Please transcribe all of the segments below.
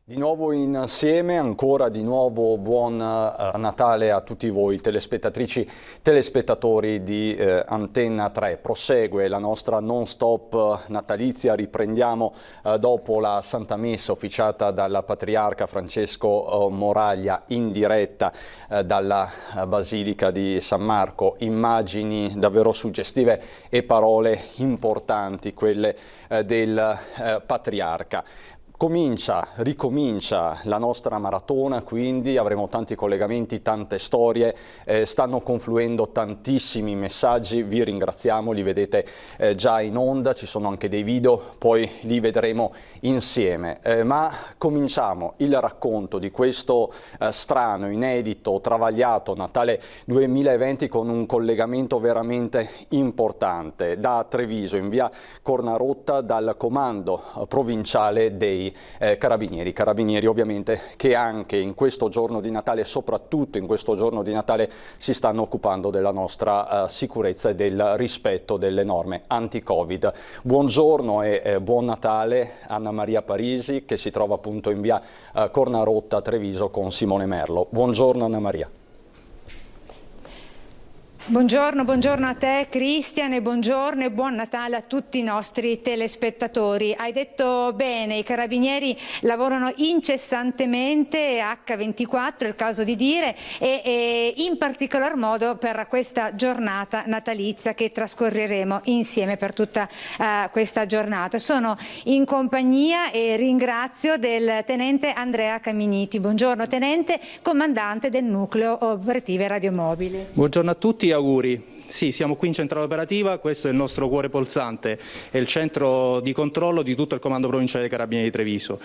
Di nuovo insieme, ancora di nuovo buon Natale a tutti voi telespettatrici, telespettatori di Antenna 3. Prosegue la nostra non-stop natalizia, riprendiamo dopo la Santa Messa officiata dal Patriarca Francesco Moraglia in diretta dalla Basilica di San Marco. Immagini davvero suggestive e parole importanti, quelle del Patriarca. Ricomincia la nostra maratona, quindi avremo tanti collegamenti, tante storie, stanno confluendo tantissimi messaggi, vi ringraziamo, li vedete già in onda, ci sono anche dei video, poi li vedremo insieme. Ma cominciamo il racconto di questo strano, inedito, travagliato Natale 2020 con un collegamento veramente importante da Treviso, in via Cornarotta, dal comando provinciale dei Carabinieri ovviamente, che anche in questo giorno di Natale, soprattutto in questo giorno di Natale, si stanno occupando della nostra sicurezza e del rispetto delle norme anti-Covid. Buongiorno e buon Natale Anna Maria Parisi, che si trova appunto in via Cornarotta Treviso con Simone Merlo. Buongiorno Anna Maria. Buongiorno a te Cristian e buongiorno e buon Natale a tutti i nostri telespettatori. Hai detto bene, i carabinieri lavorano incessantemente, H24 è il caso di dire, e in particolar modo per questa giornata natalizia che trascorreremo insieme per tutta questa giornata. Sono in compagnia e ringrazio del tenente Andrea Caminiti. Buongiorno tenente, comandante del nucleo operative radiomobili. Buongiorno a tutti. Auguri. Sì, siamo qui in centrale operativa, questo è il nostro cuore pulsante, è il centro di controllo di tutto il comando provinciale dei Carabinieri di Treviso.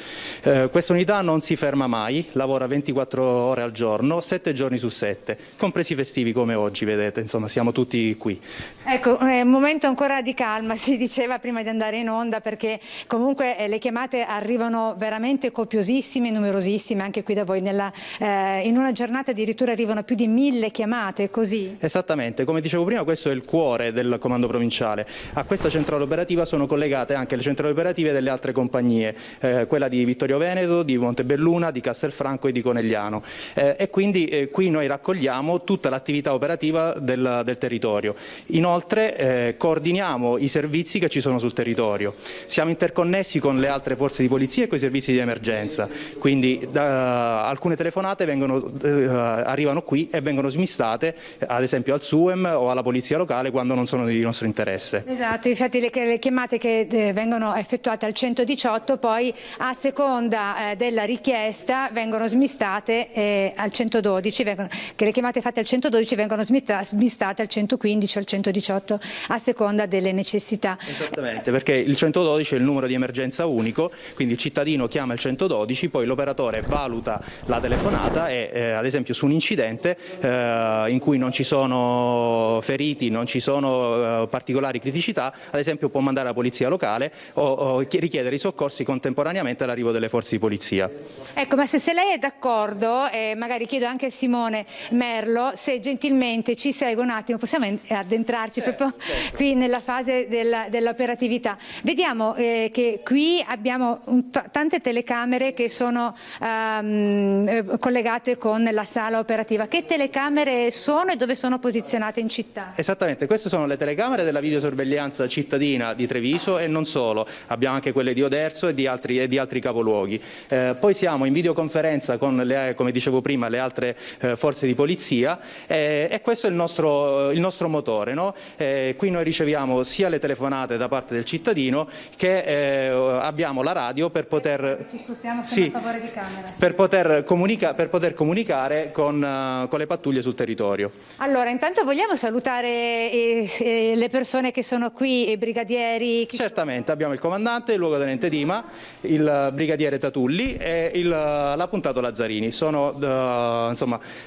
Questa unità non si ferma mai, lavora 24 ore al giorno, 7 giorni su 7, compresi i festivi come oggi, vedete, insomma siamo tutti qui. Ecco, un momento ancora di calma, si diceva prima di andare in onda, perché comunque le chiamate arrivano veramente copiosissime, numerosissime, anche qui da voi. In una giornata addirittura arrivano più di 1000 chiamate, così? Esattamente, come dicevo prima, questo è il cuore del comando provinciale. A questa centrale operativa sono collegate anche le centrali operative delle altre compagnie, quella di Vittorio Veneto, di Montebelluna, di Castelfranco e di Conegliano. E quindi qui noi raccogliamo tutta l'attività operativa del territorio. Inoltre coordiniamo i servizi che ci sono sul territorio. Siamo interconnessi con le altre forze di polizia e con i servizi di emergenza. Quindi alcune telefonate arrivano qui e vengono smistate, ad esempio al SUEM o alla polizia locale, quando non sono di nostro interesse. Esatto, infatti le chiamate che vengono effettuate al 118 poi a seconda della richiesta vengono smistate al 112, che le chiamate fatte al 112 vengono smistate al 115 o al 118 a seconda delle necessità. Esattamente, perché il 112 è il numero di emergenza unico, quindi il cittadino chiama il 112, poi l'operatore valuta la telefonata e ad esempio su un incidente in cui non ci sono feriti, non ci sono particolari criticità, ad esempio può mandare la polizia locale o richiedere i soccorsi contemporaneamente all'arrivo delle forze di polizia. Ecco, ma se lei è d'accordo, magari chiedo anche a Simone Merlo se gentilmente ci segue un attimo, possiamo addentrarci proprio qui nella fase dell'operatività. Vediamo che qui abbiamo tante telecamere che sono collegate con la sala operativa. Che telecamere sono e dove sono posizionate in città? Esattamente, queste sono le telecamere della videosorveglianza cittadina di Treviso e non solo, abbiamo anche quelle di Oderzo e di altri capoluoghi. Poi siamo in videoconferenza con come dicevo prima, le altre forze di polizia e questo è il nostro motore, no? Qui noi riceviamo sia le telefonate da parte del cittadino che abbiamo la radio per poter, ci spostiamo a favore di camera, sì. per poter comunicare con le pattuglie sul territorio. Allora, intanto vogliamo salutare le persone che sono qui, i brigadieri? Certamente, abbiamo il comandante, il luogotenente Dima, il brigadiere Tatulli e l'appuntato Lazzarini. Sono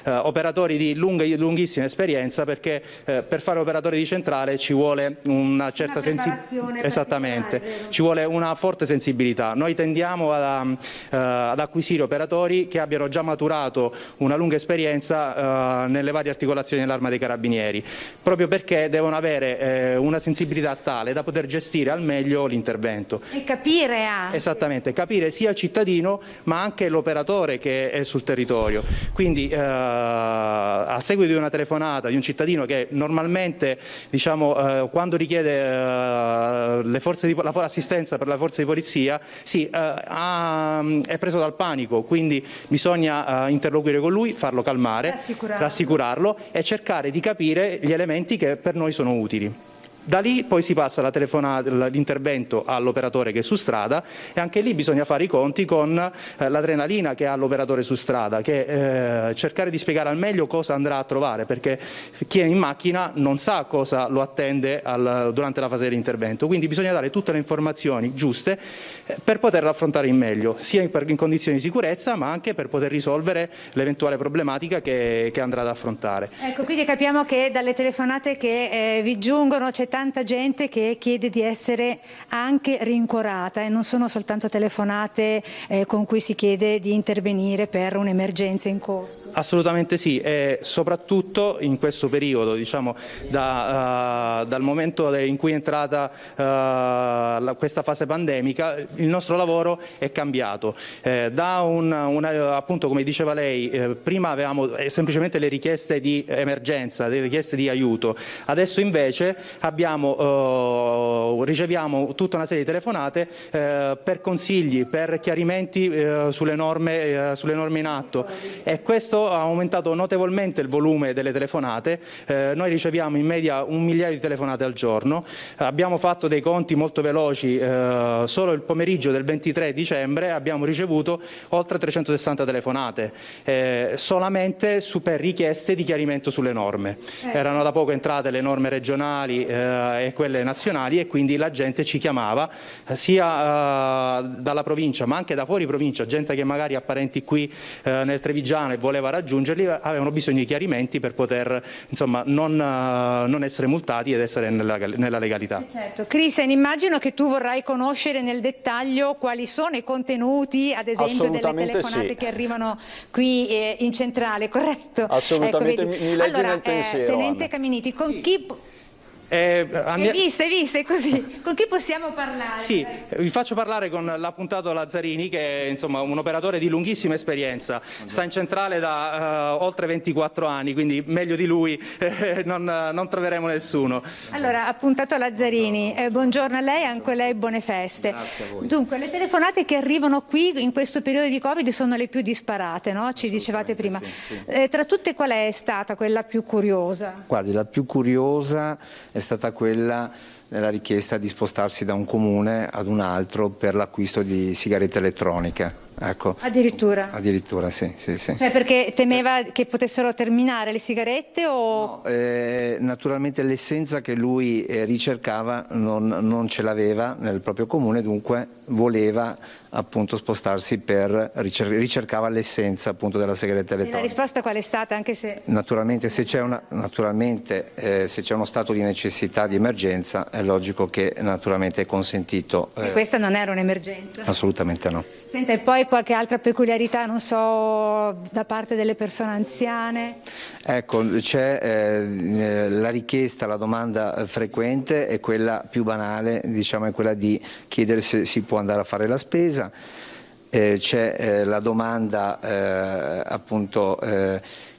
operatori di lunghissima esperienza, perché per fare operatore di centrale ci vuole una certa sensibilità. Esattamente, ci vuole una forte sensibilità. Noi tendiamo ad acquisire operatori che abbiano già maturato una lunga esperienza nelle varie articolazioni dell'Arma dei Carabinieri. proprio perché devono avere una sensibilità tale da poter gestire al meglio l'intervento. E capire anche. Esattamente, capire sia il cittadino ma anche l'operatore che è sul territorio. Quindi a seguito di una telefonata di un cittadino che normalmente, diciamo, quando richiede l'assistenza per la forza di polizia, è preso dal panico, quindi bisogna interloquire con lui, farlo calmare, rassicurarlo e cercare di capire gli elementi che per noi sono utili. Da lì poi si passa l'intervento all'operatore che è su strada, e anche lì bisogna fare i conti con l'adrenalina che ha l'operatore su strada, che cercare di spiegare al meglio cosa andrà a trovare, perché chi è in macchina non sa cosa lo attende durante la fase dell'intervento. Quindi bisogna dare tutte le informazioni giuste per poterlo affrontare in meglio, sia in condizioni di sicurezza ma anche per poter risolvere l'eventuale problematica che andrà ad affrontare. Ecco, quindi capiamo che dalle telefonate che vi giungono c'è tanta gente che chiede di essere anche rincuorata e non sono soltanto telefonate con cui si chiede di intervenire per un'emergenza in corso. Assolutamente sì, e soprattutto in questo periodo, diciamo, dal momento in cui è entrata questa fase pandemica, il nostro lavoro è cambiato. Appunto, come diceva lei, prima avevamo semplicemente le richieste di emergenza, le richieste di aiuto, adesso invece riceviamo tutta una serie di telefonate per consigli, per chiarimenti sulle norme in atto, e questo ha aumentato notevolmente il volume delle telefonate. Noi riceviamo in media 1 migliaio di telefonate al giorno, abbiamo fatto dei conti molto veloci, solo il pomeriggio del 23 dicembre abbiamo ricevuto oltre 360 telefonate, solamente per richieste di chiarimento sulle norme. Erano da poco entrate le norme regionali e quelle nazionali, e quindi la gente ci chiamava sia dalla provincia ma anche da fuori provincia, gente che magari ha parenti qui nel Trevigiano e voleva raggiungerli, avevano bisogno di chiarimenti per poter, insomma, non essere multati ed essere nella legalità. Certo. Cristian, immagino che tu vorrai conoscere nel dettaglio quali sono i contenuti, ad esempio, delle telefonate che arrivano qui in centrale, corretto? Assolutamente, ecco, mi leggi nel pensiero. Tenente Caminiti, con chi... Hai visto così? Con chi possiamo parlare? Sì, vi faccio parlare con l'apputato Lazzarini, che è, insomma, un operatore di lunghissima esperienza, sta in centrale da oltre 24 anni, quindi meglio di lui non troveremo nessuno. Allora, appuntato Lazzarini, buongiorno a lei, anche a lei buone feste. Grazie a voi. Dunque, le telefonate che arrivano qui in questo periodo di Covid sono le più disparate, no? Ci dicevate prima. Sì. Tra tutte qual è stata quella più curiosa? Guardi, la più curiosa è stata quella della richiesta di spostarsi da un comune ad un altro per l'acquisto di sigarette elettroniche. Ecco. Addirittura? Addirittura, sì. Cioè, perché temeva che potessero terminare le sigarette o...? No, naturalmente l'essenza che lui ricercava non ce l'aveva nel proprio comune, dunque voleva appunto spostarsi ricercava l'essenza appunto della sigaretta elettronica. E la risposta qual è stata? Anche se... Naturalmente se c'è uno stato di necessità, di emergenza, è logico che naturalmente è consentito. E questa non era un'emergenza? Assolutamente no. Senta, e poi qualche altra peculiarità, non so, da parte delle persone anziane? Ecco, c'è la richiesta, la domanda frequente è quella più banale, diciamo, è quella di chiedere se si può andare a fare la spesa. C'è la domanda appunto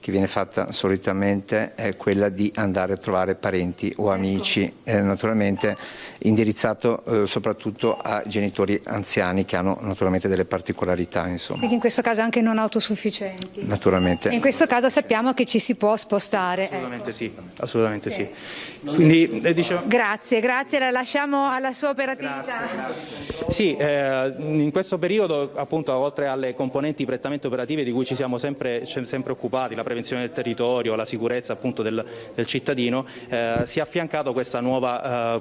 che viene fatta solitamente, è quella di andare a trovare parenti o amici, naturalmente indirizzato soprattutto a genitori anziani che hanno naturalmente delle particolarità, insomma. Quindi in questo caso anche non autosufficienti? Naturalmente. E in questo caso sappiamo che ci si può spostare. Assolutamente sì, assolutamente sì. Quindi, Grazie, la lasciamo alla sua operatività. Grazie. Sì, in questo periodo, appunto, oltre alle componenti prettamente operative di cui ci siamo sempre occupati, la prevenzione del territorio, la sicurezza appunto del cittadino, si è affiancato questa nuova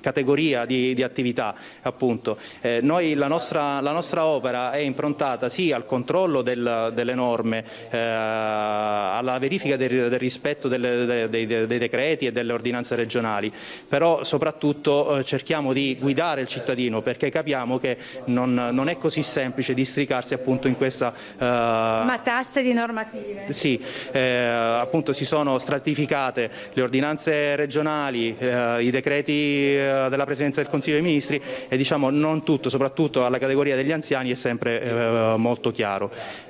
categoria di attività, appunto. Noi la nostra opera è improntata sì al controllo delle norme, alla verifica del rispetto dei decreti e delle ordinanze regionali, però soprattutto cerchiamo di guidare ascoltare il cittadino, perché capiamo che non è così semplice districarsi appunto in questa matasse di normative. Sì, appunto si sono stratificate le ordinanze regionali, i decreti della Presidenza del Consiglio dei Ministri e diciamo non tutto, soprattutto alla categoria degli anziani, è sempre molto chiaro.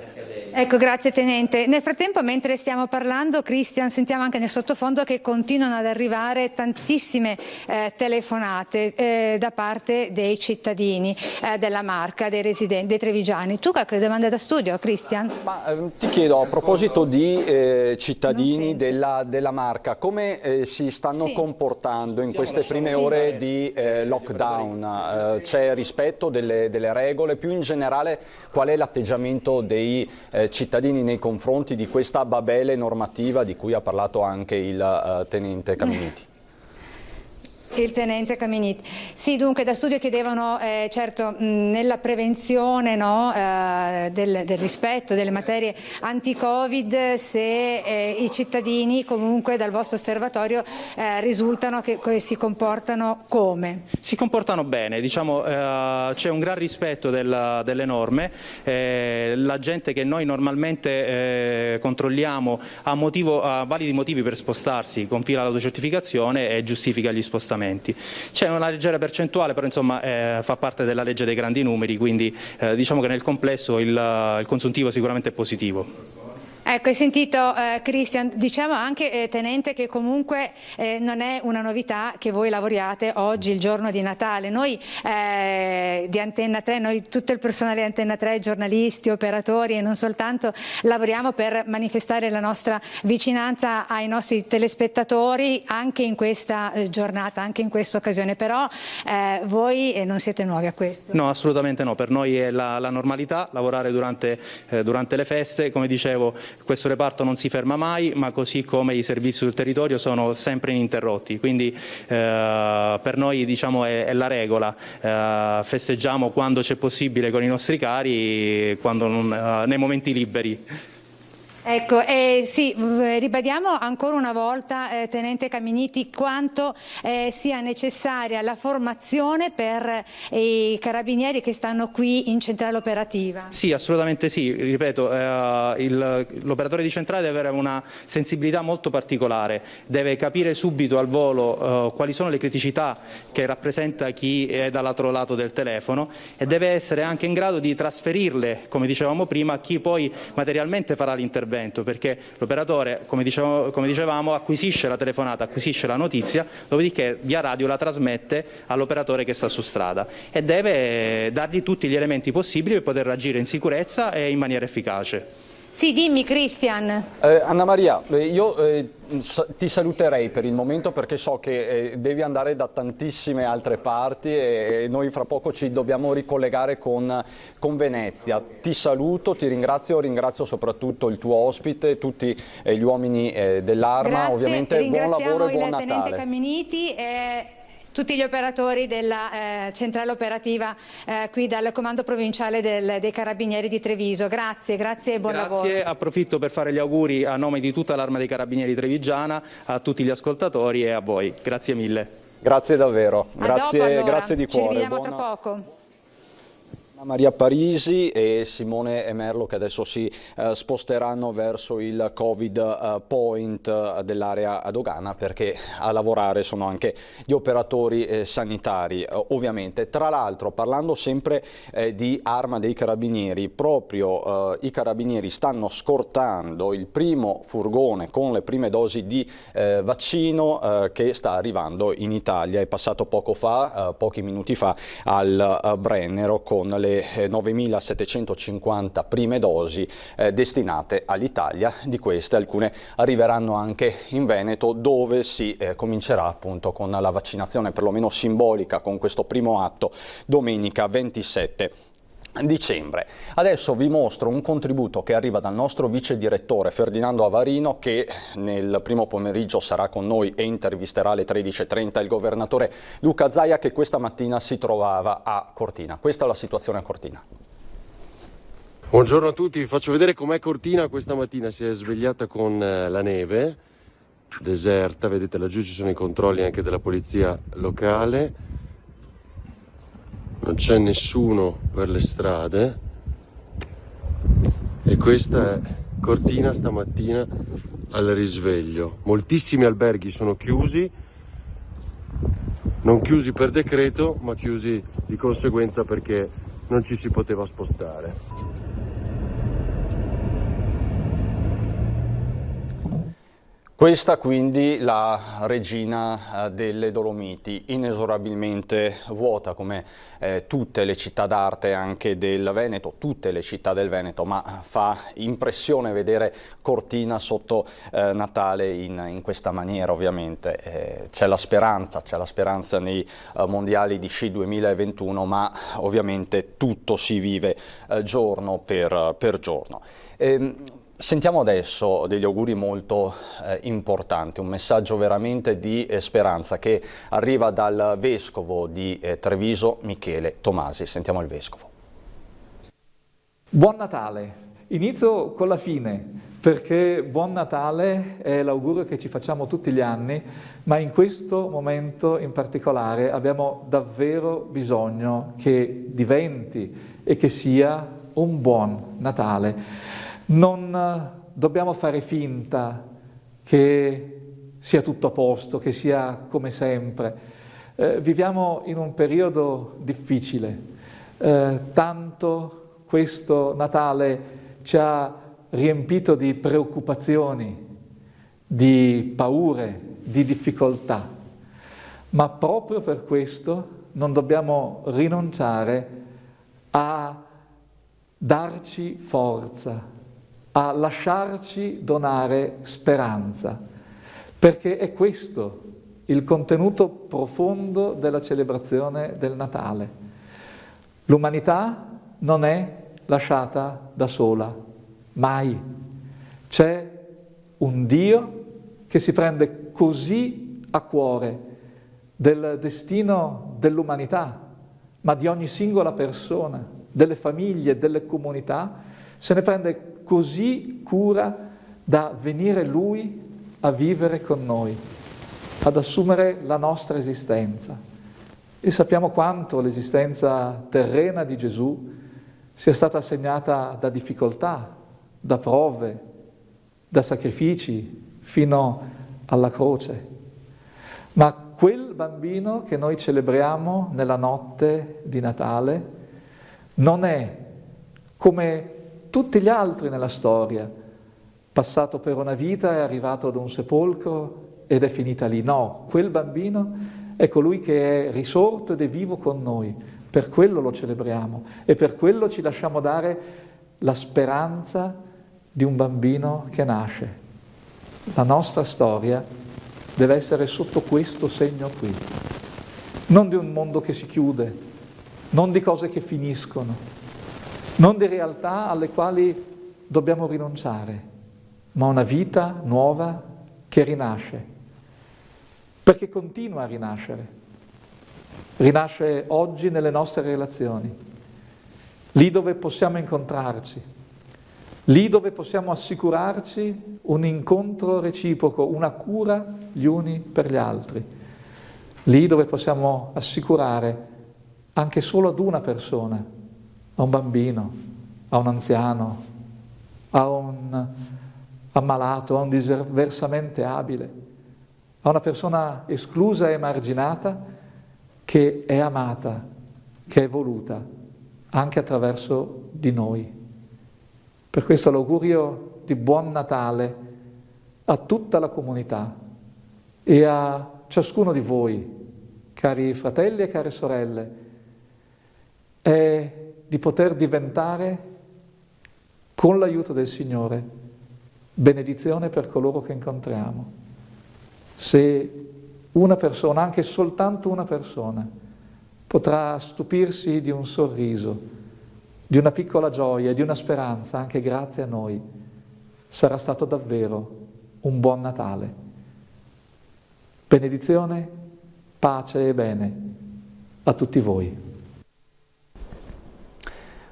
Ecco, grazie Tenente. Nel frattempo, mentre stiamo parlando, Cristian, sentiamo anche nel sottofondo che continuano ad arrivare tantissime telefonate da parte dei cittadini della Marca, dei residenti, dei trevigiani. Tu qualche domanda da studio, Cristian? Ti chiedo, a proposito di cittadini della Marca, come si stanno comportando in queste prime ore di lockdown? C'è rispetto delle regole? Più in generale, qual è l'atteggiamento dei cittadini nei confronti di questa babele normativa di cui ha parlato anche il Tenente Caminiti? Il Tenente Caminiti. Sì, dunque da studio chiedevano certo nella prevenzione del rispetto delle materie anti-Covid, se i cittadini comunque dal vostro osservatorio risultano che si comportano come? Si comportano bene, diciamo c'è un gran rispetto delle norme, la gente che noi normalmente controlliamo ha validi motivi per spostarsi, confida l'autocertificazione e giustifica gli spostamenti. C'è una leggera percentuale, però insomma fa parte della legge dei grandi numeri, quindi diciamo che nel complesso il consuntivo sicuramente è positivo. Ecco, hai sentito Cristian, diciamo anche Tenente che comunque non è una novità che voi lavoriate oggi, il giorno di Natale. Noi di Antenna 3, noi tutto il personale di Antenna 3, giornalisti, operatori e non soltanto, lavoriamo per manifestare la nostra vicinanza ai nostri telespettatori anche in questa giornata, anche in questa occasione, però voi non siete nuovi a questo. No, assolutamente no, per noi è la normalità lavorare durante le feste, come dicevo. Questo reparto non si ferma mai, ma così come i servizi sul territorio sono sempre ininterrotti, quindi per noi diciamo è la regola, festeggiamo quando c'è possibile con i nostri cari, nei momenti liberi. Ecco, sì, ribadiamo ancora una volta, Tenente Caminiti, quanto sia necessaria la formazione per i carabinieri che stanno qui in centrale operativa. Sì, assolutamente sì, ripeto, l'operatore di centrale deve avere una sensibilità molto particolare, deve capire subito al volo quali sono le criticità che rappresenta chi è dall'altro lato del telefono e deve essere anche in grado di trasferirle, come dicevamo prima, a chi poi materialmente farà l'intervento. Perché l'operatore, come dicevamo, acquisisce la telefonata, acquisisce la notizia, dopodiché via radio la trasmette all'operatore che sta su strada e deve dargli tutti gli elementi possibili per poter agire in sicurezza e in maniera efficace. Sì, dimmi Cristian. Anna Maria, io ti saluterei per il momento perché so che devi andare da tantissime altre parti e noi fra poco ci dobbiamo ricollegare con Venezia. Ti saluto, ti ringrazio soprattutto il tuo ospite, tutti gli uomini dell'Arma, ovviamente buon lavoro e buon Natale. Il Tenente Caminiti tutti gli operatori della centrale operativa qui dal comando provinciale dei Carabinieri di Treviso. Grazie e buon lavoro. Grazie, approfitto per fare gli auguri a nome di tutta l'Arma dei Carabinieri trevigiana, a tutti gli ascoltatori e a voi. Grazie mille. Grazie davvero, allora. Grazie di cuore. Ci rivediamo tra poco. Maria Parisi e Simone Merlo che adesso si sposteranno verso il Covid Point dell'area dogana perché a lavorare sono anche gli operatori sanitari ovviamente. Tra l'altro parlando sempre di Arma dei Carabinieri, proprio i Carabinieri stanno scortando il primo furgone con le prime dosi di vaccino che sta arrivando in Italia. È passato pochi minuti fa al Brennero con le 9.750 prime dosi destinate all'Italia. Di queste alcune arriveranno anche in Veneto, dove si comincerà appunto con la vaccinazione perlomeno simbolica con questo primo atto domenica 27 dicembre. Adesso vi mostro un contributo che arriva dal nostro vice direttore Ferdinando Avarino, che nel primo pomeriggio sarà con noi e intervisterà alle 13:30 il governatore Luca Zaia, che questa mattina si trovava a Cortina. Questa è la situazione a Cortina. Buongiorno a tutti, vi faccio vedere com'è Cortina questa mattina. Si è svegliata con la neve, deserta, vedete laggiù ci sono i controlli anche della polizia locale. non c'è nessuno per le strade e questa è Cortina stamattina al risveglio. Moltissimi alberghi sono chiusi, non chiusi per decreto, ma chiusi di conseguenza perché non ci si poteva spostare. Questa quindi la regina delle Dolomiti, inesorabilmente vuota come tutte le città d'arte anche del Veneto, tutte le città del Veneto, ma fa impressione vedere Cortina sotto Natale in questa maniera ovviamente. C'è la speranza nei mondiali di sci 2021, ma ovviamente tutto si vive giorno per giorno. Sentiamo adesso degli auguri molto importanti, un messaggio veramente di speranza che arriva dal vescovo di Treviso, Michele Tomasi. Sentiamo il vescovo. Buon Natale! Inizio con la fine, perché Buon Natale è l'augurio che ci facciamo tutti gli anni, ma in questo momento in particolare abbiamo davvero bisogno che diventi e che sia un buon Natale. Non dobbiamo fare finta che sia tutto a posto, che sia come sempre. Viviamo in un periodo difficile, tanto questo Natale ci ha riempito di preoccupazioni, di paure, di difficoltà, ma proprio per questo non dobbiamo rinunciare a darci forza, a lasciarci donare speranza, perché è questo il contenuto profondo della celebrazione del Natale. L'umanità non è lasciata da sola, mai. C'è un Dio che si prende così a cuore del destino dell'umanità, ma di ogni singola persona, delle famiglie, delle comunità, se ne prende così cura da venire Lui a vivere con noi, ad assumere la nostra esistenza. E sappiamo quanto l'esistenza terrena di Gesù sia stata segnata da difficoltà, da prove, da sacrifici, fino alla croce. Ma quel bambino che noi celebriamo nella notte di Natale non è come tutti gli altri nella storia, passato per una vita, è arrivato ad un sepolcro ed è finita lì. No, quel bambino è colui che è risorto ed è vivo con noi, per quello lo celebriamo e per quello ci lasciamo dare la speranza di un bambino che nasce. La nostra storia deve essere sotto questo segno qui, non di un mondo che si chiude, non di cose che finiscono, non di realtà alle quali dobbiamo rinunciare, ma una vita nuova che rinasce, perché continua a rinascere. Rinasce oggi nelle nostre relazioni, lì dove possiamo incontrarci, lì dove possiamo assicurarci un incontro reciproco, una cura gli uni per gli altri, lì dove possiamo assicurare anche solo ad una persona, a un bambino, a un anziano, a un ammalato, a un diversamente abile, a una persona esclusa e emarginata che è amata, che è voluta, anche attraverso di noi. Per questo l'augurio di Buon Natale a tutta la comunità e a ciascuno di voi, cari fratelli e care sorelle, è di poter diventare, con l'aiuto del Signore, benedizione per coloro che incontriamo. Se una persona, anche soltanto una persona, potrà stupirsi di un sorriso, di una piccola gioia, di una speranza, anche grazie a noi, sarà stato davvero un buon Natale. Benedizione, pace e bene a tutti voi.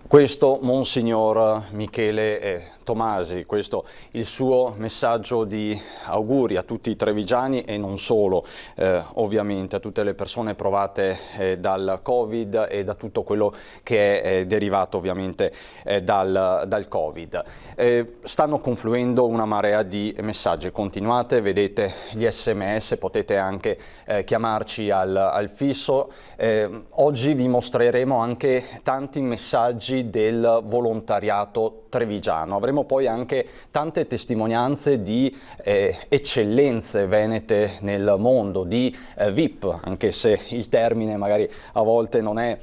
Questo Monsignor Michele Tomasi, questo il suo messaggio di auguri a tutti i trevigiani e non solo, ovviamente a tutte le persone provate dal Covid e da tutto quello che è derivato ovviamente dal Covid. Stanno confluendo una marea di messaggi, continuate, vedete gli SMS, potete anche chiamarci al fisso. Oggi vi mostreremo anche tanti messaggi del volontariato trevigiano. Avremo poi anche tante testimonianze di eccellenze venete nel mondo, di VIP, anche se il termine magari a volte non è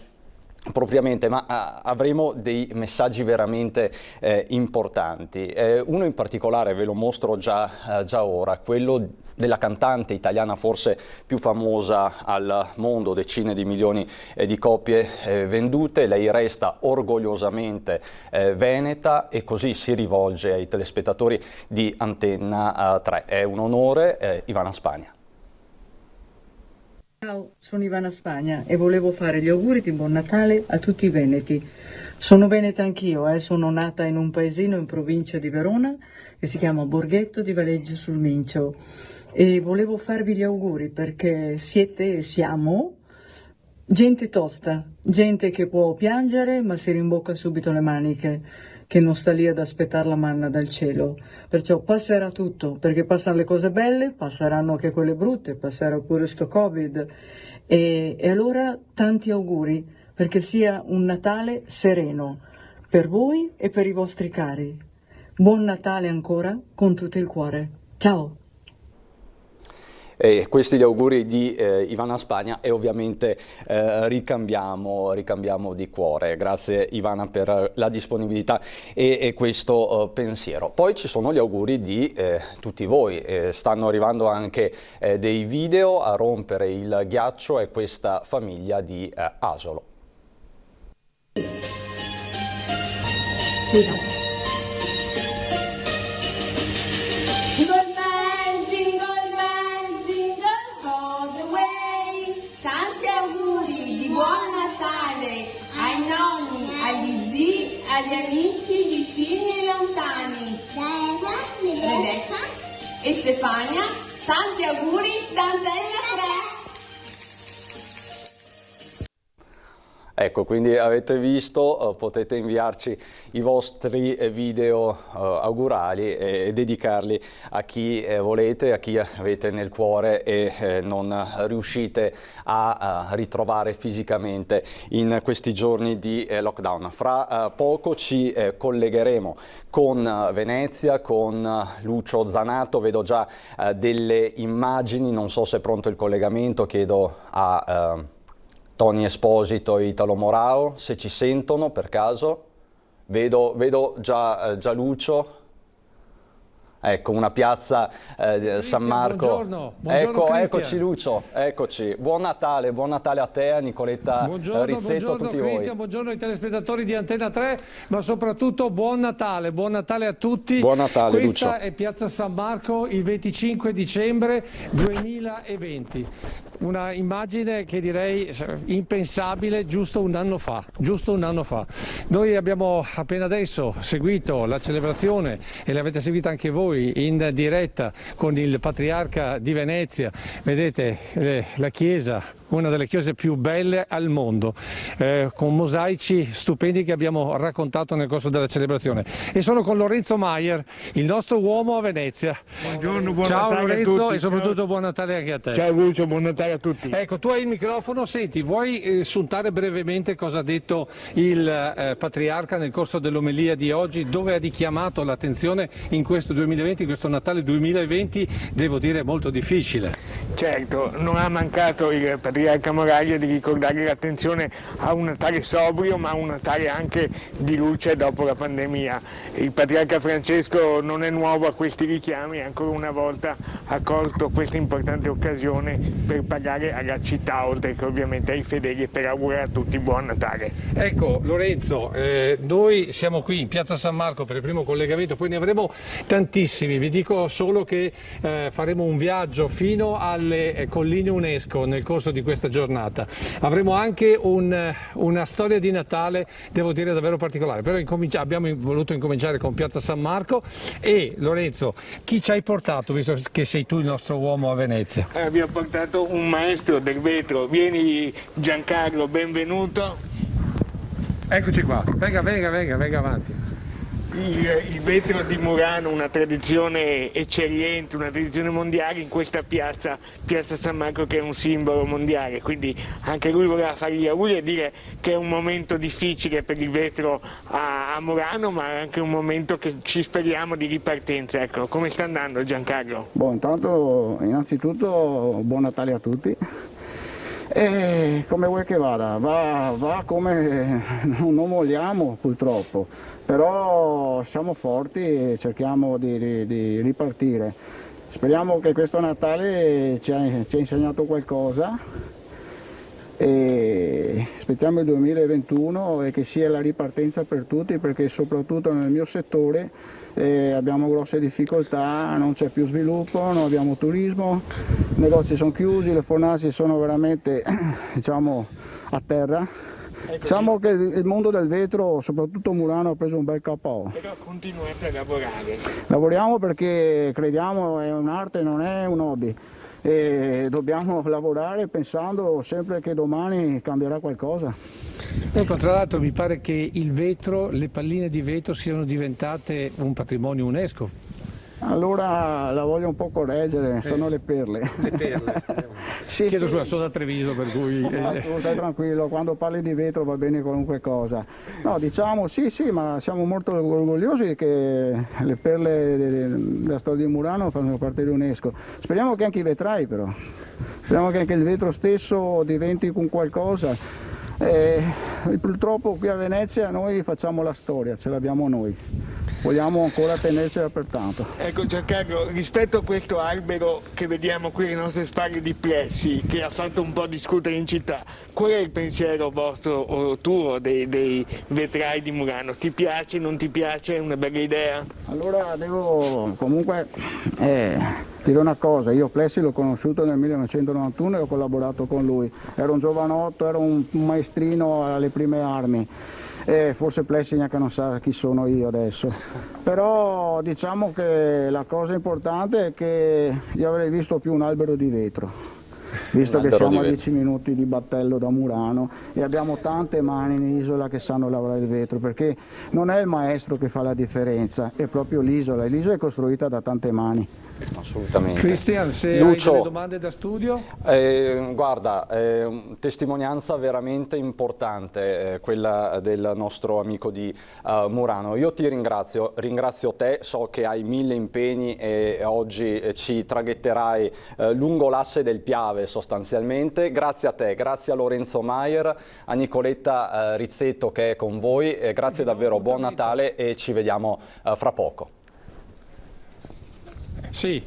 propriamente, ma avremo dei messaggi veramente importanti. Uno in particolare ve lo mostro già ora, quello della cantante italiana forse più famosa al mondo, decine di milioni di copie vendute. Lei resta orgogliosamente veneta e così si rivolge ai telespettatori di Antenna 3. È un onore, Ivana Spagna. Ciao, sono Ivana Spagna e volevo fare gli auguri di Buon Natale a tutti i veneti. Sono veneta anch'io, sono nata in un paesino in provincia di Verona che si chiama Borghetto di Valeggio sul Mincio e volevo farvi gli auguri perché siete e siamo gente tosta, gente che può piangere ma si rimbocca subito le maniche, che non sta lì ad aspettare la manna dal cielo. Perciò passerà tutto, perché passano le cose belle, passeranno anche quelle brutte, passerà pure sto Covid. E allora tanti auguri, perché sia un Natale sereno, per voi e per i vostri cari. Buon Natale ancora, con tutto il cuore. Ciao! E questi gli auguri di Ivana Spagna e ovviamente ricambiamo di cuore. Grazie Ivana per la disponibilità e questo pensiero. Poi ci sono gli auguri di tutti voi, stanno arrivando anche dei video a rompere il ghiaccio e questa famiglia di Asolo. Buon Natale ai nonni, agli zii, agli amici vicini e lontani. Rebecca e Stefania, tanti auguri da Antenna 3. Ecco, quindi avete visto, potete inviarci i vostri video augurali e dedicarli a chi volete, a chi avete nel cuore e non riuscite a ritrovare fisicamente in questi giorni di lockdown. Fra poco ci collegheremo con Venezia, con Lucio Zanato, vedo già delle immagini, non so se è pronto il collegamento, chiedo a Tony Esposito e Italo Morao, se ci sentono per caso. Vedo già Lucio. Ecco, una piazza San Marco. Buongiorno Eccoci Lucio, eccoci. Buon Natale a te, a Nicoletta Rizzetto, a tutti voi. Buongiorno ai telespettatori di Antenna 3, ma soprattutto buon Natale a tutti. Buon Natale, Questa Lucio. è piazza San Marco il 25 dicembre 2020. Una immagine che direi impensabile giusto un anno fa. Noi abbiamo appena adesso seguito la celebrazione e l'avete seguita anche voi in diretta con il Patriarca di Venezia. Vedete la chiesa, una delle chiese più belle al mondo, con mosaici stupendi che abbiamo raccontato nel corso della celebrazione. E sono con Lorenzo Maier, il nostro uomo a Venezia. Buongiorno, buon Ciao Natale Lorenzo, a tutti. e soprattutto buon Natale anche a te. Ciao Lucio, buon Natale a tutti. Ecco, tu hai il microfono, senti, vuoi suntare brevemente cosa ha detto il Patriarca nel corso dell'omelia di oggi, dove ha richiamato l'attenzione in questo 2020, in questo Natale 2020, devo dire molto difficile. Certo, non ha mancato il Patriarca Moraglia di ricordare l'attenzione a un Natale sobrio, ma un Natale anche di luce dopo la pandemia. Il Patriarca Francesco non è nuovo a questi richiami, ancora una volta ha colto questa importante occasione per pagare alla città, oltre che ovviamente ai fedeli, per augurare a tutti buon Natale. Ecco Lorenzo, noi siamo qui in piazza San Marco per il primo collegamento, poi ne avremo tantissimi. Vi dico solo che faremo un viaggio fino alle colline UNESCO nel corso di questo questa giornata. Avremo anche una storia di Natale, devo dire, davvero particolare, però abbiamo voluto incominciare con Piazza San Marco. E Lorenzo, chi ci hai portato, visto che sei tu il nostro uomo a Venezia? Abbiamo portato un maestro del vetro. Vieni Giancarlo, benvenuto. Eccoci qua, venga avanti. Il vetro di Murano, una tradizione eccellente, una tradizione mondiale in questa piazza San Marco, che è un simbolo mondiale, quindi anche lui voleva fare gli auguri e dire che è un momento difficile per il vetro a Murano, ma è anche un momento che ci speriamo di ripartenza. Ecco, come sta andando Giancarlo? Intanto innanzitutto buon Natale a tutti. E come vuoi che vada? Va come non vogliamo purtroppo, però siamo forti e cerchiamo di ripartire. Speriamo che questo Natale ci ha insegnato qualcosa e aspettiamo il 2021 e che sia la ripartenza per tutti, perché soprattutto nel mio settore abbiamo grosse difficoltà, non c'è più sviluppo, non abbiamo turismo, i negozi sono chiusi, le fornaci sono veramente a terra. Diciamo che il mondo del vetro, soprattutto Murano, ha preso un bel KO. Però continuate a lavorare. Lavoriamo perché crediamo è un'arte, non è un hobby. E dobbiamo lavorare pensando sempre che domani cambierà qualcosa. Ecco, tra l'altro mi pare che il vetro, le palline di vetro siano diventate un patrimonio UNESCO. Allora la voglio un po' correggere, sono le perle. Le perle. Sì, chiedo scusa, sono da Treviso, per cui... Stai tranquillo, quando parli di vetro va bene qualunque cosa. No, diciamo sì, ma siamo molto orgogliosi che le perle della storia di Murano fanno parte dell'UNESCO. Speriamo che anche i vetrai però, speriamo che anche il vetro stesso diventi con qualcosa. Purtroppo qui a Venezia noi facciamo la storia, ce l'abbiamo noi, vogliamo ancora tenercela per tanto. Ecco Giancarlo, rispetto a questo albero che vediamo qui alle nostre spalle di Plessi, che ha fatto un po' discutere in città, qual è il pensiero vostro o tuo dei vetrai di Murano? Ti piace, non ti piace, è una bella idea? Allora devo comunque dire una cosa, io Plessi l'ho conosciuto nel 1991 e ho collaborato con lui, ero un giovanotto, ero un maestrino alle prime armi. Forse Plessi neanche non sa chi sono io adesso, però diciamo che la cosa importante è che io avrei visto più un albero di vetro, visto che siamo a 10 minuti di battello da Murano e abbiamo tante mani in isola che sanno lavorare il vetro, perché non è il maestro che fa la differenza, è proprio l'isola, e l'isola è costruita da tante mani. Assolutamente. Cristian, se Lucio, hai delle domande da studio? Guarda, testimonianza veramente importante quella del nostro amico di Murano. Io ti ringrazio te, so che hai 1000 impegni e oggi ci traghetterai lungo l'asse del Piave sostanzialmente. Grazie a te, grazie a Lorenzo Maier, a Nicoletta Rizzetto che è con voi, grazie davvero, buon Natale e ci vediamo fra poco. Sì,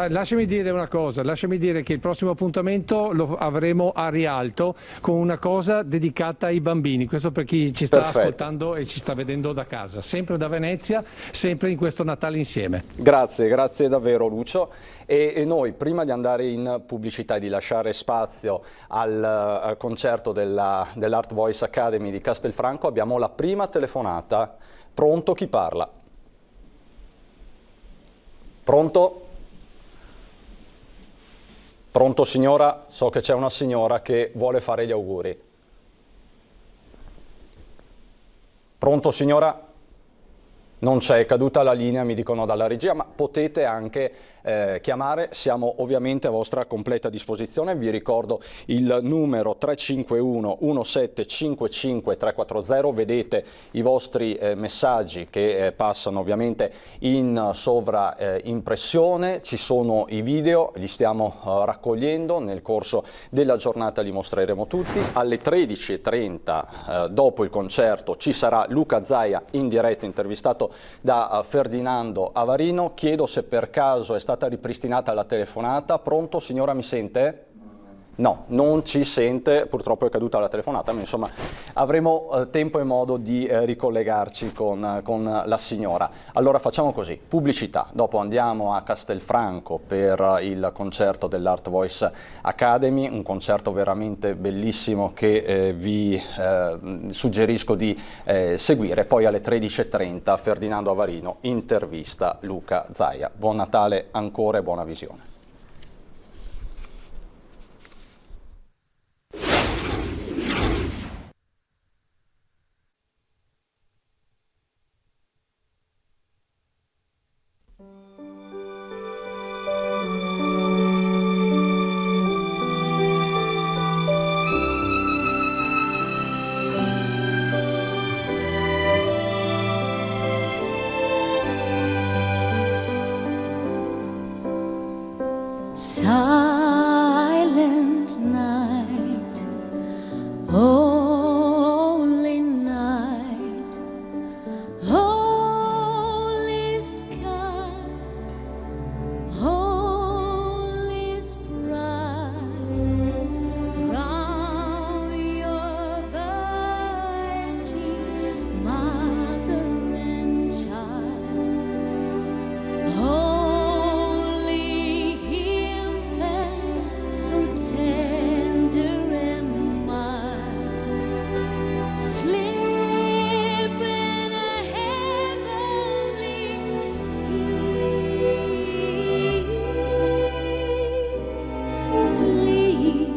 lasciami dire una cosa, lasciami dire che il prossimo appuntamento lo avremo a Rialto con una cosa dedicata ai bambini, questo per chi ci sta ascoltando e ci sta vedendo da casa, sempre da Venezia, sempre in questo Natale insieme. Grazie davvero Lucio. E noi prima di andare in pubblicità e di lasciare spazio al concerto dell'Art Voice Academy di Castelfranco abbiamo la prima telefonata. Pronto, chi parla? Pronto? Pronto signora? So che c'è una signora che vuole fare gli auguri. Pronto signora? Non c'è, è caduta la linea, mi dicono dalla regia, ma potete anche chiamare, siamo ovviamente a vostra completa disposizione. Vi ricordo il numero 351 1755 340, vedete i vostri messaggi che passano ovviamente in sovraimpressione, ci sono i video, li stiamo raccogliendo, nel corso della giornata li mostreremo tutti. Alle 13:30 dopo il concerto ci sarà Luca Zaia in diretta intervistato da Ferdinando Avarino. Chiedo se per caso è stata ripristinata la telefonata. Pronto signora, mi sente? No, non ci sente, purtroppo è caduta la telefonata, ma insomma avremo tempo e modo di ricollegarci con la signora. Allora facciamo così, pubblicità, dopo andiamo a Castelfranco per il concerto dell'Art Voice Academy, un concerto veramente bellissimo che vi suggerisco di seguire. Poi alle 13:30 Ferdinando Avarino intervista Luca Zaia. Buon Natale ancora e buona visione. Silent night, holy night, holy sky, holy sprite, round your virgin mother and child, holy infant, so tender and mild, sleep in a heavenly peace, sleep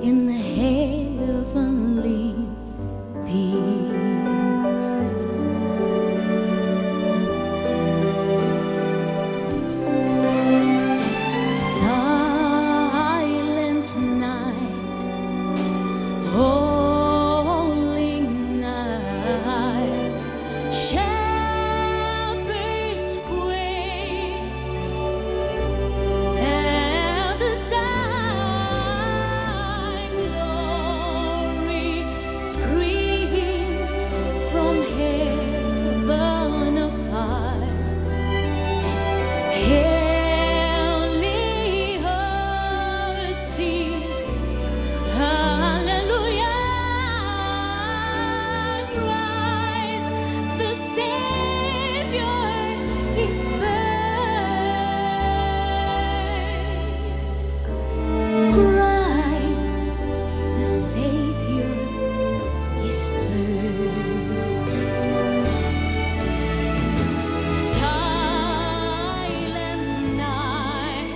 in the heavenly peace. Silent night, holy night, shepherds wait, and the sign glory scream from heaven afar. Heavenly hosts sing, hallelujah, Christ the Savior is born. Christ the Savior is born. Silent night,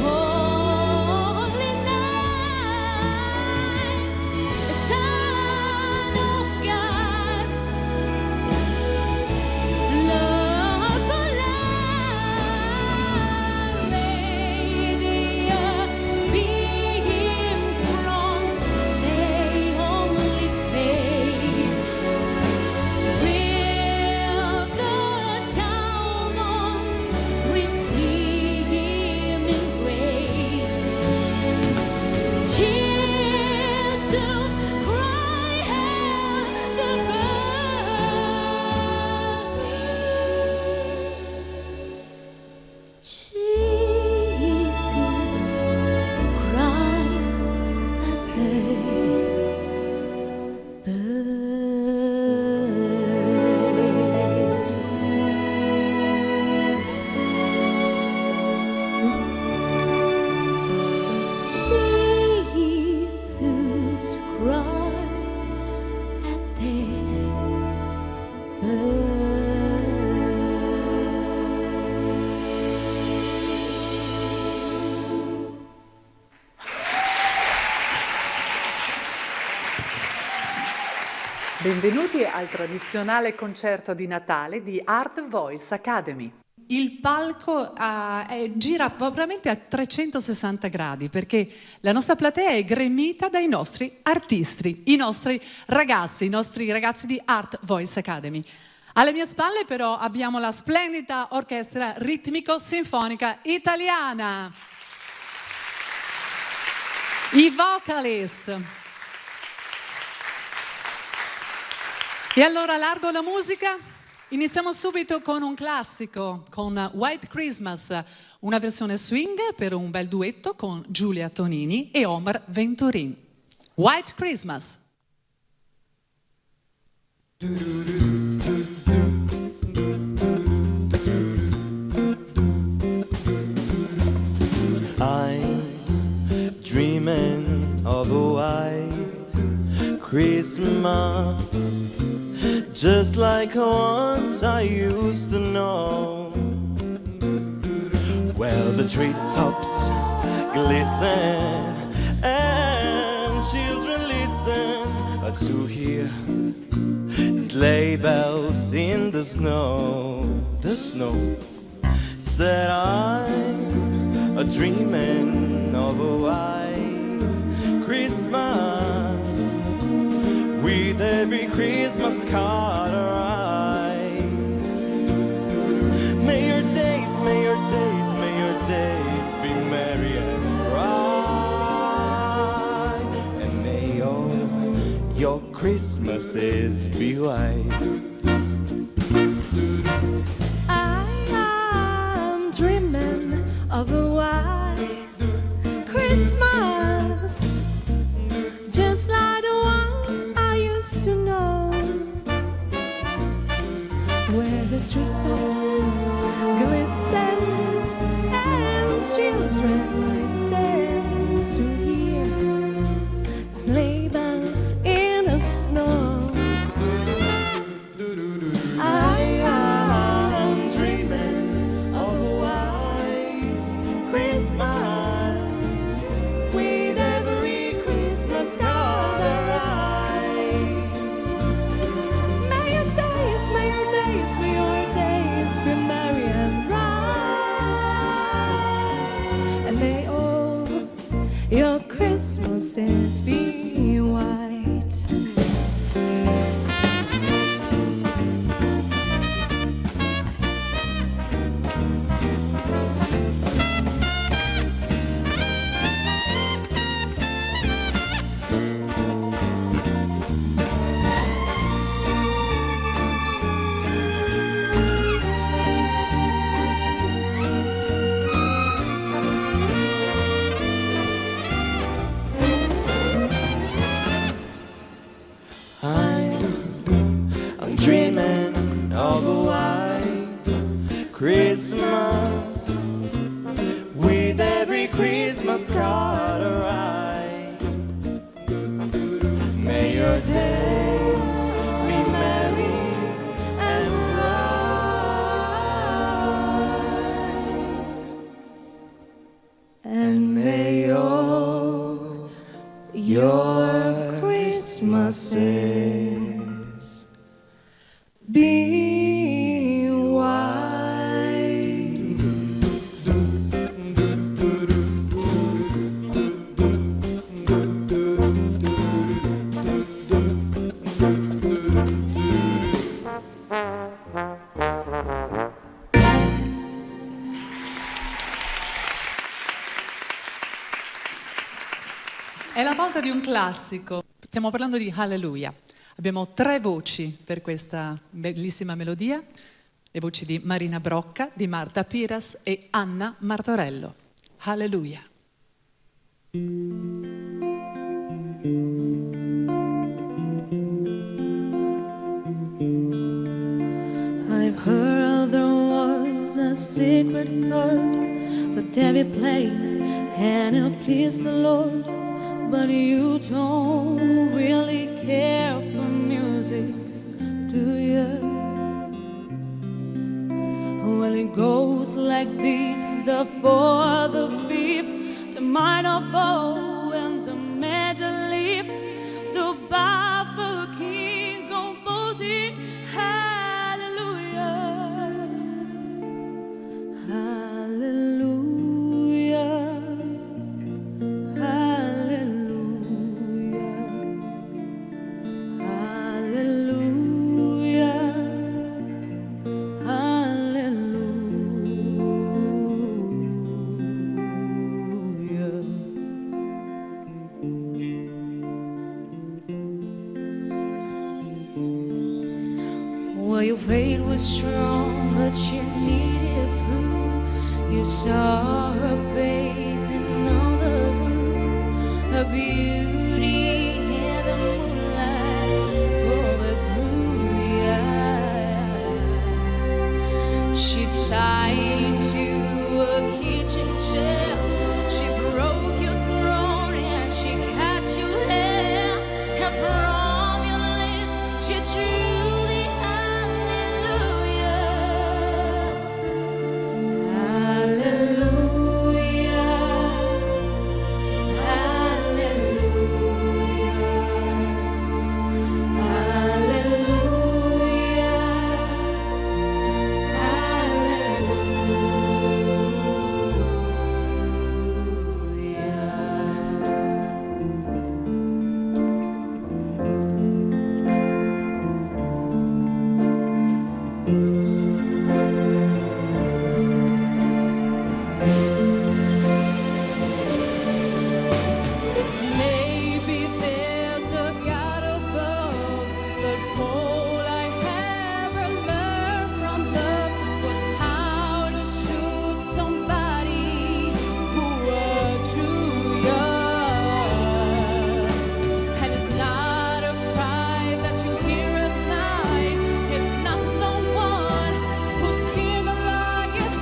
holy night, Son of God, Lord for life, radiant beam from their only face. Will the town on redeeming grace, Jesus Christ hath the birth. Jesus Christ hath the Jesus Christ at their Benvenuti al tradizionale concerto di Natale di Art Voice Academy. Il palco gira propriamente a 360 gradi perché la nostra platea è gremita dai nostri artisti, i nostri ragazzi di Art Voice Academy. Alle mie spalle però abbiamo la splendida orchestra ritmico-sinfonica italiana, i vocalist. E allora largo la musica Iniziamo subito con un classico, con White Christmas, una versione swing per un bel duetto con Giulia Tonini e Omar Venturin. White Christmas. I'm dreaming of a white Christmas, just like once I used to know, where the treetops glisten and children listen to hear sleigh bells in the snow. The snow said I'm dreaming of a white Christmas, with every Christmas card arrive. May your days, may your days, may your days be merry and bright, and may all your Christmases be white. I'm dreaming of a white Christmas, just like the ones I used to know, where the treetops glisten and children listen to hear sleigh bells in the snow. I am dreaming of a white Christmas, with every Christmas card arrive. May your days, may your days, may your days be merry and bright, and may all your Christmases be white. I'm dreaming of a white Christmas, with every Christmas card arrive. May your days be merry and bright, and may all your Christmases be white. È la volta di un classico. Stiamo parlando di Hallelujah. Abbiamo 3 voci per questa bellissima melodia, le voci di Marina Brocca, di Marta Piras e Anna Martorello. Hallelujah. I've heard there was a secret chord the devil played and it pleased the Lord, but you don't really care for music, do you? Well, it goes like this: the fourth, the fifth, the minor fall, and the major lift, the baffled king composing hallelujah, hallelujah, hallelujah, hallelujah, hallelujah. Well, your faith was strong, but you needed proof. You saw her bathing on the roof, her beauty in the moonlight overthrew you. She tied you to a kitchen chair. She broke your throne and she cut your hair. And from your lips she drew the hallelujah. Hallelujah. Maybe there's a God above, but all I ever learned from love was how to shoot somebody who were too young. And it's not a cry that you hear at night. It's not someone who's seen the light.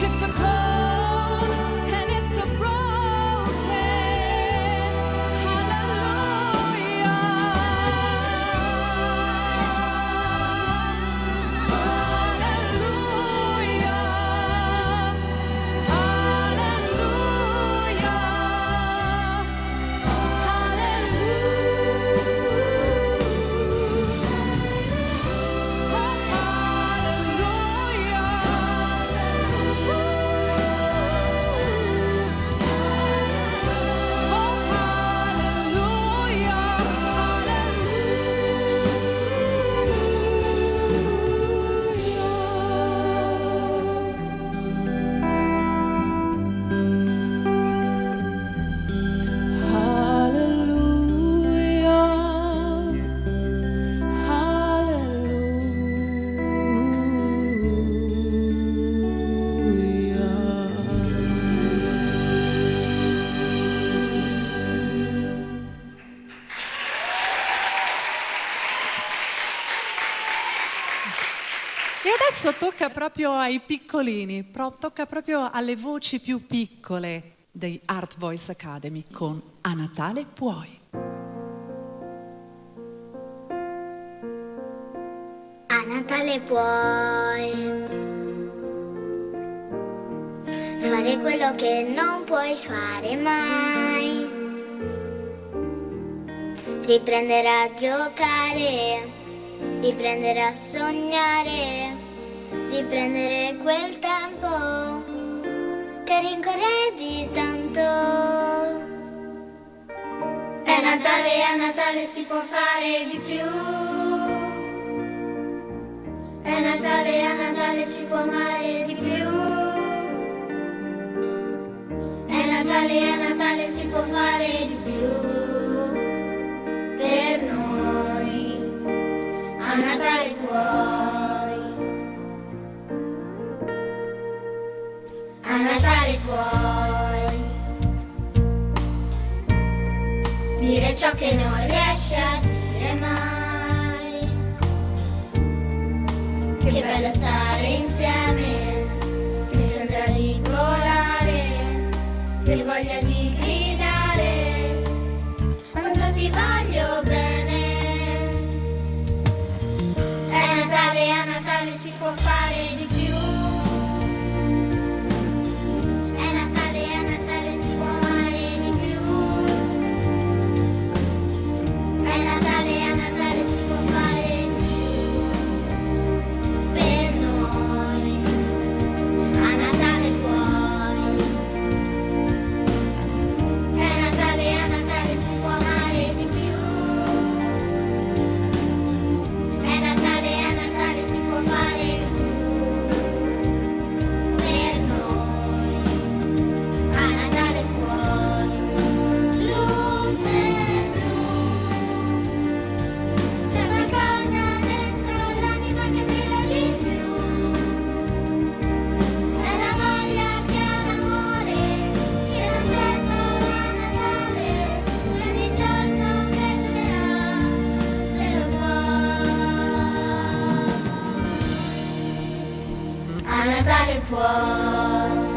It's a cold and it's a broken. E adesso tocca proprio ai piccolini, tocca proprio alle voci più piccole dei Art Voice Academy con A Natale puoi. A Natale puoi fare quello che non puoi fare mai, riprendere a giocare, riprendere a sognare, riprendere quel tempo che rincorrevi tanto. È Natale, a Natale si può fare di più. È Natale, a Natale si può amare di più. È Natale, a Natale si può fare di più. Per noi a Natale puoi, a Natale puoi dire ciò che non riesci a dire mai. Che bello stare insieme, che sembra di volare, che voglia di gridare, quanto ti voglio bene. È Natale, a Natale si può fare di più. È Natale, a Natale si può amare di più. È Natale, a Natale si può fare di più. Per noi a Natale puoi. È Natale, a Natale si può amare di più. È Natale, a Natale si può fare di più. Natale può.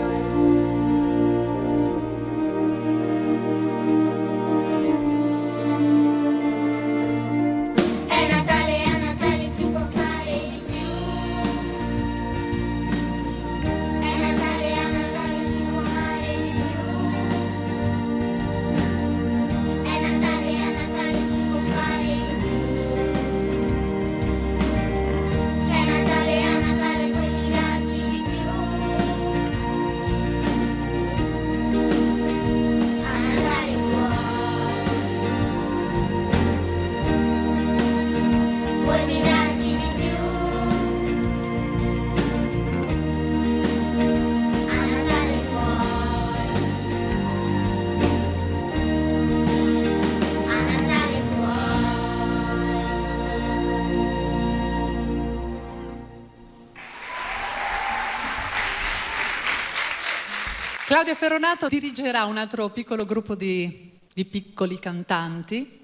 Claudia Ferronato dirigerà un altro piccolo gruppo di piccoli cantanti,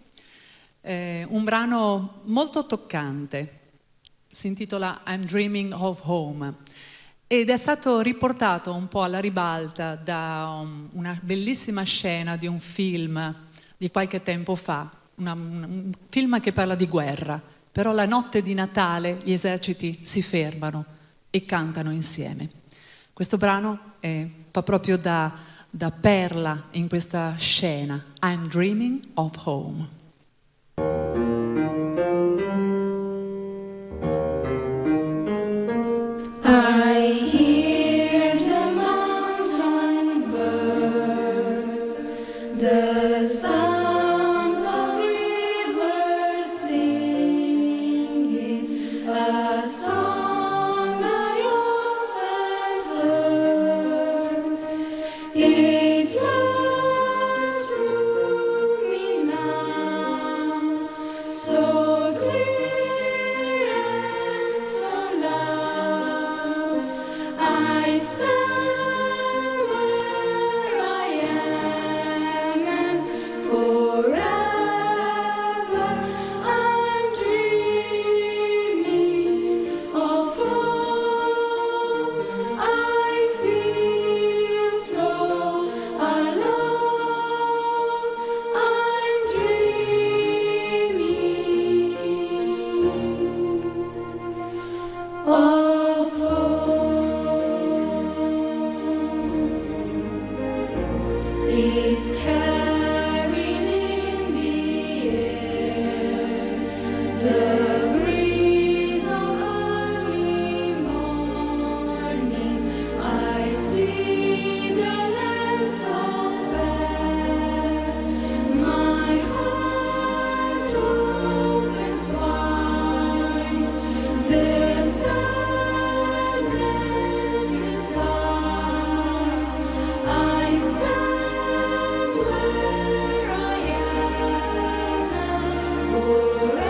un brano molto toccante, si intitola I'm Dreaming of Home ed è stato riportato un po' alla ribalta da una bellissima scena di un film di qualche tempo fa, un film che parla di guerra, però la notte di Natale gli eserciti si fermano e cantano insieme. Questo brano fa proprio da perla in questa scena. I'm Dreaming of Home. I hear the mountain birds, the sound of rivers singing a song I often heard. It flows through me now, so clear and so loud. I stand where I am, and forever I'm dreaming of home. I feel so alone. I'm dreaming of home. It's carried in the air, the breeze of early morning. I see the land so fair, my heart opens wide. The sadness aside, I stand where I am, forever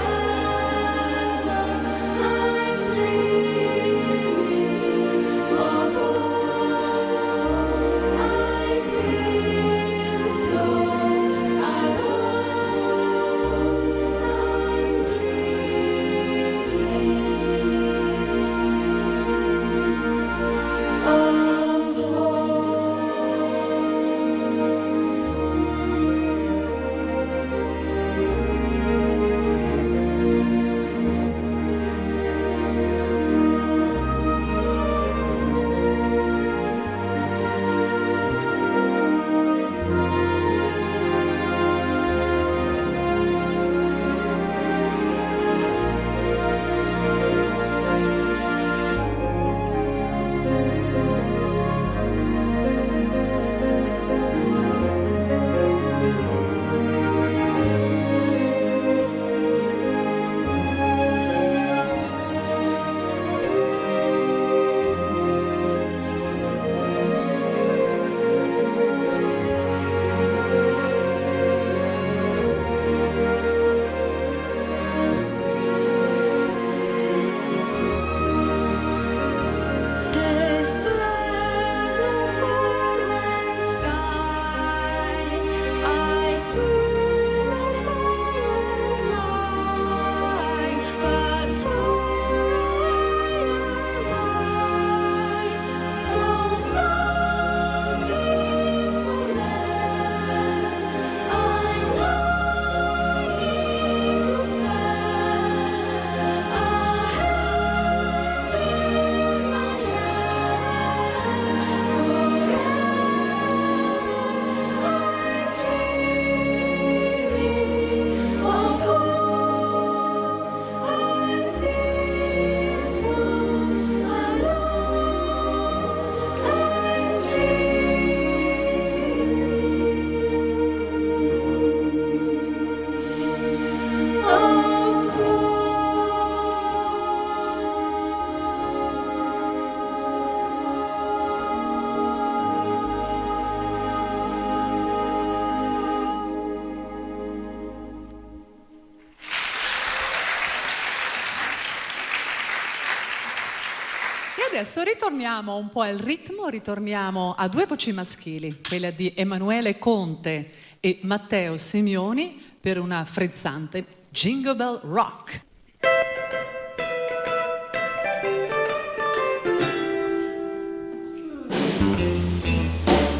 adesso ritorniamo un po' al ritmo, ritorniamo a due voci maschili, quella di Emanuele Conte e Matteo Simioni, per una frizzante Jingle Bell Rock.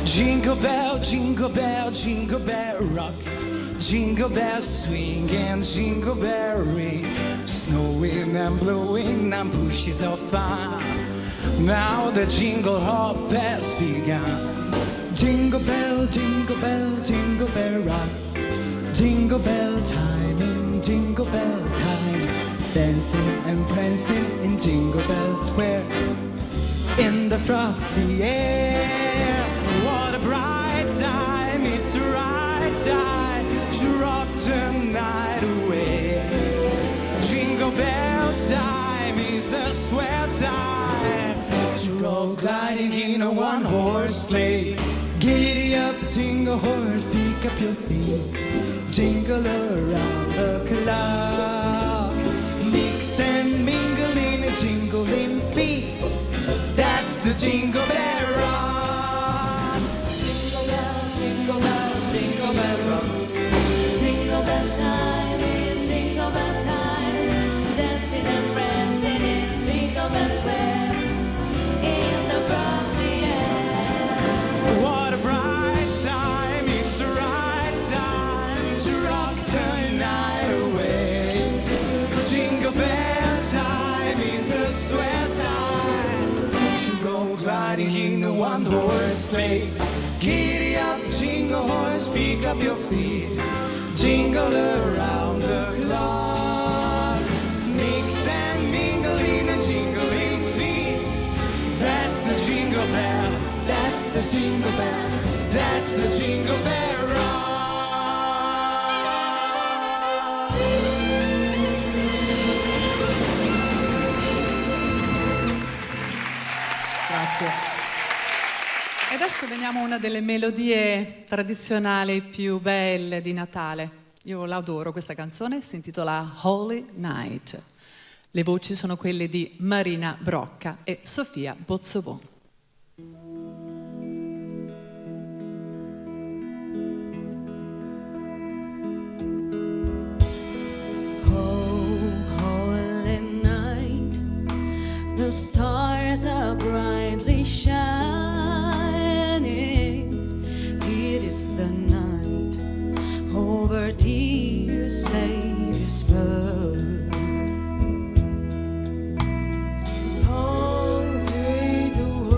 Jingle bell, jingle bell, jingle bell rock. Jingle bells swing and jingle bell ring. Snowing and blowing on bushes of fun. Now the jingle hop has begun. Jingle bell, jingle bell, jingle bell rock. Jingle bell time in jingle bell time. Dancing and prancing in Jingle Bell Square. In the frosty air. What a bright time, it's the right time to rock the night away. Jingle bell time is a swell time to go gliding in a one-horse sleigh. Giddy up, jingle horse, pick up your feet. Jingle around the clock. Mix and mingle in a jingling beat. That's the Jingle Bell Rock. Jingle bell, jingle bell, jingle bell rock. Jingle bell time in Jingle Bell time, dancing and prancing in Jingle Bell Square, in the frosty air. What a bright time, it's the right time to rock the night away. Jingle bell time is a swell time to go gliding in a one-horse sleigh. Giddy up, jingle horse, pick up your feet. Jingle around the clock. Mix and mingle in a jingling feet. That's the jingle bell. That's the jingle bell. That's the Jingle Bell Rock. Grazie. E adesso veniamo a una delle melodie tradizionali più belle di Natale. Io l'adoro questa canzone, si intitola Holy Night. Le voci sono quelle di Marina Brocca e Sofia Bozzobon. Holy night, the stars are brightly shining. It is the night over dear Savior's birth. Long way to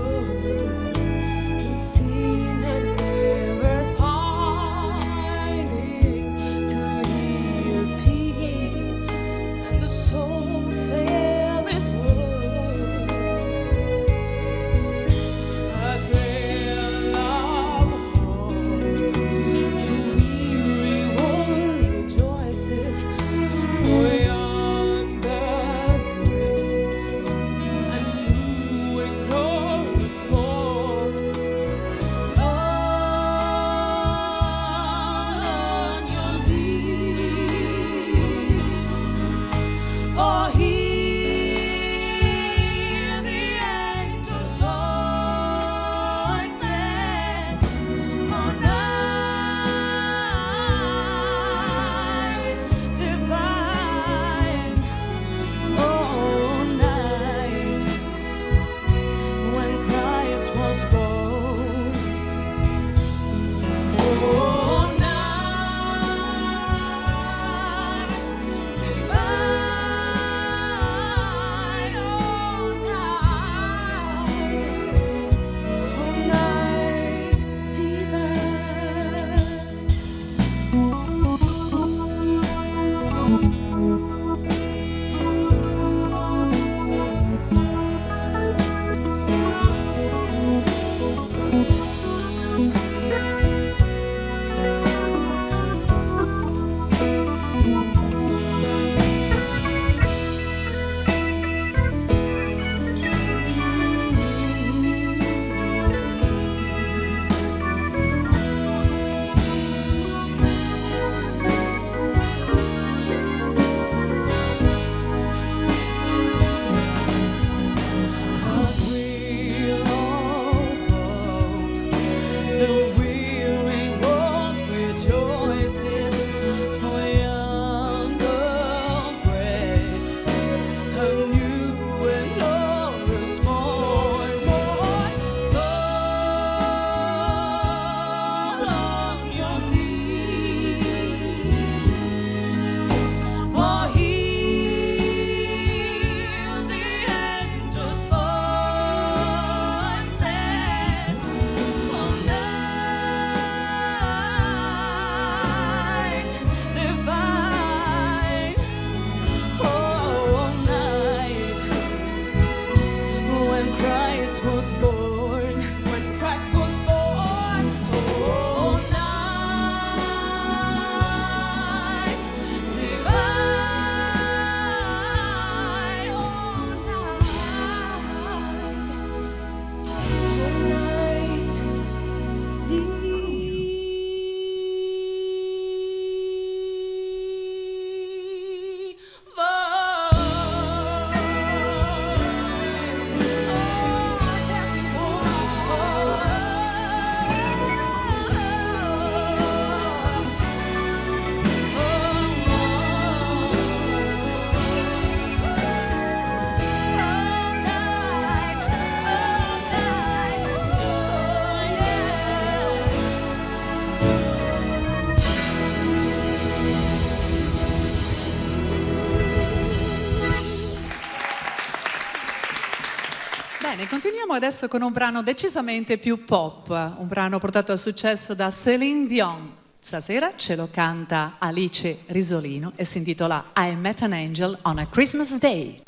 Bene, continuiamo adesso con un brano decisamente più pop, un brano portato al successo da Céline Dion. Stasera ce lo canta Alice Risolino e si intitola I Met an Angel on a Christmas Day.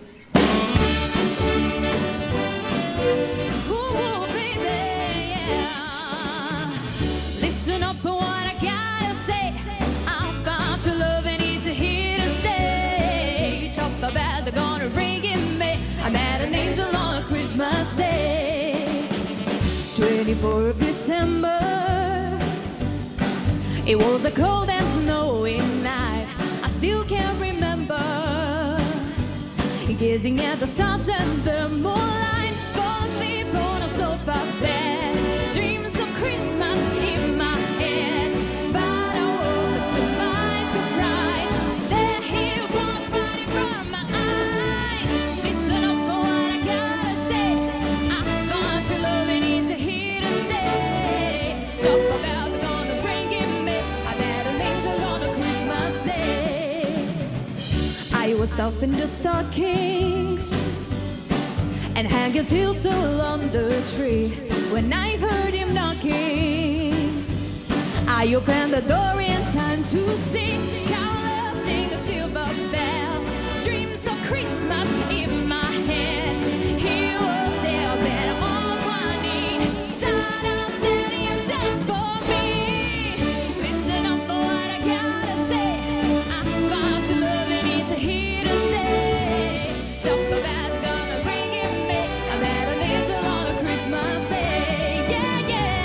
Listen up for what I gotta say. I found your love and it's here to stay. Your chopper bells are gonna ring in May. I met an angel on a Christmas Day, 24th of December. It was a cold and snowy night. I still can't remember gazing at the stars and the moonlight. Fall asleep on a sofa bed, dreams of Christmas in my head. But I woke to my surprise, there he was right in front of my eyes. Listen up for what I gotta say. I found your love and it's here to stay. Chopper bells are gonna ring in May. I met an angel on a Christmas Day. I was stuffing the stockings and hanging tinsel on the tree. When I heard him knocking, I opened the door in time to see carolers sing the silver bells. Dreams of Christmas in my head. He was there, better on one knee. Santa said him just for me. Listen up for what I gotta say. I found your love and it's here to stay. Chopper bells are gonna ring in May. I met an angel on a Christmas Day. Yeah, yeah.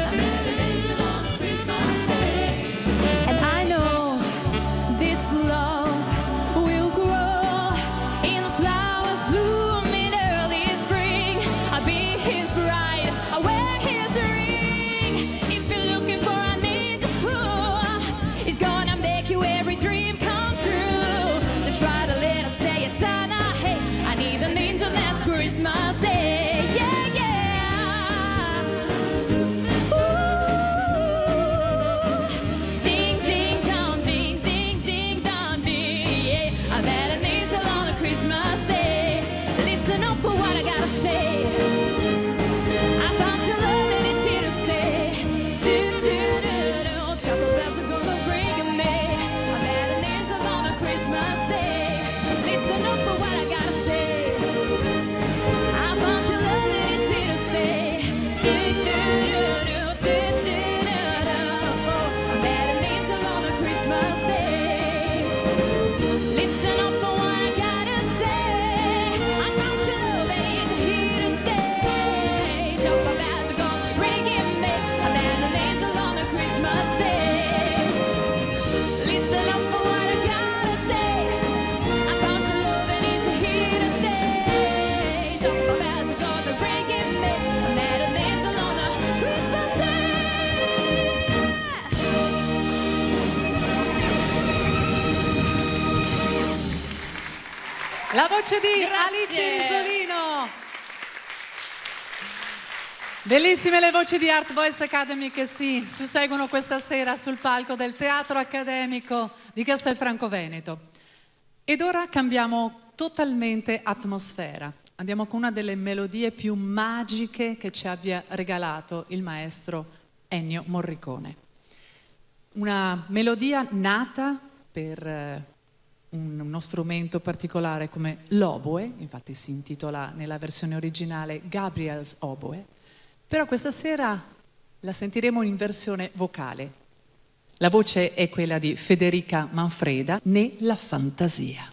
I met an angel on a Christmas Day. And I know this love will grow in flowers bloom in early spring. I'll be his bride, I'll wear his ring. If you're looking for an angel who is gonna make you every dream come true, just try to let us say it, Santa. Hey, I need an angel last Christmas Day. Yeah, yeah. Ooh. Ding, ding, dong, ding, ding, ding, dong, ding. Yeah, I met an angel on a Christmas Day. Listen up for what I gotta say. I found your love and it's here to stay. Do, do, do, do. Chopper bells are gonna ring in May. I met an angel on a Christmas Day. Listen up for what I gotta say. I found your love and it's here to stay. Do, do, do, do, do, do, do, do. I met an angel on a Christmas Day. Listen up for what I gotta say. I found your love and it's here to stay. Chopper bells are gonna ring in May. I met an angel on a Christmas Day. Listen up for what I gotta say. I found your love and it's here to stay. Chopper bells are gonna ring in May. I met an angel on a Christmas Day. La voce di Grazie. Alice Risolino. Bellissime le voci di Art Voice Academy che si susseguono questa sera sul palco del Teatro Accademico di Castelfranco Veneto. Ed ora cambiamo totalmente atmosfera. Andiamo con una delle melodie più magiche che ci abbia regalato il maestro Ennio Morricone. Una melodia nata per uno strumento particolare come l'oboe, infatti si intitola nella versione originale Gabriel's Oboe, però questa sera la sentiremo in versione vocale. La voce è quella di Federica Manfreda, né la fantasia.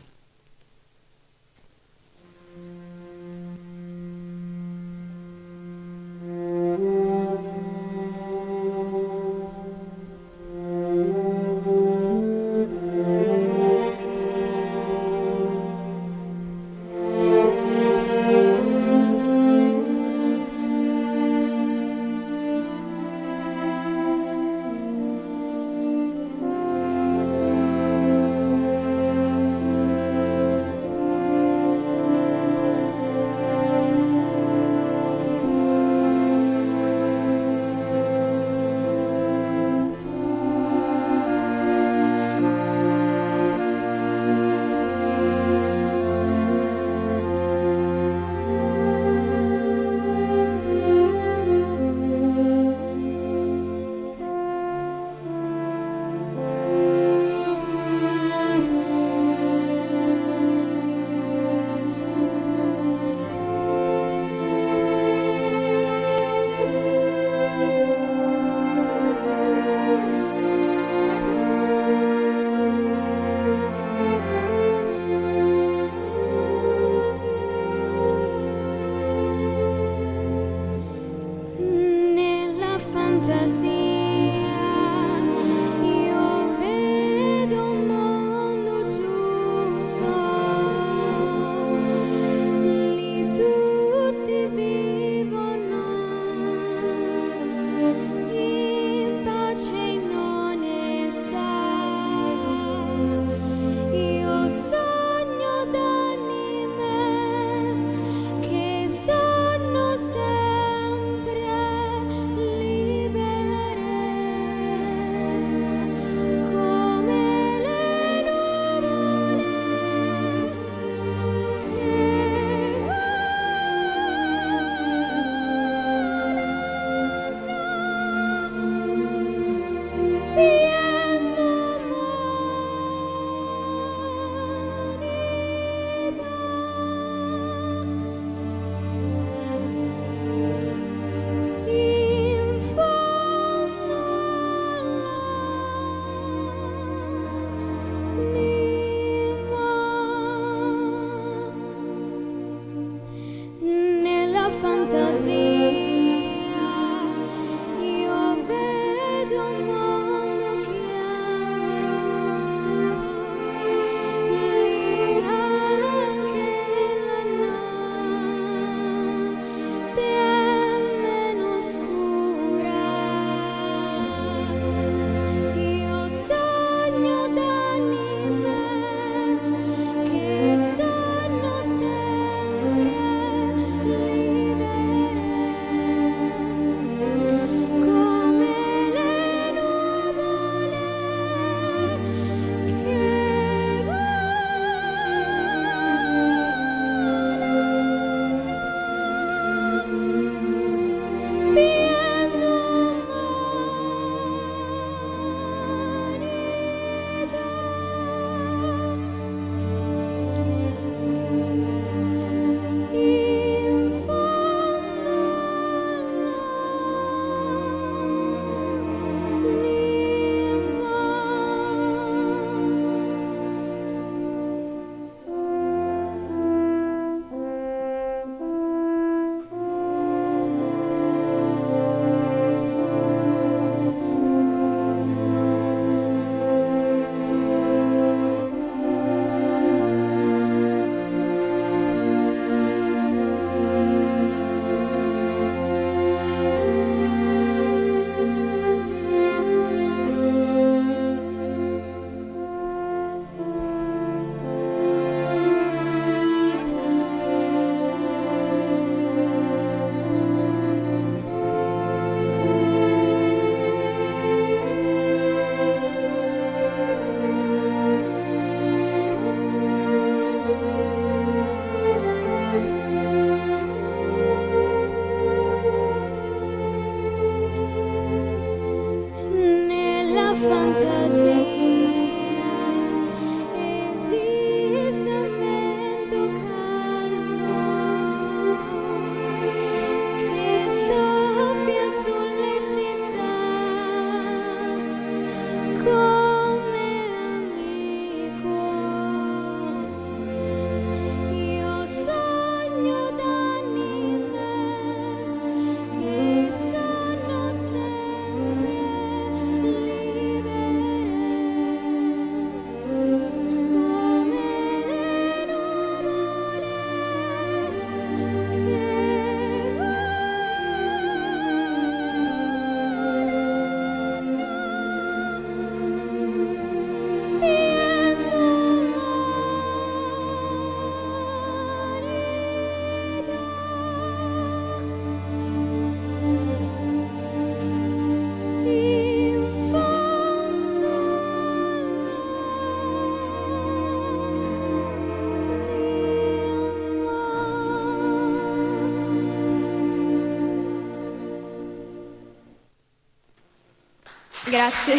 Grazie.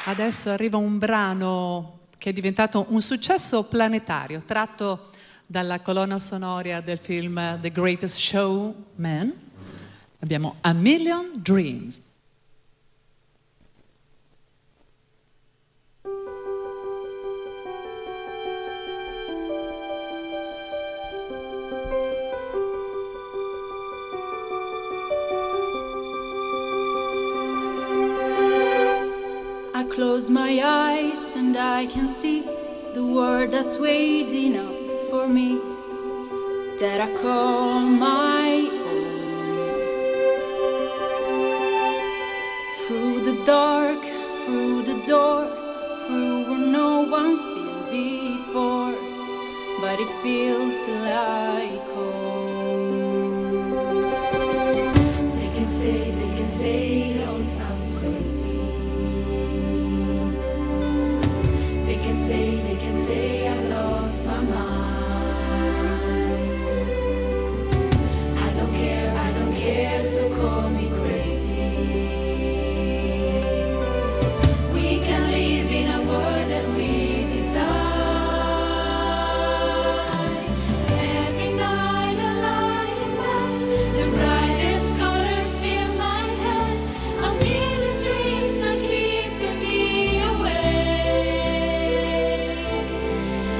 Adesso arriva un brano che è diventato un successo planetario, tratto dalla colonna sonora del film The Greatest Showman. Abbiamo A Million Dreams. I close my eyes and I can see the world that's waiting up for me, that I call my own. Through the dark, through the door, through where no one's been before, but it feels like home. They can say it all sounds crazy. They can say I lost my mind. I don't care, so call me crazy. We can live in a world that we design. Every night I lie in bed, the brightest colors fill my head. A million dreams are keeping me awake.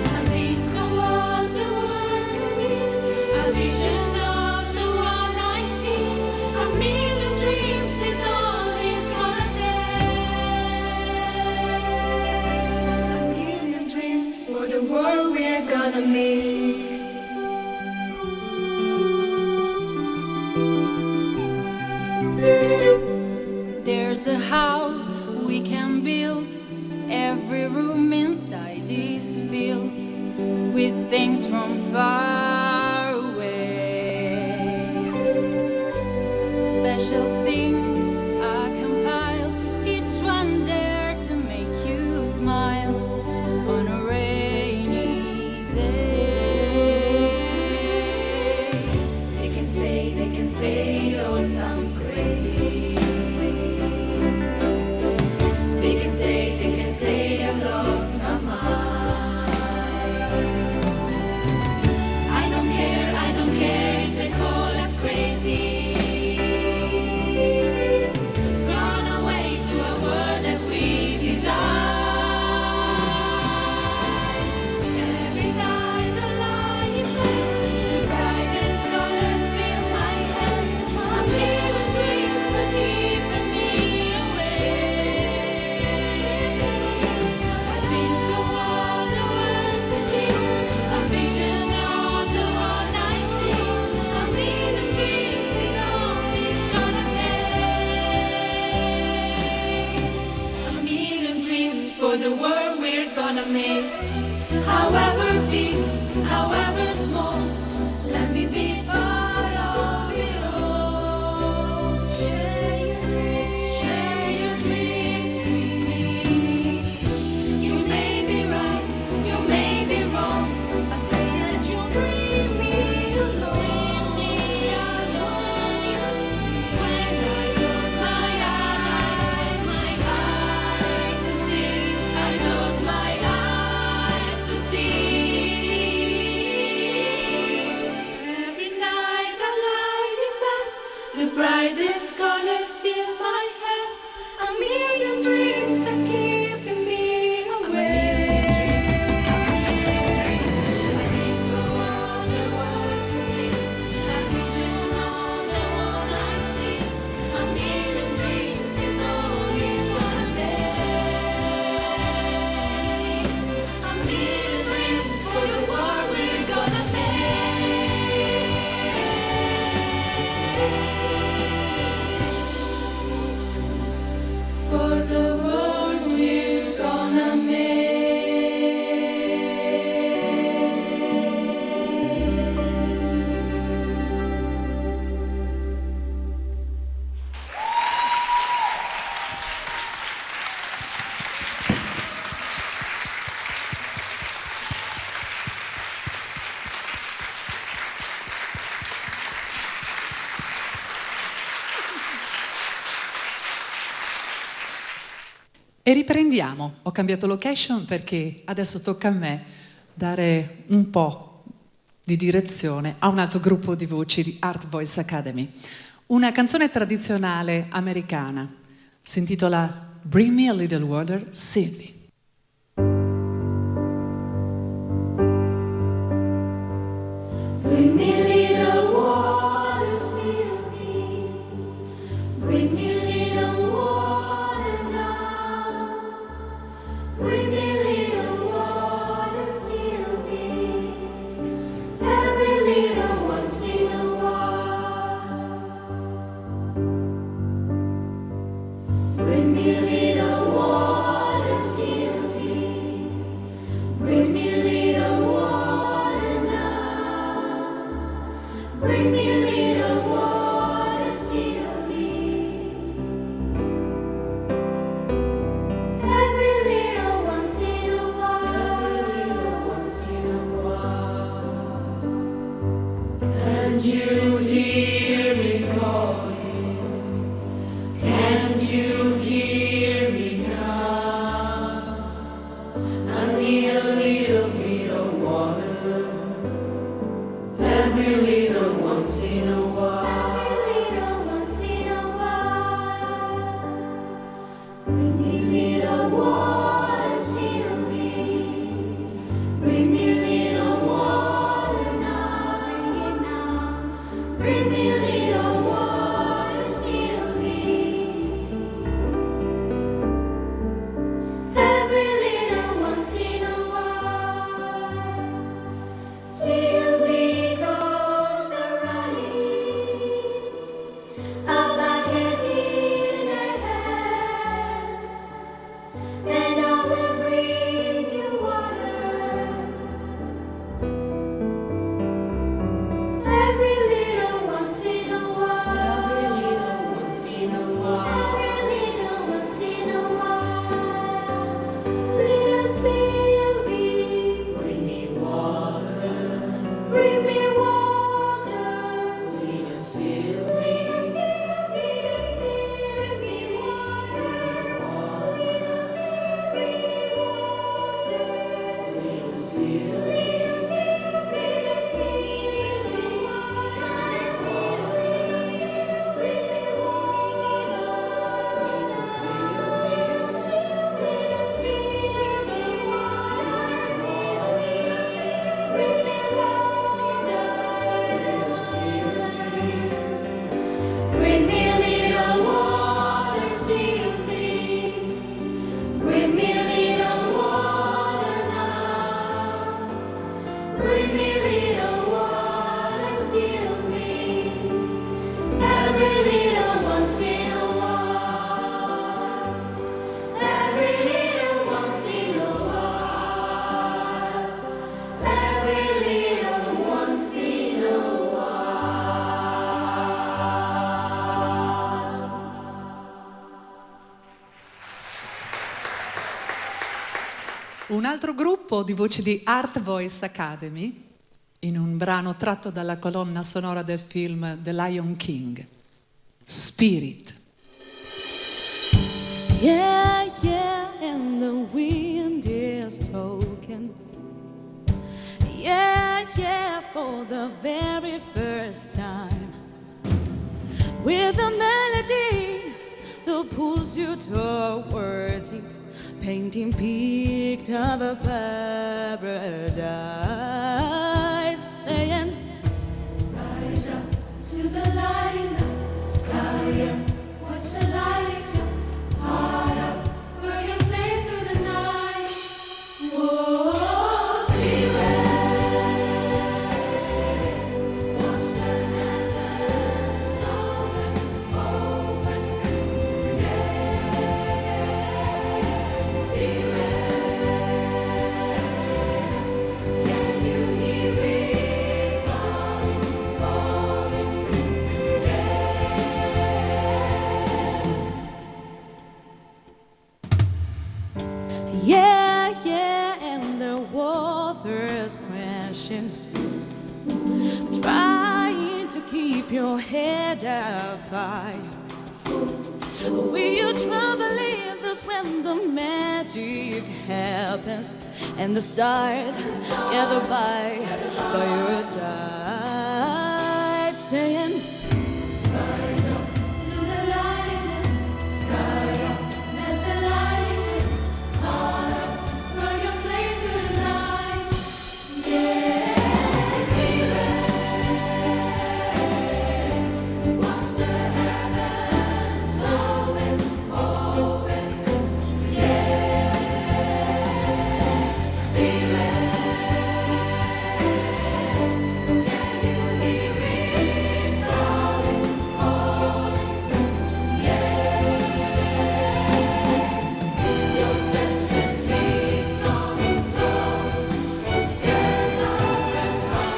I think of what the world could be, a vision of the one I see. A million dreams is all it's gonna take. A million dreams for the world we're gonna make. There's a house we can build. Every room inside is filled with things from far away. Special things I compile, each one dare to make you smile on a rainy day. They can say it all sounds crazy. They can say I've lost my mind. I don't care if they call us crazy. Run away to a world that we design. Every night I lie in bed, the brightest colors fill my head. A million dreams are keeping me awake. I think of what the world could be, a vision of the one I see. A million dreams is all it's gonna take. A million dreams for the world we're gonna make. However big, however small, let me be part of it all. Share your dreams with me. You may be right, you may be wrong, but say that you'll bring me along. When I close my eyes to see, I close my eyes to see. Every night I lie in bed, the brightest colors fill my head. A million dreams are keeping me awake. I think of what the world could be, a vision of the one I see. A million dreams is all it's gonna take. A million dreams for the world we're gonna make. E riprendiamo. Ho cambiato location perché adesso tocca a me dare un po' di direzione a un altro gruppo di voci di Art Voice Academy. Una canzone tradizionale americana si intitola Bring Me a Little Water, Sylvie. Bring me a little water, Sylvie. Bring me a little water now. Bring me a little water, Sylvie. Every little once in a while. Bring me a little water, Sylvie. Bring me a little water now. Bring me a little water, Sylvie. Every little once in a while. Can't you hear me calling? Can't you hear me now? I need a little bit of water. Every little once in a while. Every little once in a while. Bring me a little water, Sylvie. Bring me a little water now. Bring me a little water, Sylvie. Every little once in a while. Sylvie goes a-running, a bucket in her hand, and I will bring you water. Every little once in a while. Every little once in a while. Every little once in a while. Little Sylvie, bring me water. Bring me water. Little Sylvie, little Sylvie, water. Little Sylvie, bring me water. Little Sylvie, little Sylvie, water. Bring me water. Little Sylvie, little Sylvie, water. Bring me water. Little Sylvie, bring me a little water, Sylvie. Bring me a little water now. Bring me a little water, Sylvie. Every little once in a while. Every little once in a while. Every little once in a while. Un altro gruppo di voci di Art Voice Academy in un brano tratto dalla colonna sonora del film The Lion King, Spirit. Yeah, yeah, and the wind is talking. Yeah, yeah, for the very first time. With a melody that pulls you towards it, painting picture of a paradise, saying, Rise up to the light in the sky and watch the light lift your heart up, burn your flame through the night. Whoa, Spirit, watch the heavens open, open. Yeah, Spirit, can you hear it calling, calling? yeah, yeah, and the water's crashing, trying to keep your head up high. Will you try to believe this when the magic happens and the stars gather by your side, saying, Rise up to the light, sky up, let your light, heart up, burn your flame through the night. Yes, Spirit, watch the heavens open, open. Yes, Spirit, can you hear it calling, calling? Yes, your destiny's coming close. Stand up and fight.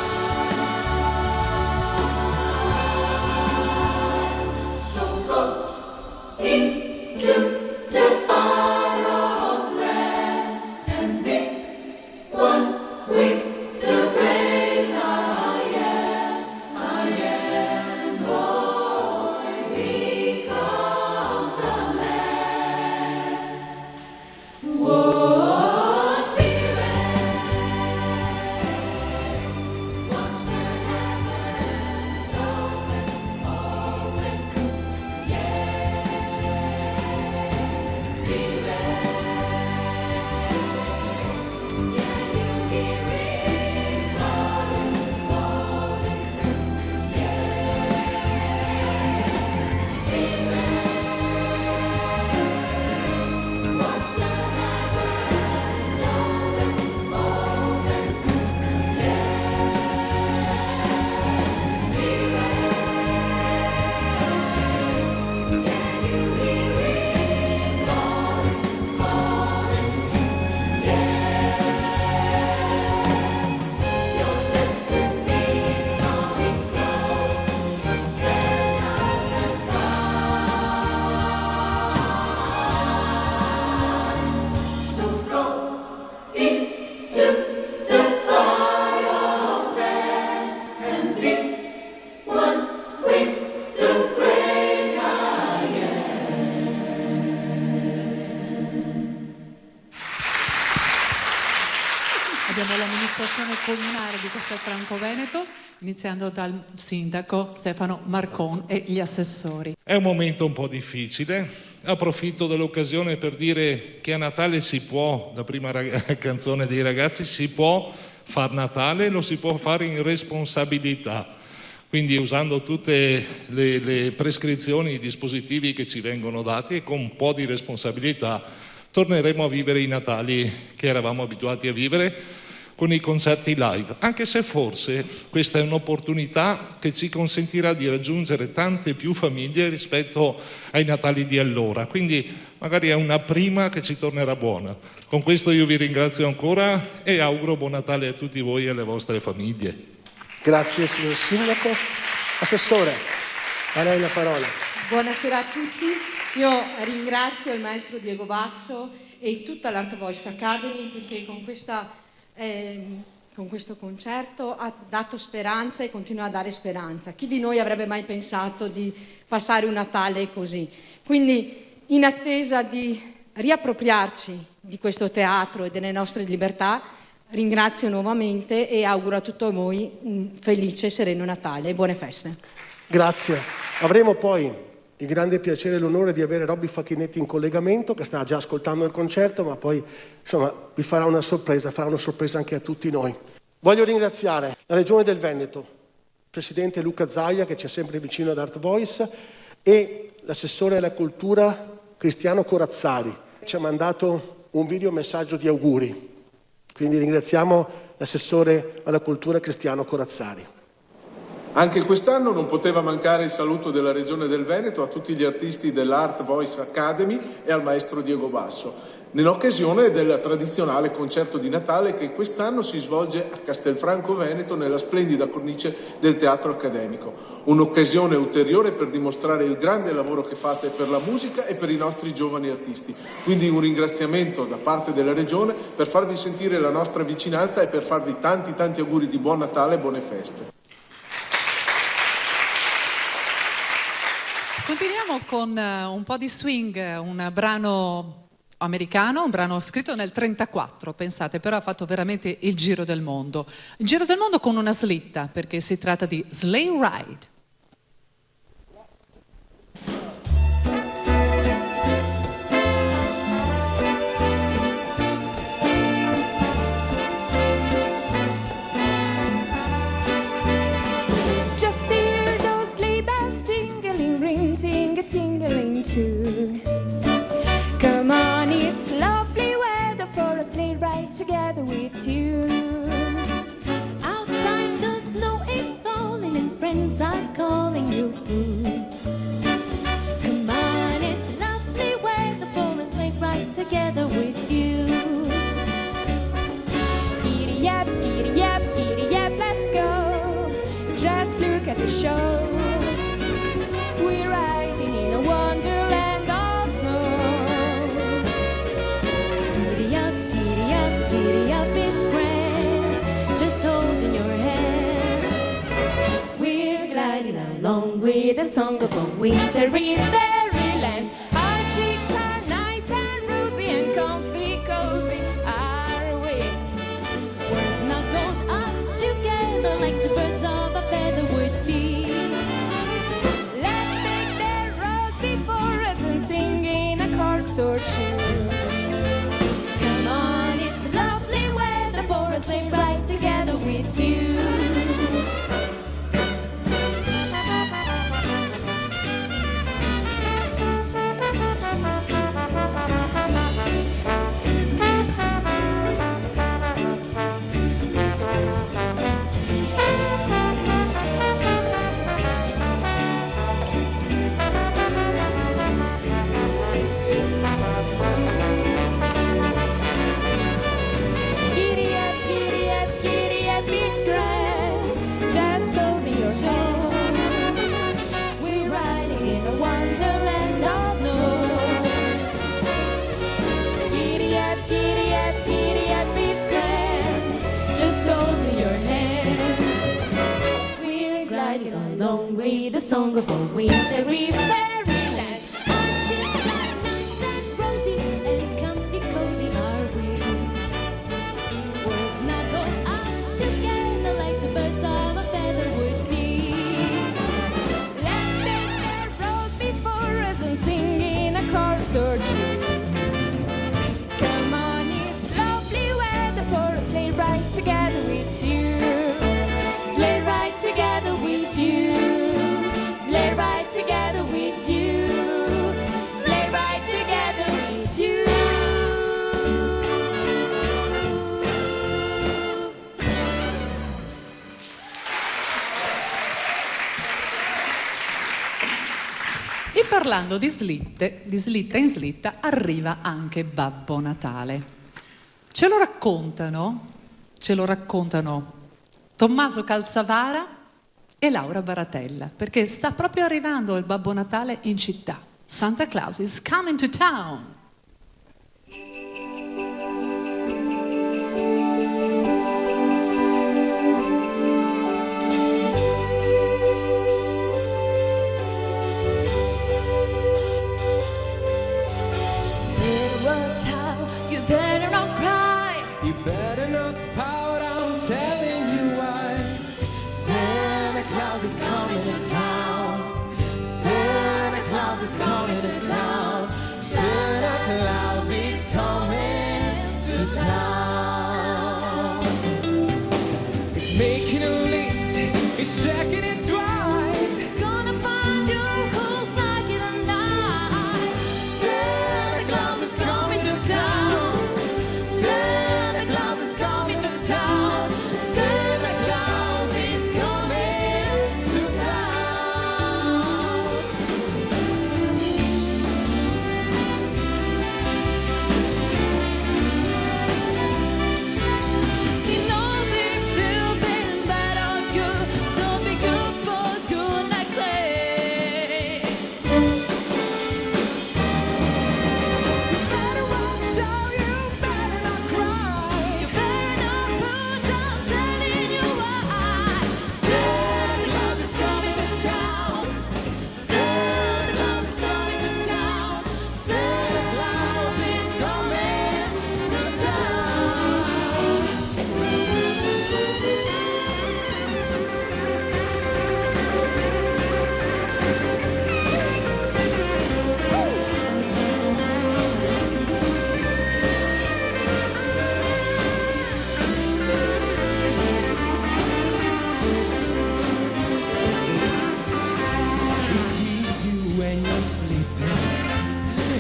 So go into the far-off land and be one with the great I am, boy becomes a man. Whoa, Spirit, watch the heavens open, open. Yes, Spirit, can you hear it calling, calling? Yes, Spirit, watch the heavens open, open. Yes, Spirit, can you hear it calling, calling? Yes, your destiny's coming close. Stand up and fight. So go into the far-off land and be one with the great I Abbiamo l'amministrazione comunale di Castelfranco Veneto, iniziando dal sindaco Stefano Marcon e gli assessori. È un momento un po' difficile, approfitto dell'occasione per dire che a Natale si può, la prima canzone dei ragazzi, si può far Natale, lo si può fare in responsabilità, quindi usando tutte le prescrizioni, i dispositivi che ci vengono dati, e con un po' di responsabilità torneremo a vivere i Natali che eravamo abituati a vivere, con i concerti live, anche se forse questa è un'opportunità che ci consentirà di raggiungere tante più famiglie rispetto ai Natali di allora, quindi magari è una prima che ci tornerà buona. Con questo io vi ringrazio ancora e auguro buon Natale a tutti voi e alle vostre famiglie. Grazie signor Sindaco. Assessore, a lei la parola. Buonasera a tutti, io ringrazio il maestro Diego Basso e tutta l'Art Voice Academy perché con questo concerto ha dato speranza e continua a dare speranza. Chi di noi avrebbe mai pensato di passare un Natale così? Quindi in attesa di riappropriarci di questo teatro e delle nostre libertà, ringrazio nuovamente e auguro a tutti voi un felice e sereno Natale e buone feste. Grazie. Avremo poi il grande piacere e l'onore di avere Robby Facchinetti in collegamento, che sta già ascoltando il concerto, ma poi insomma vi farà una sorpresa anche a tutti noi. Voglio ringraziare la Regione del Veneto, il Presidente Luca Zaia, che ci è sempre vicino ad Art Voice, e l'assessore alla cultura Cristiano Corazzari, che ci ha mandato un video messaggio di auguri. Quindi ringraziamo l'assessore alla cultura Cristiano Corazzari. Anche quest'anno non poteva mancare il saluto della Regione del Veneto a tutti gli artisti dell'Art Voice Academy e al maestro Diego Basso, nell'occasione del tradizionale concerto di Natale che quest'anno si svolge a Castelfranco Veneto nella splendida cornice del Teatro Accademico. Un'occasione ulteriore per dimostrare il grande lavoro che fate per la musica e per i nostri giovani artisti. Quindi un ringraziamento da parte della Regione per farvi sentire la nostra vicinanza e per farvi tanti auguri di buon Natale e buone feste. Continuiamo con un po' di swing, un brano americano, un brano scritto nel 1934, pensate, però ha fatto veramente il giro del mondo. Il giro del mondo con una slitta, perché si tratta di Sleigh Ride. Just hear those sleigh bells jingling, ring, ting-a-tingling too. Come on, it's lovely weather for a sleigh ride together with you. Outside the snow is falling and friends are calling you. Come on, it's lovely weather for a sleigh ride together with you. Giddy yap, let's go. Just look at the show. We're riding in a wonderland of snow. Giddy up, it's grand. Just holding your hand. We're gliding along with a song of a wintry fairyland. Our cheeks are nice and rosy and comfy, cozy are we. We're snuggled up together like two birds of a feather would be. Let's take the road before us and sing in a chorus or two. Come on, it's lovely weather for a sleigh ride together with you. Giddy up, it's grand. Just holding your hand. We're riding in a wonderland of snow. Giddy up, it's grand. Just holding your hand. We're gliding along with the song of a wintry fairyland. Our cheeks are nice and rosy and comfy, cozy are we. We're snuggled up together like the birds of a feather would be. Let's take the road before us and sing in a chorus or two. Come on, it's lovely weather for a sleigh ride together with you. Sleigh ride together with you. Sleigh ride together with you. Sleigh ride together with you. E parlando di slitte, di slitta in slitta, arriva anche Babbo Natale. Ce lo raccontano Tommaso Calzavara e Laura Baratella, perché sta proprio arrivando il Babbo Natale in città. Santa Claus is coming to town. Little child, you better not cry. You better not pout, I'm telling you why. Santa Claus is coming to town. Santa Claus is coming to town. Santa Claus is coming to town. It's making a list, it's checking it twice. Gonna find you who's lucky tonight. Santa Claus is coming to town. Santa Claus is coming to town. Santa Claus is coming to town.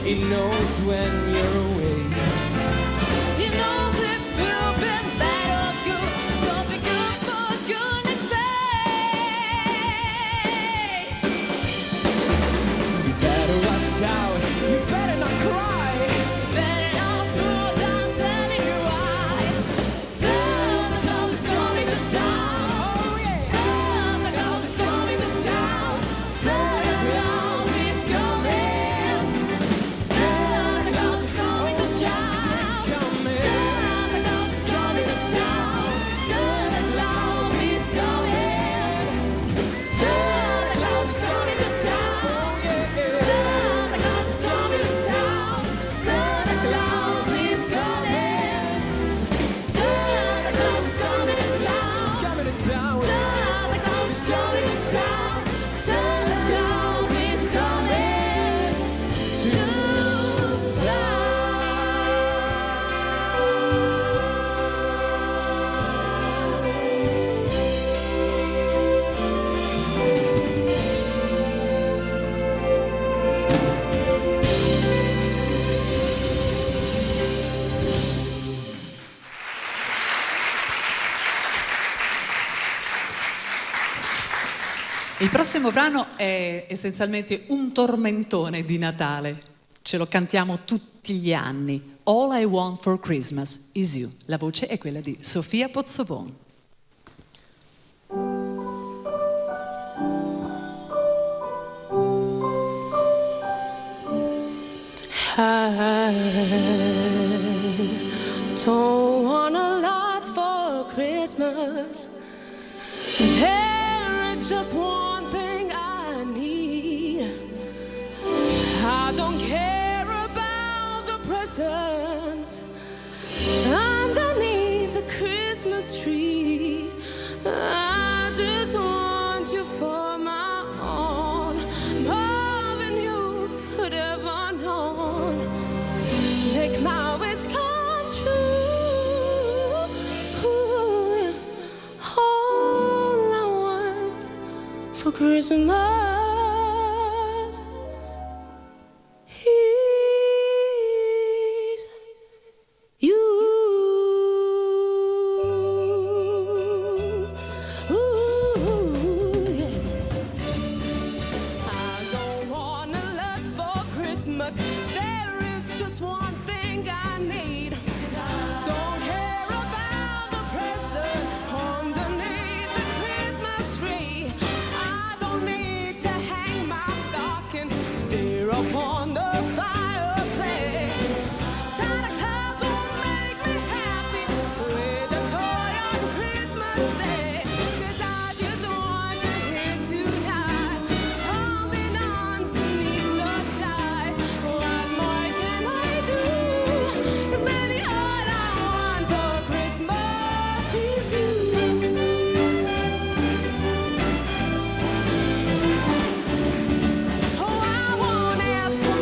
He knows when you're away. He knows if you've been bad or good, so be good for goodness sake. You better watch out, you better not cry. Better not pull down, telling you why. Santa Claus is coming to town. Oh yeah. Santa Claus is coming to town. Santa Claus is coming. Santa Claus is coming to town. Santa Claus is coming to town. Santa Claus is coming. Santa Claus is coming to town. Santa Claus is coming to town. Santa Claus is coming. Santa Claus is coming to town. Coming to town. Santa Claus is coming to town. Santa Claus is coming to Il prossimo brano è essenzialmente un tormentone di Natale. Ce lo cantiamo tutti gli anni. All I Want for Christmas is You. La voce è quella di Sofia Pozzobon. I don't want a lot for Christmas. There is just one thing I need. I don't care about the presents underneath the Christmas tree. I just want you for my own, more than you could ever know. Make my wish come true. All I want for Christmas is you. I don't want a lot for Christmas. There is just one thing I need. Don't care about the present underneath the Christmas tree. I don't need to hang my stocking there upon the fireplace. Santa Claus won't make me happy with a toy on Christmas Day. 'Cause I just want you here tonight, holding on to me so tight. What more can I do? 'Cause baby, all I want for Christmas is you. Oh, I won't ask for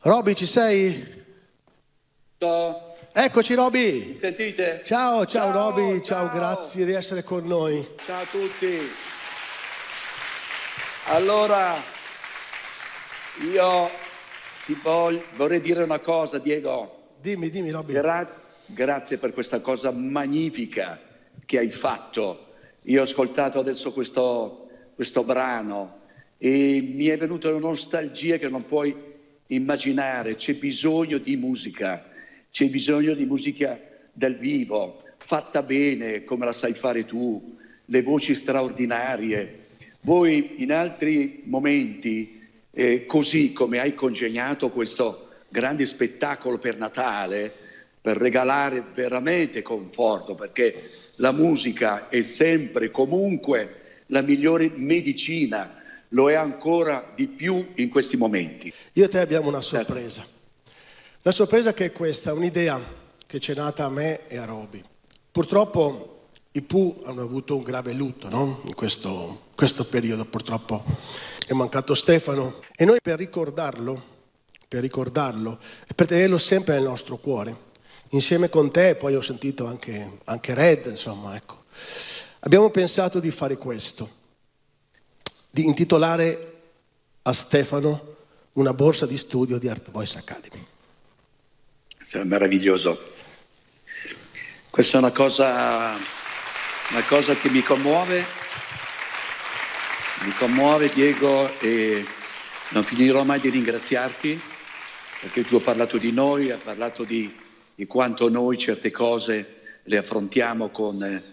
Roby, ci sei? Eccoci Roby! Mi sentite? Ciao Roby, ciao, grazie di essere con noi. Ciao a tutti. Allora, io vorrei dire una cosa, Diego. Dimmi Roby. Grazie per questa cosa magnifica che hai fatto. Io ho ascoltato adesso questo brano e mi è venuta una nostalgia che non puoi immaginare. C'è bisogno di musica. C'è bisogno di musica dal vivo, fatta bene come la sai fare tu, le voci straordinarie. Voi in altri momenti, così come hai congegnato questo grande spettacolo per Natale, per regalare veramente conforto, perché la musica è sempre, comunque, la migliore medicina, lo è ancora di più in questi momenti. Io e te abbiamo una sorpresa. La sorpresa che è questa, un'idea che c'è nata a me e a Roby. Purtroppo i Pooh hanno avuto un grave lutto, no? In questo periodo purtroppo è mancato Stefano e noi per ricordarlo e per tenerlo sempre nel nostro cuore, insieme con te, poi ho sentito anche Red, insomma, ecco. Abbiamo pensato di fare questo, di intitolare a Stefano una borsa di studio di Art Voice Academy. È meraviglioso. Questa è una cosa che mi commuove, Diego, e non finirò mai di ringraziarti, perché tu hai parlato di noi, hai parlato di quanto noi certe cose le affrontiamo con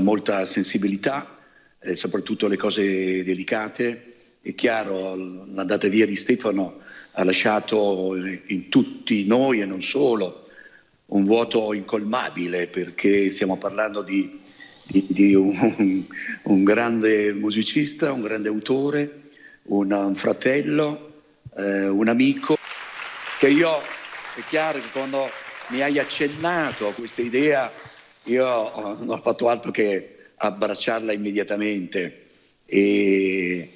molta sensibilità, soprattutto le cose delicate. È chiaro, l'andata via di Stefano ha lasciato in tutti noi e non solo un vuoto incolmabile, perché stiamo parlando di un grande musicista, un grande autore, un fratello, un amico, che io, è chiaro che quando mi hai accennato a questa idea io non ho fatto altro che abbracciarla immediatamente e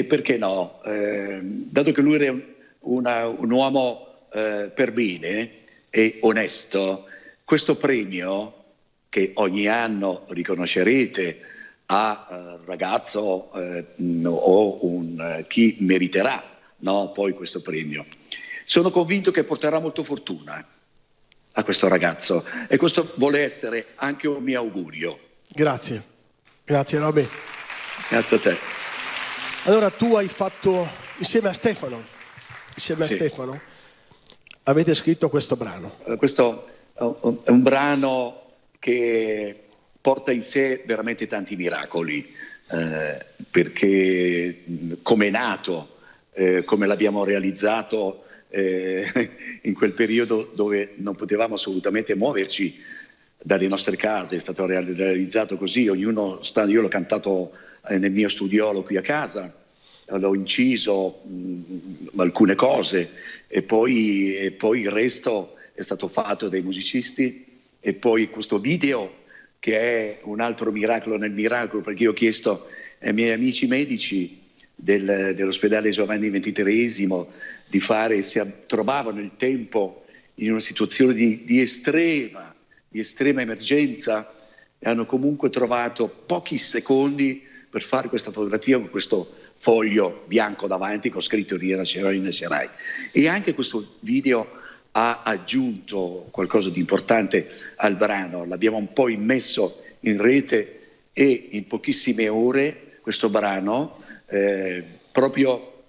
perché no, dato che lui era un uomo per bene e onesto, questo premio che ogni anno riconoscerete a ragazzo o chi meriterà, no, poi questo premio, sono convinto che porterà molto fortuna a questo ragazzo e questo vuole essere anche un mio augurio. Grazie Roby. Grazie a te. Allora tu hai fatto insieme a Stefano, avete scritto questo brano. Questo è un brano che porta in sé veramente tanti miracoli, perché come è nato, come l'abbiamo realizzato in quel periodo dove non potevamo assolutamente muoverci dalle nostre case, è stato realizzato così, io l'ho cantato nel mio studiolo qui a casa, l'ho inciso alcune cose e poi il resto è stato fatto dai musicisti, e poi questo video che è un altro miracolo nel miracolo, perché io ho chiesto ai miei amici medici dell'ospedale Giovanni XXIII di fare, si trovavano il tempo in una situazione di estrema emergenza e hanno comunque trovato pochi secondi per fare questa fotografia con questo foglio bianco davanti con scritto rinascerai. E anche questo video ha aggiunto qualcosa di importante al brano, l'abbiamo un po' immesso in rete e in pochissime ore questo brano, proprio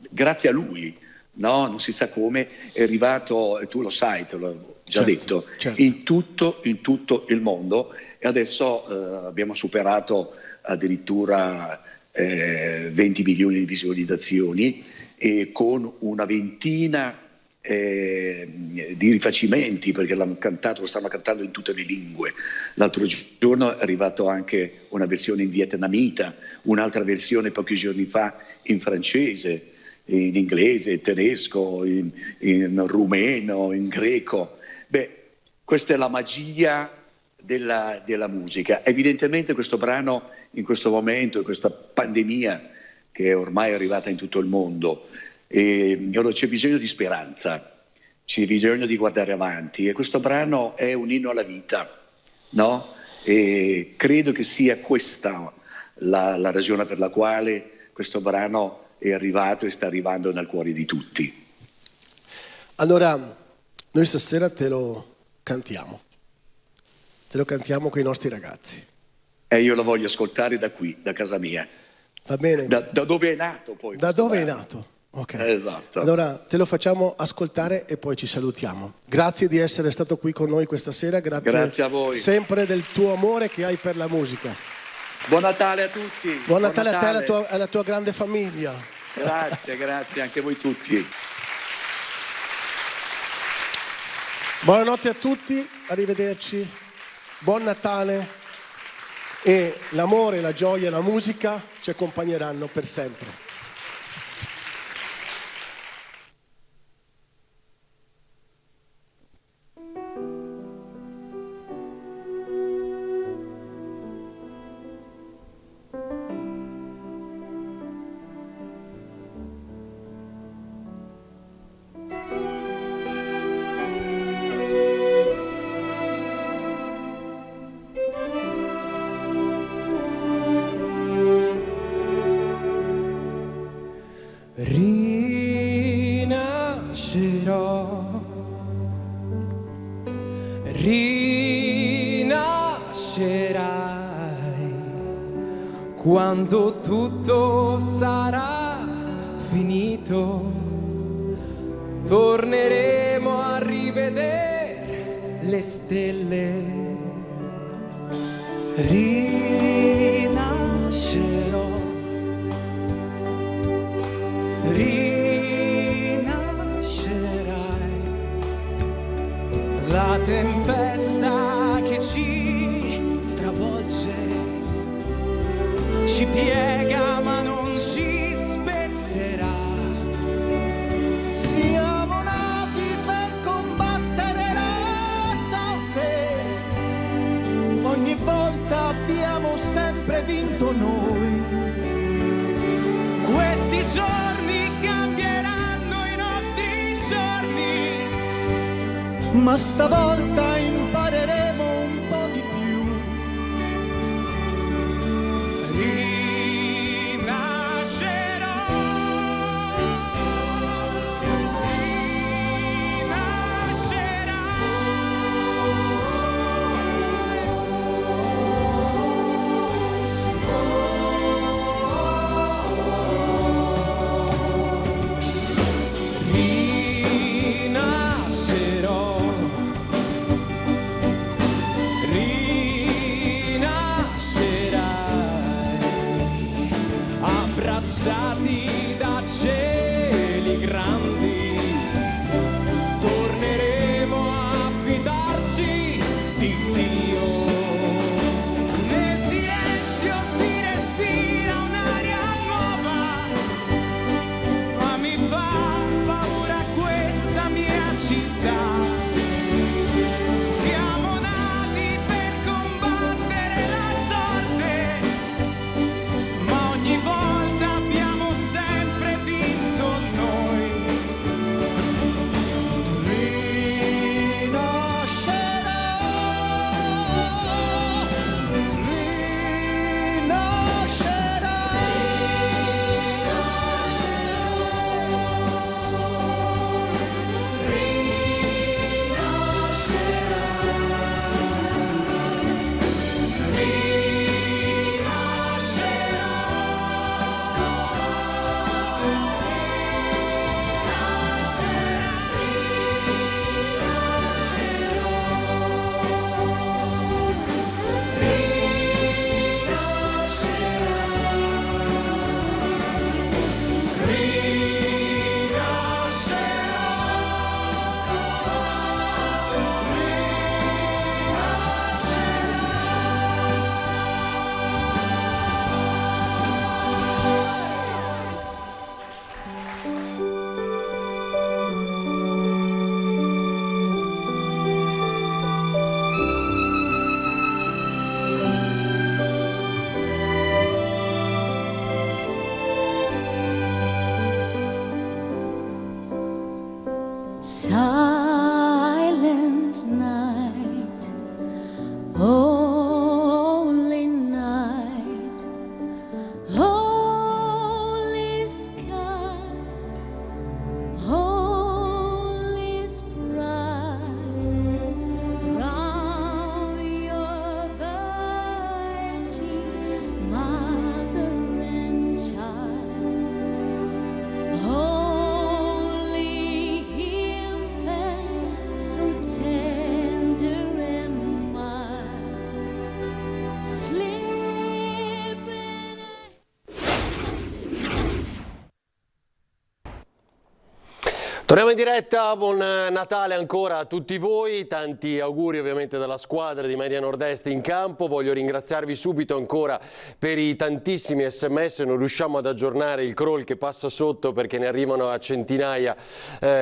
grazie a lui, no? Non si sa come, è arrivato, e tu lo sai, te l'ho già detto, in tutto il mondo, e adesso abbiamo superato addirittura 20 milioni di visualizzazioni e con una ventina di rifacimenti, perché lo stanno cantando in tutte le lingue. L'altro giorno è arrivato anche una versione in vietnamita, un'altra versione pochi giorni fa in francese, in inglese, in tedesco, in rumeno, in greco. Beh, questa è la magia della musica. Evidentemente questo brano in questo momento, in questa pandemia, che è ormai arrivata in tutto il mondo. E allora c'è bisogno di speranza, c'è bisogno di guardare avanti, e questo brano è un inno alla vita, no? E credo che sia questa la ragione per la quale questo brano è arrivato e sta arrivando nel cuore di tutti. Allora, noi stasera te lo cantiamo con i nostri ragazzi. E io lo voglio ascoltare da qui, da casa mia. Va bene? Da dove è nato poi? Da dove è nato? Ok. Esatto. Allora te lo facciamo ascoltare e poi ci salutiamo. Grazie di essere stato qui con noi questa sera, Grazie a voi. Sempre del tuo amore che hai per la musica. Buon Natale a tutti. Buon Natale a te e alla tua grande famiglia. Grazie anche a voi tutti. Buonanotte a tutti, arrivederci, buon Natale, e l'amore, la gioia e la musica ci accompagneranno per sempre. Rinascerò, rinascerai quando tutto sarà finito. Torneremo a rivedere le stelle. Rinascerò, rinascerai. La tempesta che ci travolge ci piega ma non ci spezzerà. Siamo nati per combattere la sorte, ogni volta abbiamo sempre vinto noi. Questi giorni cambieranno i nostri giorni, ma stavolta impareremo un po' di più. Rinascerò, rinascerò, Torniamo in diretta, buon Natale ancora a tutti voi, tanti auguri ovviamente dalla squadra di Media Nord-Est in campo. Voglio ringraziarvi subito ancora per i tantissimi sms, non riusciamo ad aggiornare il crawl che passa sotto perché ne arrivano a centinaia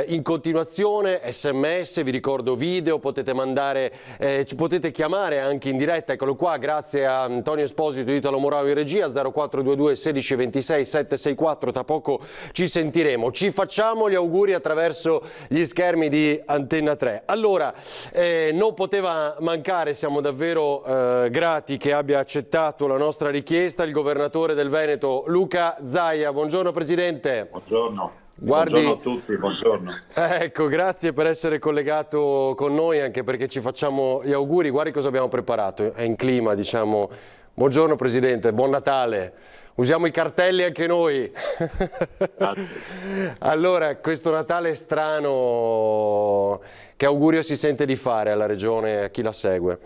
in continuazione, sms, vi ricordo video, potete mandare, potete chiamare anche in diretta, eccolo qua, grazie a Antonio Esposito di Italo Morao in regia, 0422 16 26 764, tra poco ci sentiremo, ci facciamo gli auguri attraverso gli schermi di Antenna 3. Allora, non poteva mancare, siamo davvero grati che abbia accettato la nostra richiesta, il governatore del Veneto Luca Zaia. Buongiorno Presidente. Buongiorno. Guardi, buongiorno a tutti, buongiorno. Ecco, grazie per essere collegato con noi, anche perché ci facciamo gli auguri. Guardi cosa abbiamo preparato, è in clima, diciamo. Buongiorno Presidente, buon Natale. Usiamo i cartelli anche noi. Allora, questo Natale strano, che augurio si sente di fare alla Regione, a chi la segue?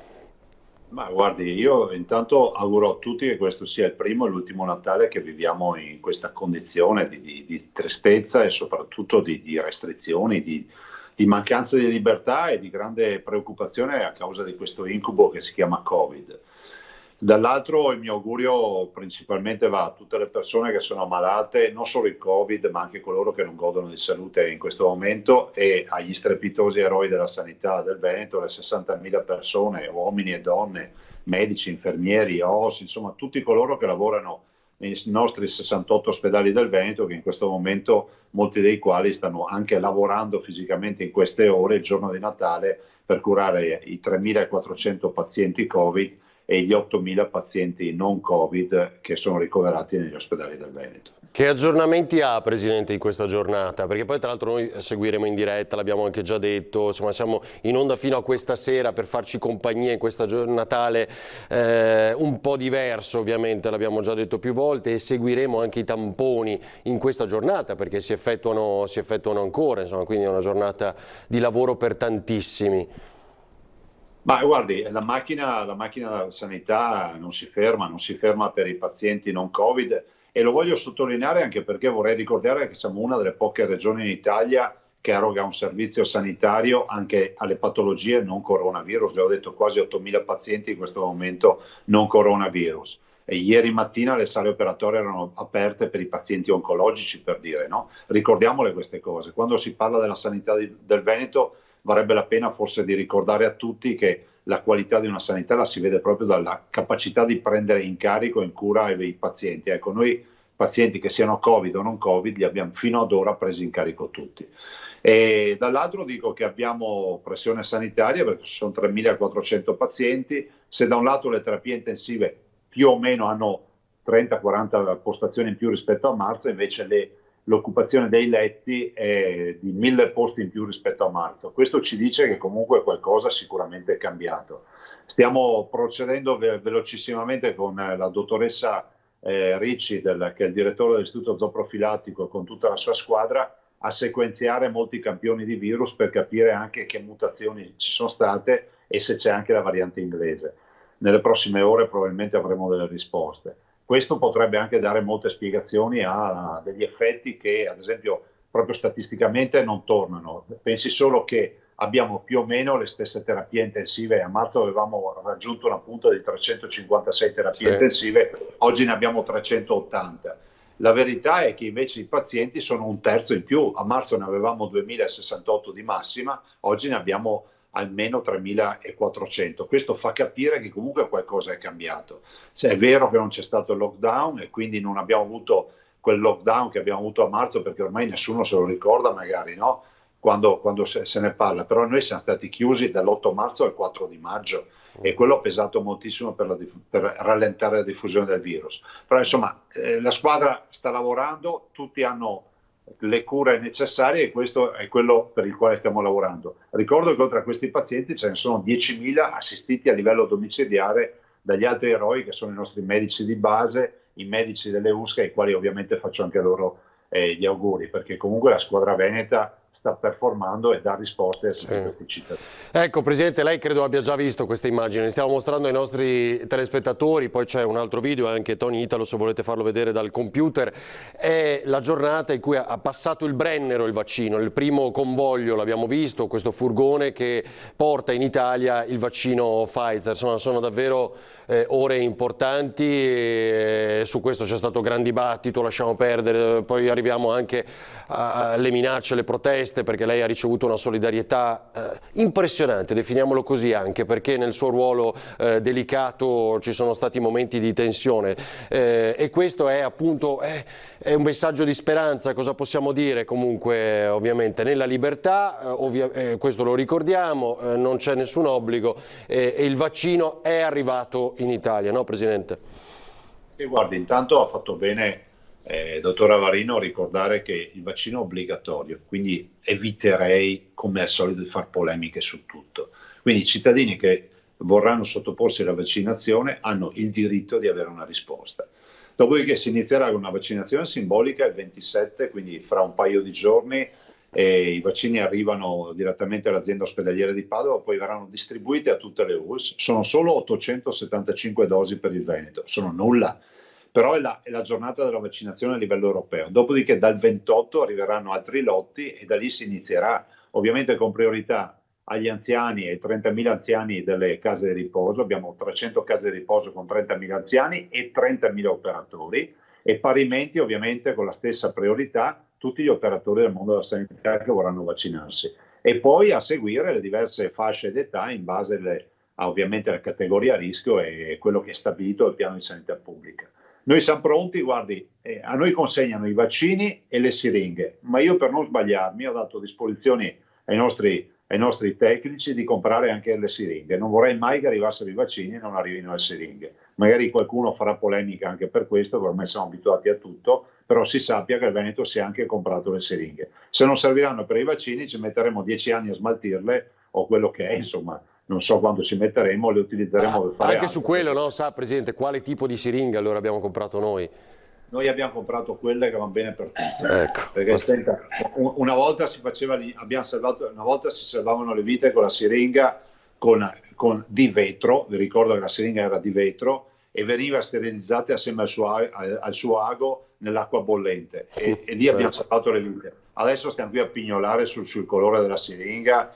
Ma guardi, io intanto auguro a tutti che questo sia il primo e l'ultimo Natale che viviamo in questa condizione di tristezza e soprattutto di restrizioni, di mancanza di libertà e di grande preoccupazione a causa di questo incubo che si chiama Covid. Dall'altro il mio augurio principalmente va a tutte le persone che sono malate, non solo il Covid, ma anche coloro che non godono di salute in questo momento, e agli strepitosi eroi della sanità del Veneto, le 60.000 persone, uomini e donne, medici, infermieri, OS, insomma tutti coloro che lavorano nei nostri 68 ospedali del Veneto, che in questo momento molti dei quali stanno anche lavorando fisicamente in queste ore, il giorno di Natale, per curare i 3.400 pazienti Covid e gli 8.000 pazienti non Covid che sono ricoverati negli ospedali del Veneto. Che aggiornamenti ha, Presidente, in questa giornata? Perché poi tra l'altro noi seguiremo in diretta, l'abbiamo anche già detto, insomma siamo in onda fino a questa sera per farci compagnia in questa Natale un po' diverso, ovviamente, l'abbiamo già detto più volte, e seguiremo anche i tamponi in questa giornata perché si effettuano ancora, insomma, quindi è una giornata di lavoro per tantissimi. Ma guardi, la macchina della sanità non si ferma per i pazienti non Covid, e lo voglio sottolineare anche perché vorrei ricordare che siamo una delle poche regioni in Italia che eroga un servizio sanitario anche alle patologie non coronavirus. Le ho detto, quasi 8.000 pazienti in questo momento non coronavirus. E ieri mattina le sale operatorie erano aperte per i pazienti oncologici, per dire, no? Ricordiamole queste cose. Quando si parla della sanità del Veneto, varrebbe la pena forse di ricordare a tutti che la qualità di una sanità la si vede proprio dalla capacità di prendere in carico e in cura i pazienti. Ecco, noi pazienti che siano Covid o non Covid li abbiamo fino ad ora presi in carico tutti. E dall'altro dico che abbiamo pressione sanitaria perché ci sono 3.400 pazienti. Se da un lato le terapie intensive più o meno hanno 30-40 postazioni in più rispetto a marzo, invece l'occupazione dei letti è di 1.000 posti in più rispetto a marzo. Questo ci dice che comunque qualcosa sicuramente è cambiato. Stiamo procedendo velocissimamente con la dottoressa Ricci, che è il direttore dell'Istituto Zooprofilattico, con tutta la sua squadra, a sequenziare molti campioni di virus per capire anche che mutazioni ci sono state e se c'è anche la variante inglese. Nelle prossime ore probabilmente avremo delle risposte. Questo potrebbe anche dare molte spiegazioni a degli effetti che, ad esempio, proprio statisticamente non tornano. Pensi solo che abbiamo più o meno le stesse terapie intensive. A marzo avevamo raggiunto una punta di 356 terapie intensive, oggi ne abbiamo 380. La verità è che invece i pazienti sono un terzo in più. A marzo ne avevamo 2068 di massima, oggi ne abbiamo almeno 3.400. Questo fa capire che comunque qualcosa è cambiato. È vero che non c'è stato il lockdown e quindi non abbiamo avuto quel lockdown che abbiamo avuto a marzo, perché ormai nessuno se lo ricorda magari, no? Quando se ne parla, però noi siamo stati chiusi dall'8 marzo al 4 di maggio e quello ha pesato moltissimo per rallentare la diffusione del virus. Però insomma la squadra sta lavorando, tutti hanno le cure necessarie e questo è quello per il quale stiamo lavorando. Ricordo che oltre a questi pazienti ce ne sono 10.000 assistiti a livello domiciliare dagli altri eroi che sono i nostri medici di base, i medici delle USCA, ai quali ovviamente faccio anche loro gli auguri, perché comunque la squadra veneta sta performando e dà risposte a tutti questi cittadini. Ecco, Presidente, lei credo abbia già visto queste immagini, le stiamo mostrando ai nostri telespettatori, poi c'è un altro video, anche Tony Italo se volete farlo vedere dal computer. È la giornata in cui ha passato il Brennero il vaccino, il primo convoglio l'abbiamo visto, questo furgone che porta in Italia il vaccino Pfizer. Insomma, sono davvero ore importanti e su questo c'è stato gran dibattito, lasciamo perdere, poi arriviamo anche alle minacce, alle proteste, perché lei ha ricevuto una solidarietà impressionante, definiamolo così, anche perché nel suo ruolo delicato ci sono stati momenti di tensione e questo è appunto è un messaggio di speranza. Cosa possiamo dire? Comunque ovviamente nella libertà, questo lo ricordiamo, non c'è nessun obbligo e il vaccino è arrivato in Italia, no Presidente? E guardi, intanto ha fatto bene dottor Avarino ricordare che il vaccino è obbligatorio, quindi eviterei come al solito di far polemiche su tutto. Quindi i cittadini che vorranno sottoporsi alla vaccinazione hanno il diritto di avere una risposta. Dopodiché si inizierà con una vaccinazione simbolica il 27, quindi fra un paio di giorni i vaccini arrivano direttamente all'azienda ospedaliera di Padova, poi verranno distribuiti a tutte le ULSS. Sono solo 875 dosi per il Veneto, sono nulla. Però è la giornata della vaccinazione a livello europeo. Dopodiché dal 28 arriveranno altri lotti e da lì si inizierà, ovviamente con priorità agli anziani, ai 30.000 anziani delle case di riposo. Abbiamo 300 case di riposo con 30.000 anziani e 30.000 operatori e parimenti ovviamente con la stessa priorità tutti gli operatori del mondo della sanità che vorranno vaccinarsi. E poi a seguire le diverse fasce d'età in base ovviamente alla categoria a rischio e quello che è stabilito dal piano di sanità pubblica. Noi siamo pronti, guardi, a noi consegnano i vaccini e le siringhe, ma io per non sbagliarmi ho dato disposizioni ai nostri tecnici di comprare anche le siringhe. Non vorrei mai che arrivassero i vaccini e non arrivino le siringhe. Magari qualcuno farà polemica anche per questo, per ormai siamo abituati a tutto, però si sappia che il Veneto si è anche comprato le siringhe. Se non serviranno per i vaccini ci metteremo 10 anni a smaltirle o quello che è, insomma. Non so quando ci metteremo, le utilizzeremo per fare anche altro. su quello, no, sa Presidente, quale tipo di siringhe allora abbiamo comprato noi? Noi abbiamo comprato quelle che vanno bene per tutti. Ecco. Perché senta, una volta si salvavano le vite con la siringa di vetro, vi ricordo che la siringa era di vetro e veniva sterilizzata assieme al suo ago nell'acqua bollente e lì abbiamo salvato le vite. Adesso stiamo qui a pignolare sul colore della siringa,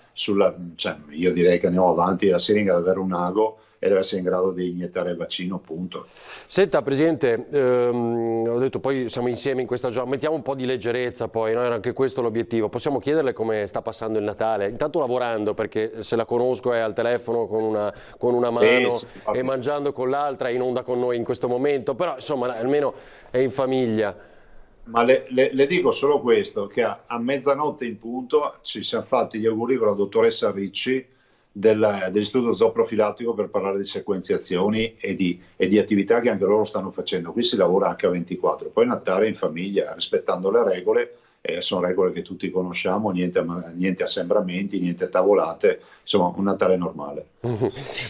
io direi che andiamo avanti, la siringa deve avere un ago e deve essere in grado di iniettare il vaccino, punto. Senta Presidente, ho detto poi siamo insieme in questa giornata, mettiamo un po' di leggerezza poi, no? Era anche questo l'obiettivo. Possiamo chiederle come sta passando il Natale? Intanto lavorando, perché se la conosco è al telefono con una mano e mangiando con l'altra, è in onda con noi in questo momento, però insomma almeno è in famiglia. Ma le dico solo questo, che a mezzanotte in punto ci siamo fatti gli auguri con la dottoressa Ricci dell'Istituto Zooprofilattico per parlare di sequenziazioni e di attività che anche loro stanno facendo. Qui si lavora H24, poi Natale in famiglia, rispettando le regole, sono regole che tutti conosciamo, niente assembramenti, niente tavolate, insomma un Natale normale.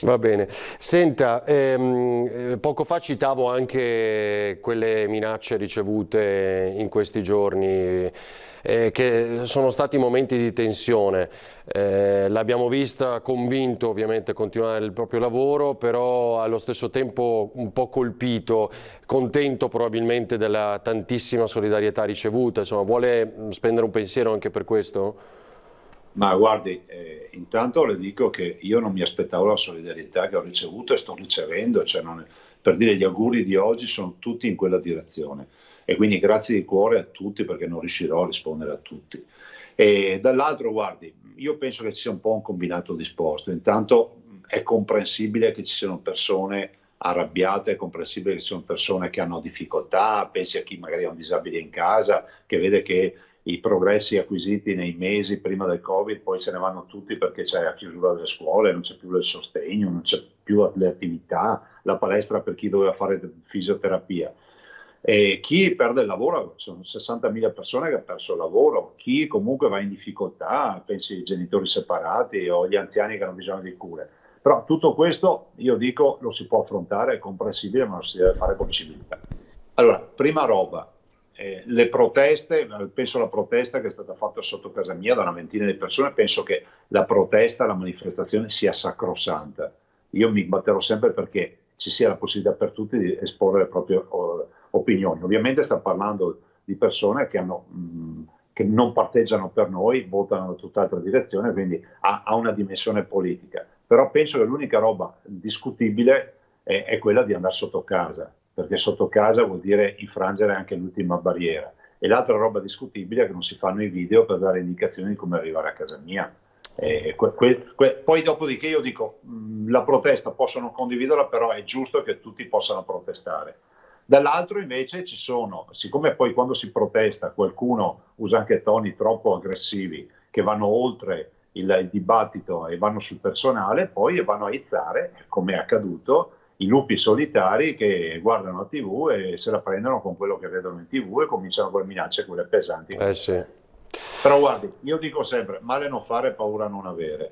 Va bene. Senta, poco fa citavo anche quelle minacce ricevute in questi giorni, che sono stati momenti di tensione. L'abbiamo vista convinto ovviamente a continuare il proprio lavoro, però allo stesso tempo un po' colpito, contento probabilmente della tantissima solidarietà ricevuta. Insomma, vuole spendere un pensiero anche per questo? Ma guardi, intanto le dico che io non mi aspettavo la solidarietà che ho ricevuto e sto ricevendo, per dire gli auguri di oggi sono tutti in quella direzione. E quindi grazie di cuore a tutti, perché non riuscirò a rispondere a tutti. E dall'altro, guardi, io penso che ci sia un po' un combinato disposto. Intanto è comprensibile che ci siano persone arrabbiate, è comprensibile che ci siano persone che hanno difficoltà, pensi a chi magari ha un disabile in casa, che vede che i progressi acquisiti nei mesi prima del Covid poi se ne vanno tutti perché c'è la chiusura delle scuole, non c'è più il sostegno, non c'è più le attività, la palestra per chi doveva fare fisioterapia. E chi perde il lavoro, sono 60.000 persone che hanno perso il lavoro, chi comunque va in difficoltà, pensi ai genitori separati o agli anziani che hanno bisogno di cure. Però tutto questo, io dico, lo si può affrontare, è comprensibile, ma lo si deve fare con civiltà. Allora, prima roba, le proteste, penso alla protesta che è stata fatta sotto casa mia da una ventina di persone, penso che la protesta, la manifestazione sia sacrosanta. Io mi batterò sempre perché ci sia la possibilità per tutti di esporre le proprie opinioni. Ovviamente stiamo parlando di persone che non parteggiano per noi, votano in tutt'altra direzione, quindi ha una dimensione politica. Però penso che l'unica roba discutibile è quella di andare sotto casa, perché sotto casa vuol dire infrangere anche l'ultima barriera. E l'altra roba discutibile è che non si fanno i video per dare indicazioni di come arrivare a casa mia. Poi dopodiché io dico, la protesta posso non condividerla, però è giusto che tutti possano protestare. Dall'altro invece ci sono, siccome poi quando si protesta qualcuno usa anche toni troppo aggressivi che vanno oltre il dibattito e vanno sul personale, poi vanno a izzare, come è accaduto, i lupi solitari che guardano la TV e se la prendono con quello che vedono in TV e cominciano con le minacce, quelle pesanti. Sì. Però guardi, io dico sempre, male non fare, paura non avere.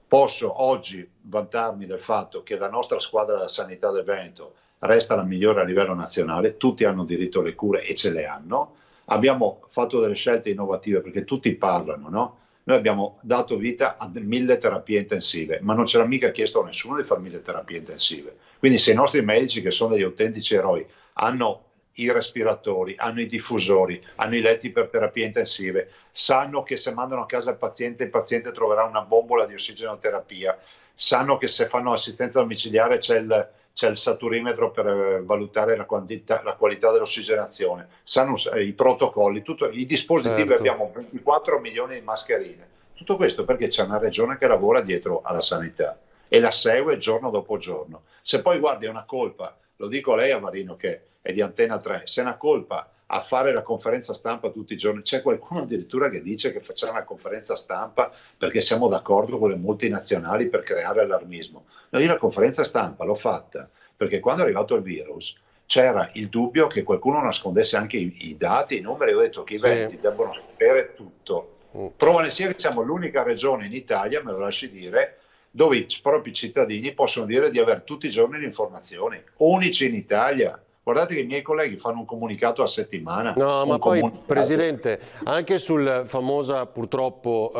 Posso oggi vantarmi del fatto che la nostra squadra della sanità del Veneto resta la migliore a livello nazionale, tutti hanno diritto alle cure e ce le hanno. Abbiamo fatto delle scelte innovative perché tutti parlano, no? Noi abbiamo dato vita a 1000 terapie intensive, ma non c'era mica chiesto a nessuno di fare 1000 terapie intensive. Quindi se i nostri medici, che sono degli autentici eroi, hanno i respiratori, hanno i diffusori, hanno i letti per terapie intensive, sanno che se mandano a casa il paziente troverà una bombola di ossigenoterapia, sanno che se fanno assistenza domiciliare c'è il saturimetro per valutare la qualità dell'ossigenazione, sanno i protocolli, i dispositivi, certo. Abbiamo 24 milioni di mascherine. Tutto questo perché c'è una regione che lavora dietro alla sanità e la segue giorno dopo giorno. Se poi guardi è una colpa, lo dico a lei Avarino che è di Antena 3, se è una colpa a fare la conferenza stampa tutti i giorni, c'è qualcuno addirittura che dice che facciamo una conferenza stampa perché siamo d'accordo con le multinazionali per creare allarmismo. No, io la conferenza stampa l'ho fatta perché quando è arrivato il virus c'era il dubbio che qualcuno nascondesse anche i dati, i numeri, ho detto che i Veneti debbono sapere tutto. Prova ne sia che siamo l'unica regione in Italia, me lo lasci dire, dove i propri cittadini possono dire di avere tutti i giorni le informazioni, unici in Itelia. Guardate che i miei colleghi fanno un comunicato a settimana. No, ma poi, Presidente, anche sul famoso, purtroppo,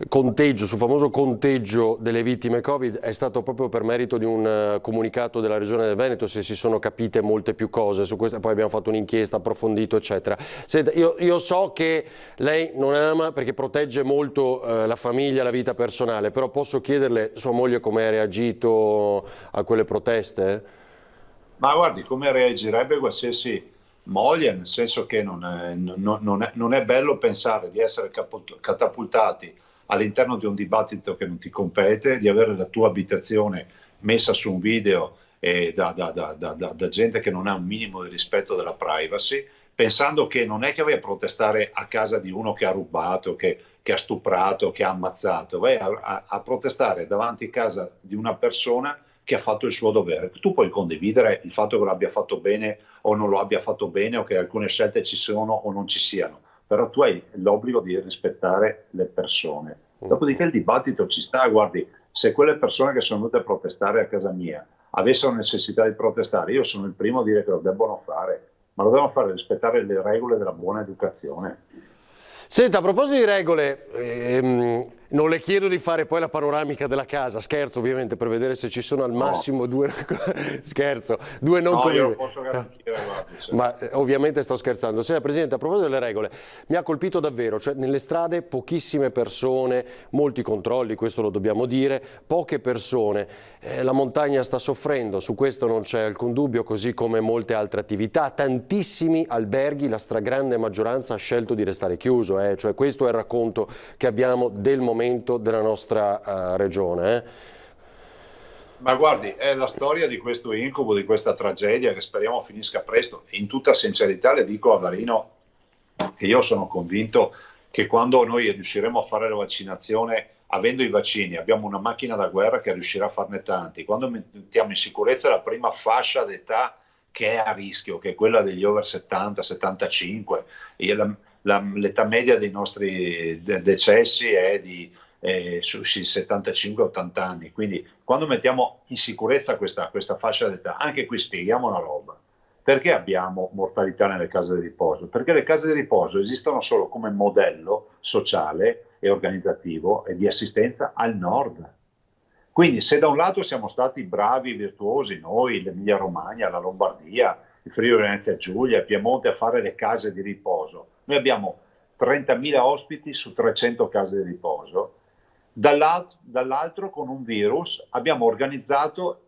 conteggio, sul famoso conteggio delle vittime Covid, è stato proprio per merito di un comunicato della Regione del Veneto, se si sono capite molte più cose su questo, poi abbiamo fatto un'inchiesta approfondito, eccetera. Senta, io so che lei non ama perché protegge molto la famiglia, la vita personale, però posso chiederle sua moglie come ha reagito a quelle proteste? Ma guardi, come reagirebbe qualsiasi moglie, nel senso che non è bello pensare di essere catapultati all'interno di un dibattito che non ti compete, di avere la tua abitazione messa su un video da gente che non ha un minimo di rispetto della privacy, pensando che non è che vai a protestare a casa di uno che ha rubato, che ha stuprato, che ha ammazzato, vai a protestare davanti a casa di una persona che ha fatto il suo dovere. Tu puoi condividere il fatto che lo abbia fatto bene o non lo abbia fatto bene, o che alcune scelte ci sono o non ci siano, però tu hai l'obbligo di rispettare le persone. Dopodiché il dibattito ci sta, guardi, se quelle persone che sono venute a protestare a casa mia avessero necessità di protestare, io sono il primo a dire che lo debbono fare, ma lo devono fare rispettare le regole della buona educazione. Senta, a proposito di regole, non le chiedo di fare poi la panoramica della casa, scherzo ovviamente, per vedere se ci sono al massimo due non conviventi. Io lo posso garantire, guardi, ma ovviamente sto scherzando. Senta, Presidente, a proposito delle regole, mi ha colpito davvero, cioè nelle strade pochissime persone, molti controlli, questo lo dobbiamo dire, poche persone, la montagna sta soffrendo, su questo non c'è alcun dubbio, così come molte altre attività, tantissimi alberghi, la stragrande maggioranza ha scelto di restare chiuso, cioè questo è il racconto che abbiamo del momento della nostra regione. Ma guardi, è la storia di questo incubo, di questa tragedia che speriamo finisca presto. In tutta sincerità le dico a Varino che io sono convinto che quando noi riusciremo a fare la vaccinazione, avendo i vaccini, abbiamo una macchina da guerra che riuscirà a farne tanti. Quando mettiamo in sicurezza la prima fascia d'età che è a rischio, che è quella degli over 70, 75, l'età media dei nostri decessi è sui 75-80 anni, quindi quando mettiamo in sicurezza questa fascia d'età, anche qui spieghiamo una roba, Perché abbiamo mortalità nelle case di riposo? Perché le case di riposo esistono solo come modello sociale e organizzativo e di assistenza al nord. Quindi se da un lato siamo stati bravi, virtuosi, noi, l'Emilia Romagna, la Lombardia, il Friuli Venezia Giulia, il Piemonte a fare le case di riposo, noi abbiamo 30.000 ospiti su 300 case di riposo, dall'altro con un virus abbiamo organizzato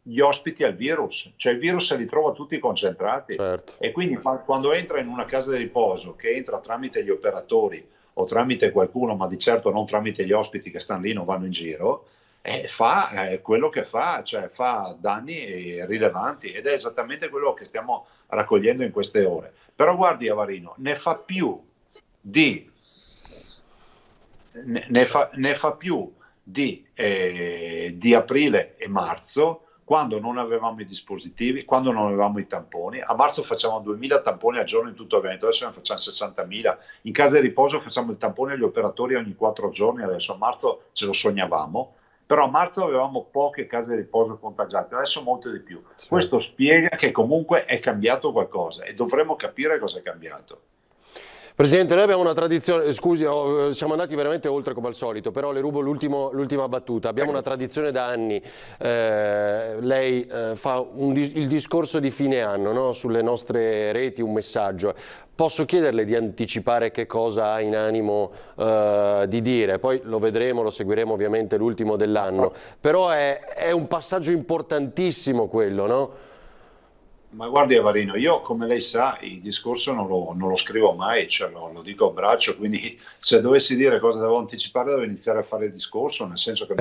gli ospiti al virus, cioè il virus se li trova tutti concentrati. Certo. E quindi quando entra in una casa di riposo, che entra tramite gli operatori o tramite qualcuno, ma di certo non tramite gli ospiti che stanno lì, non vanno in giro, fa quello che fa, cioè fa danni rilevanti, ed è esattamente quello che stiamo raccogliendo in queste ore. Però guardi Avarino, ne fa più di aprile e marzo, quando non avevamo i dispositivi, quando non avevamo i tamponi. A marzo facciamo 2000 tamponi al giorno in tutto il Veneto, adesso ne facciamo 60.000. In casa di riposo facciamo il tampone agli operatori ogni 4 giorni, adesso a marzo ce lo sognavamo, però a marzo avevamo poche case di riposo contagiate, adesso molte di più. Sì. Questo spiega che comunque è cambiato qualcosa e dovremmo capire cosa è cambiato. Presidente, noi abbiamo una tradizione, scusi, siamo andati veramente oltre come al solito, però le rubo l'ultima battuta. Abbiamo una tradizione da anni, lei fa il discorso di fine anno, no? Sulle nostre reti, un messaggio. Posso chiederle di anticipare che cosa ha in animo di dire? Poi lo vedremo, lo seguiremo ovviamente l'ultimo dell'anno, però è un passaggio importantissimo quello, no? Ma guardi Avarino, io come lei sa il discorso non lo scrivo mai, cioè lo dico a braccio, quindi se dovessi dire cosa devo anticipare devo iniziare a fare il discorso, nel senso che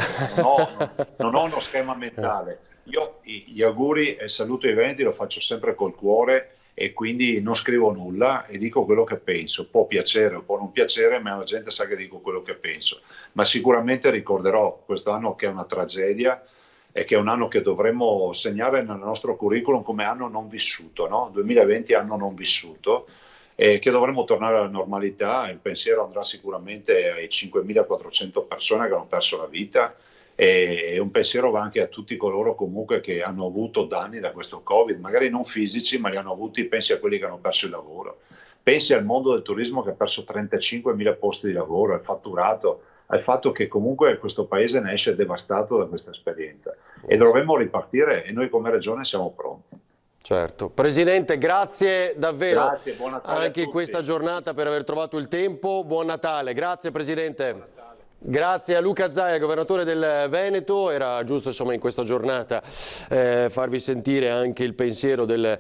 non ho uno schema mentale. Io gli auguri e saluto i veneti lo faccio sempre col cuore e quindi non scrivo nulla e dico quello che penso. Può piacere o può non piacere, ma la gente sa che dico quello che penso. Ma sicuramente ricorderò questo anno che è una tragedia, e che è un anno che dovremmo segnare nel nostro curriculum come anno non vissuto, no? 2020 anno non vissuto, e che dovremmo tornare alla normalità. Il pensiero andrà sicuramente ai 5.400 persone che hanno perso la vita, e un pensiero va anche a tutti coloro comunque che hanno avuto danni da questo Covid, magari non fisici, ma li hanno avuti. Pensi a quelli che hanno perso il lavoro, pensi al mondo del turismo che ha perso 35.000 posti di lavoro, al fatturato, al fatto che comunque questo paese ne esce devastato da questa esperienza e dovremmo ripartire, e noi come Regione siamo pronti. Certo. Presidente, grazie davvero. Grazie, buon Natale anche in questa giornata per aver trovato il tempo. Buon Natale, grazie Presidente. Grazie a Luca Zaia, governatore del Veneto. Era giusto insomma in questa giornata farvi sentire anche il pensiero del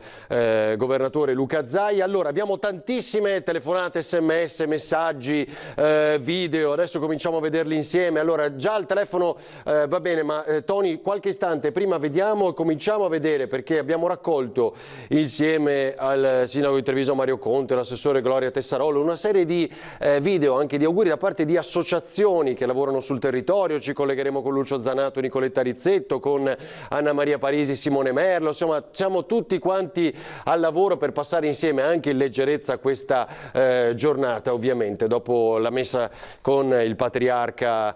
governatore Luca Zaia. Allora, abbiamo tantissime telefonate, sms, messaggi, video, adesso cominciamo a vederli insieme. Allora, già il telefono va bene, ma Tony, qualche istante prima vediamo e cominciamo a vedere, perché abbiamo raccolto insieme al sindaco di Treviso Mario Conte, l'assessore Gloria Tessarolo, una serie di video, anche di auguri da parte di associazioni che lavorano sul territorio. Ci collegheremo con Lucio Zanato e Nicoletta Rizzetto, con Anna Maria Parisi, Simone Merlo, insomma siamo tutti quanti al lavoro per passare insieme anche in leggerezza questa giornata, ovviamente dopo la messa con il patriarca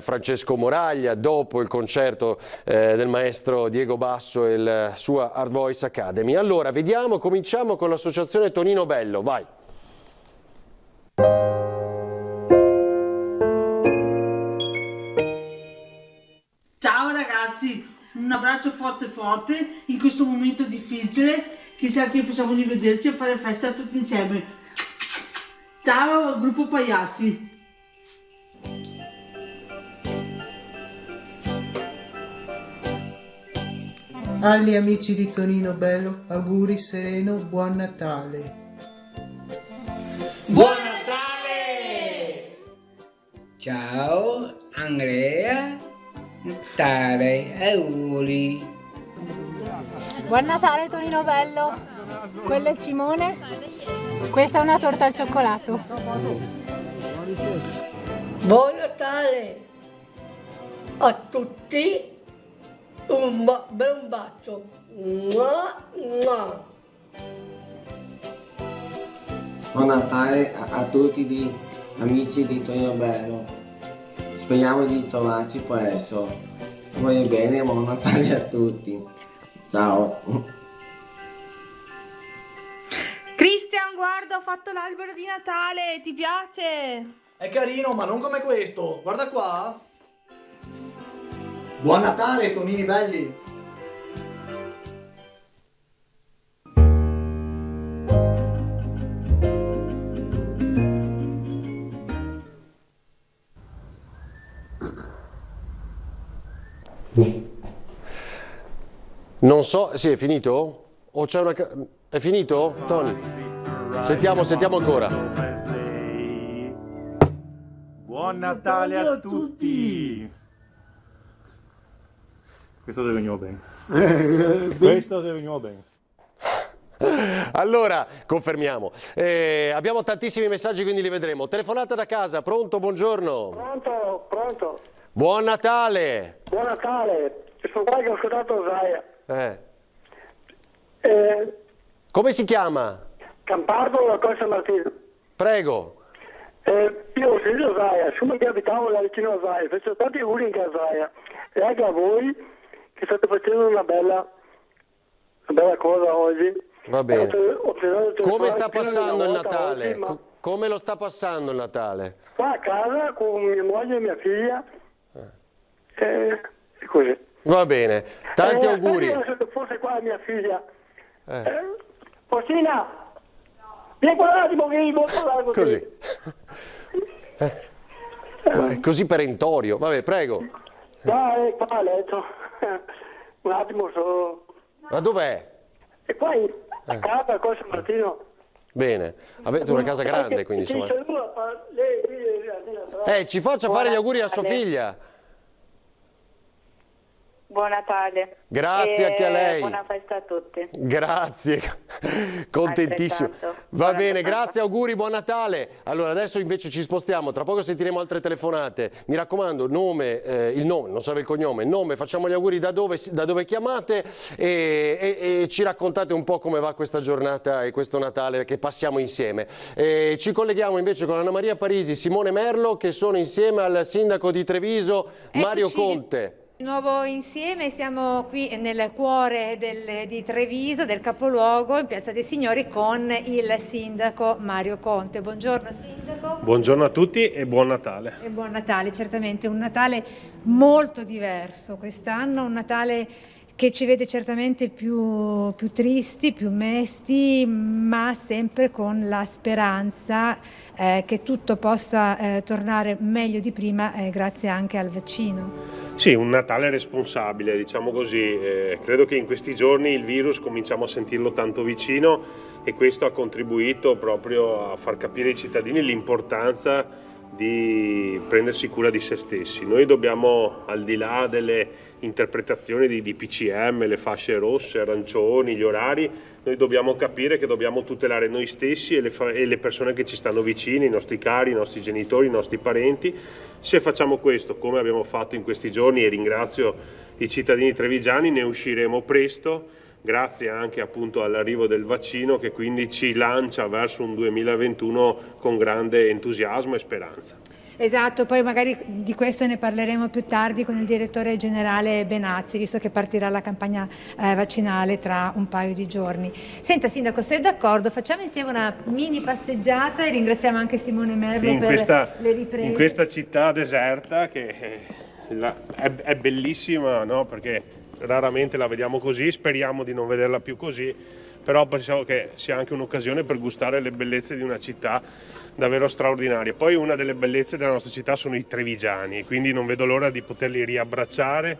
Francesco Moraglia, dopo il concerto del maestro Diego Basso e la sua Art Voice Academy. Allora vediamo, cominciamo con l'associazione Tonino Bello, vai. Ciao ragazzi, un abbraccio forte forte in questo momento difficile, chissà che possiamo rivederci e fare festa tutti insieme. Ciao gruppo Pagliassi. Agli amici di Tonino Bello, auguri sereno, buon Natale. Buon Natale! Ciao Andrea, Natale, auguri. Buon Natale Tonino Bello, quello è Simone, questa è una torta al cioccolato. Buon Natale a tutti, un bel bacio. Mua, mua. Buon Natale a tutti gli amici di Tonino Bello, speriamo di trovarci presto. Voglio bene, buon Natale a tutti, ciao. fatto l'albero di Natale, ti piace? È carino, ma non come questo. Guarda qua. Buon Natale, Tonini belli. Non so, sì, è finito? O c'è una... È finito, Tony? Sentiamo ancora. Buon Natale a tutti! Questo è venuto bene. Questo è venuto bene. Allora, confermiamo. Abbiamo tantissimi messaggi, quindi li vedremo. Telefonata da casa, pronto, buongiorno. Pronto. Buon Natale. Buon Natale. Sono qua che ho ascoltato Osaia. Come si chiama? Campardo da Corsa Martino. Prego. Io ho sentito Osaia, siccome che abitavo là vicino a Osaia, faccio tanti auguri anche a Osaia e anche a voi che state facendo una bella cosa oggi. Va bene. Come sta passando il Natale? Oggi, ma... Come lo sta passando il Natale? Qua a casa con mia moglie e mia figlia e così. Va bene, tanti auguri. Forse qua mia figlia. Faustina, vieni qua un attimo che devo parlare così. Così perentorio. Vabbè, prego. Dai, qua a letto. Un attimo solo. Ma dov'è? E poi a casa, a San Martino. Bene, avete una casa grande, quindi insomma. Ci faccia fare gli auguri a sua figlia. Buon Natale. Grazie anche a lei. Buona festa a tutti. Grazie, contentissimo. Va bene, grazie, auguri, buon Natale. Allora adesso invece ci spostiamo, tra poco sentiremo altre telefonate. Mi raccomando, il nome, non serve il cognome, nome, facciamo gli auguri da dove chiamate e ci raccontate un po' come va questa giornata e questo Natale che passiamo insieme. Ci colleghiamo invece con Anna Maria Parisi, Simone Merlo, che sono insieme al sindaco di Treviso, Mario Conte. Di nuovo insieme, siamo qui nel cuore di Treviso, del capoluogo, in Piazza dei Signori, con il sindaco Mario Conte. Buongiorno sindaco. Buongiorno a tutti e buon Natale. E buon Natale, certamente un Natale molto diverso quest'anno, un Natale che ci vede certamente più tristi, più mesti, ma sempre con la speranza che tutto possa tornare meglio di prima grazie anche al vaccino. Sì, un Natale responsabile, diciamo così. Credo che in questi giorni il virus cominciamo a sentirlo tanto vicino e questo ha contribuito proprio a far capire ai cittadini l'importanza di prendersi cura di se stessi. Noi dobbiamo, al di là delle interpretazioni di DPCM, le fasce rosse, arancioni, gli orari, noi dobbiamo capire che dobbiamo tutelare noi stessi e le persone che ci stanno vicini, i nostri cari, i nostri genitori, i nostri parenti. Se facciamo questo, come abbiamo fatto in questi giorni, e ringrazio i cittadini trevigiani, ne usciremo presto, grazie anche appunto all'arrivo del vaccino che quindi ci lancia verso un 2021 con grande entusiasmo e speranza. Esatto, poi magari di questo ne parleremo più tardi con il direttore generale Benazzi, visto che partirà la campagna vaccinale tra un paio di giorni. Senta sindaco, se è d'accordo facciamo insieme una mini passeggiata e ringraziamo anche Simone Merlo le riprese. In questa città deserta che è bellissima, no? Perché raramente la vediamo così, speriamo di non vederla più così, però pensiamo che sia anche un'occasione per gustare le bellezze di una città davvero straordinaria. Poi una delle bellezze della nostra città sono i trevigiani, quindi non vedo l'ora di poterli riabbracciare,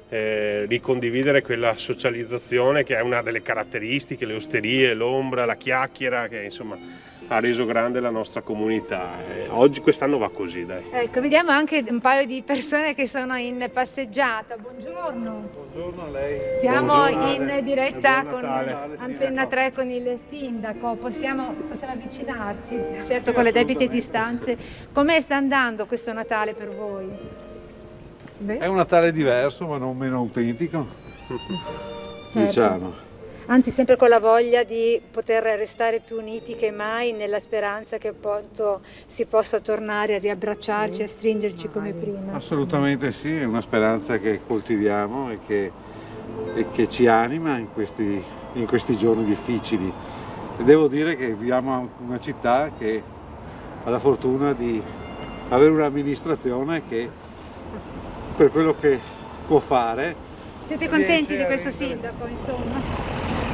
ricondividere quella socializzazione che è una delle caratteristiche, le osterie, l'ombra, la chiacchiera che insomma ha reso grande la nostra comunità. Oggi, quest'anno va così, dai. Ecco, vediamo anche un paio di persone che sono in passeggiata. Buongiorno. Buongiorno a lei. Siamo in diretta con Antenna 3 con il sindaco. Possiamo avvicinarci, certo con le debite distanze. Come sta andando questo Natale per voi? È un Natale diverso, ma non meno autentico. Certo. Diciamo. Anzi, sempre con la voglia di poter restare più uniti che mai, nella speranza che appunto si possa tornare a riabbracciarci, a stringerci come prima. Assolutamente sì, è una speranza che coltiviamo e che ci anima in questi giorni difficili. E devo dire che viviamo in una città che ha la fortuna di avere un'amministrazione che per quello che può fare. Siete contenti di questo sindaco, insomma?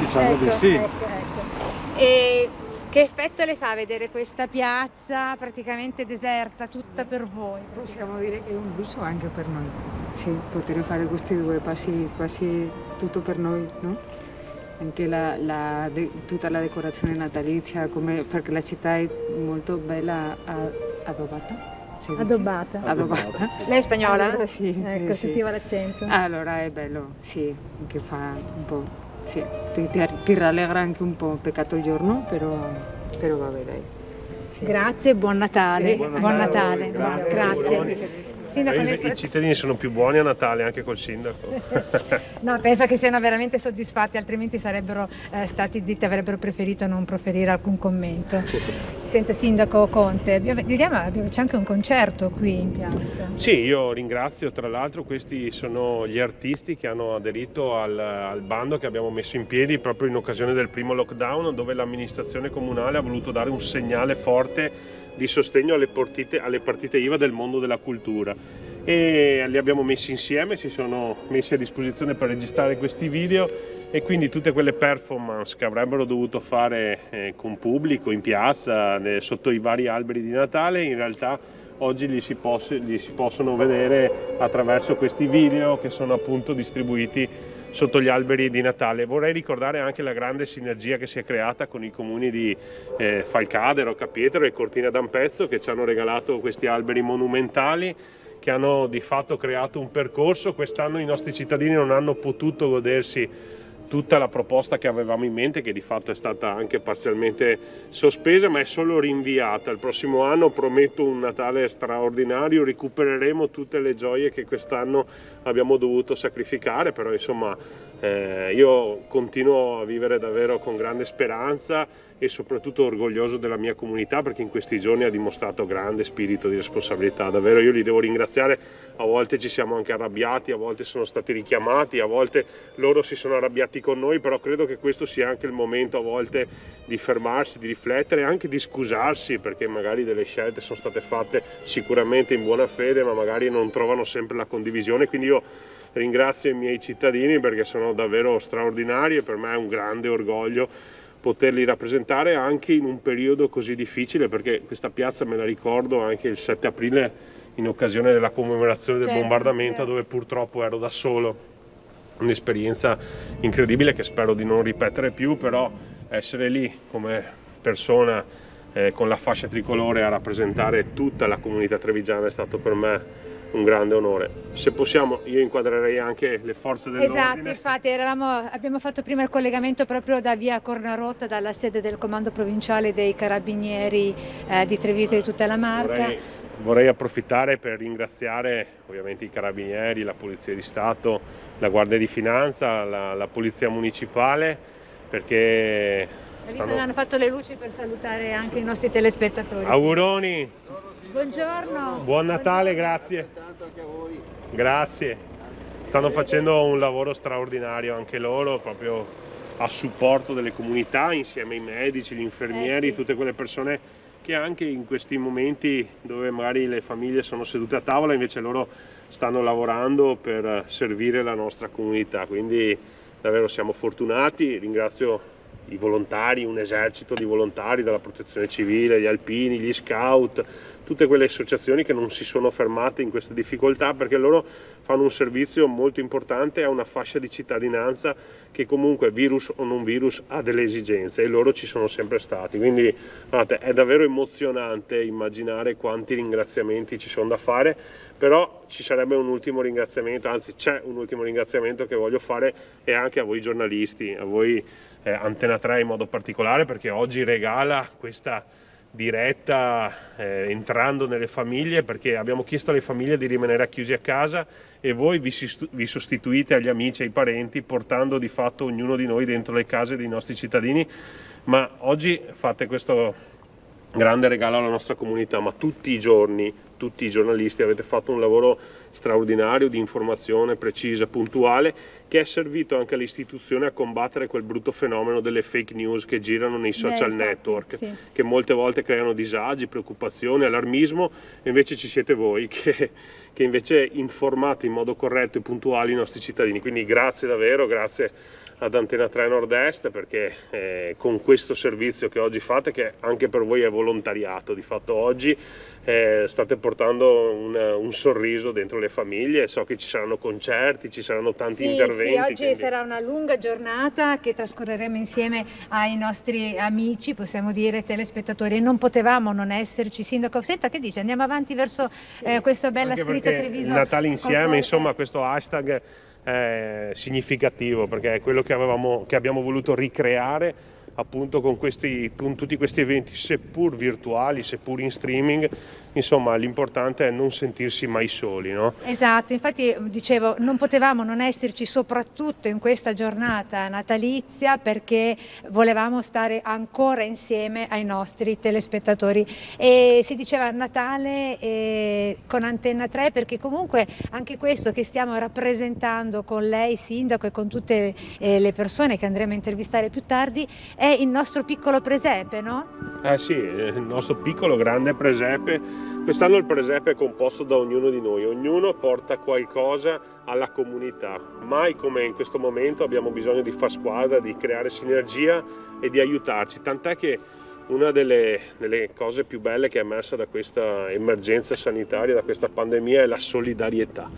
Diciamo di sì. Ecco. E che effetto le fa vedere questa piazza praticamente deserta, tutta per voi? Possiamo dire che è un lusso anche per noi, sì, poter fare questi due passi, quasi tutto per noi, no? Anche tutta la decorazione natalizia, perché la città è molto bella addobbata. Addobbata. Lei è spagnola? Allora, sì. Ecco, sì. sentiva l'accento. Allora è bello, sì, che fa un po', sì, ti rallegra anche un po', peccato il giorno, però vabbè dai. Sì. Grazie, buon Natale. Buon Natale. Grazie. Sindaco, I cittadini sono più buoni a Natale anche col sindaco. No, penso che siano veramente soddisfatti, altrimenti sarebbero stati zitti, avrebbero preferito non proferire alcun commento. Senta, Sindaco Conte, c'è anche un concerto qui in piazza. Sì, io ringrazio, tra l'altro questi sono gli artisti che hanno aderito al bando che abbiamo messo in piedi proprio in occasione del primo lockdown, dove l'amministrazione comunale ha voluto dare un segnale forte di sostegno alle partite IVA del mondo della cultura, e li abbiamo messi insieme, si sono messi a disposizione per registrare questi video, e quindi tutte quelle performance che avrebbero dovuto fare con pubblico in piazza, sotto i vari alberi di Natale, in realtà oggi li si possono vedere attraverso questi video che sono appunto distribuiti sotto gli alberi di Natale. Vorrei ricordare anche la grande sinergia che si è creata con i comuni di Falcadero, Capietro e Cortina d'Ampezzo, che ci hanno regalato questi alberi monumentali, che hanno di fatto creato un percorso. Quest'anno i nostri cittadini non hanno potuto godersi tutta la proposta che avevamo in mente, che di fatto è stata anche parzialmente sospesa, ma è solo rinviata. Il prossimo anno prometto un Natale straordinario, recupereremo tutte le gioie che quest'anno abbiamo dovuto sacrificare, però insomma io continuo a vivere davvero con grande speranza e soprattutto orgoglioso della mia comunità, perché in questi giorni ha dimostrato grande spirito di responsabilità. Davvero io li devo ringraziare. A volte ci siamo anche arrabbiati, a volte sono stati richiamati, a volte loro si sono arrabbiati con noi, però credo che questo sia anche il momento a volte di fermarsi, di riflettere, anche di scusarsi, perché magari delle scelte sono state fatte sicuramente in buona fede, ma magari non trovano sempre la condivisione. Quindi io ringrazio i miei cittadini perché sono davvero straordinari, e per me è un grande orgoglio poterli rappresentare anche in un periodo così difficile, perché questa piazza me la ricordo anche il 7 aprile in occasione della commemorazione del bombardamento, dove purtroppo ero da solo. Un'esperienza incredibile che spero di non ripetere più, però essere lì come persona con la fascia tricolore a rappresentare tutta la comunità trevigiana è stato per me un grande onore. Se possiamo io inquadrerei anche le forze dell'ordine. Esatto, infatti abbiamo fatto prima il collegamento proprio da via Cornarotta, dalla sede del comando provinciale dei carabinieri di Treviso e di tutta la Marca. Vorrei approfittare per ringraziare ovviamente i carabinieri, la Polizia di Stato, la Guardia di Finanza, la Polizia Municipale, perché hanno fatto le luci per salutare anche i nostri telespettatori. Auguroni! Buongiorno! Buon Natale, grazie! Grazie! Stanno facendo un lavoro straordinario anche loro, proprio a supporto delle comunità, insieme ai medici, gli infermieri, tutte quelle persone che anche in questi momenti dove magari le famiglie sono sedute a tavola, invece loro stanno lavorando per servire la nostra comunità. Quindi davvero siamo fortunati. Ringrazio i volontari, un esercito di volontari dalla Protezione Civile, gli alpini, gli scout, tutte quelle associazioni che non si sono fermate in queste difficoltà, perché loro fanno un servizio molto importante a una fascia di cittadinanza che comunque, virus o non virus, ha delle esigenze, e loro ci sono sempre stati. Quindi guardate, è davvero emozionante immaginare quanti ringraziamenti ci sono da fare, però ci sarebbe un ultimo ringraziamento, anzi c'è un ultimo ringraziamento che voglio fare, e anche a voi giornalisti, a voi Antena 3 in modo particolare, perché oggi regala questa diretta entrando nelle famiglie, perché abbiamo chiesto alle famiglie di rimanere chiusi a casa, e voi vi sostituite agli amici e ai parenti, portando di fatto ognuno di noi dentro le case dei nostri cittadini. Ma oggi fate questo grande regalo alla nostra comunità, ma tutti i giorni tutti i giornalisti, avete fatto un lavoro straordinario di informazione precisa, puntuale, che è servito anche all'istituzione a combattere quel brutto fenomeno delle fake news che girano nei social network, che molte volte creano disagi, preoccupazioni, allarmismo, e invece ci siete voi che invece informate in modo corretto e puntuale i nostri cittadini. Quindi grazie davvero, grazie ad Antena 3 Nord-Est, perché con questo servizio che oggi fate, che anche per voi è volontariato, di fatto oggi state portando un sorriso dentro le famiglie. So che ci saranno concerti, ci saranno tanti interventi. Sì, oggi sarà una lunga giornata che trascorreremo insieme ai nostri amici, possiamo dire telespettatori, e non potevamo non esserci. Sindaco, senta, che dice? Andiamo avanti verso questa bella Anche scritta Treviso. Natale insieme, insomma, questo hashtag è significativo, perché è quello che abbiamo voluto ricreare appunto con tutti questi eventi, seppur virtuali, seppur in streaming. Insomma, l'importante è non sentirsi mai soli, no? Esatto, infatti dicevo, non potevamo non esserci soprattutto in questa giornata natalizia, perché volevamo stare ancora insieme ai nostri telespettatori. E si diceva Natale con Antena 3, perché comunque anche questo che stiamo rappresentando con lei, Sindaco, e con tutte le persone che andremo a intervistare più tardi, è il nostro piccolo presepe, no? Sì, il nostro piccolo grande presepe. Quest'anno il presepe è composto da ognuno di noi, ognuno porta qualcosa alla comunità. Mai come in questo momento abbiamo bisogno di far squadra, di creare sinergia e di aiutarci, tant'è che una delle cose più belle che è emersa da questa emergenza sanitaria, da questa pandemia, è la solidarietà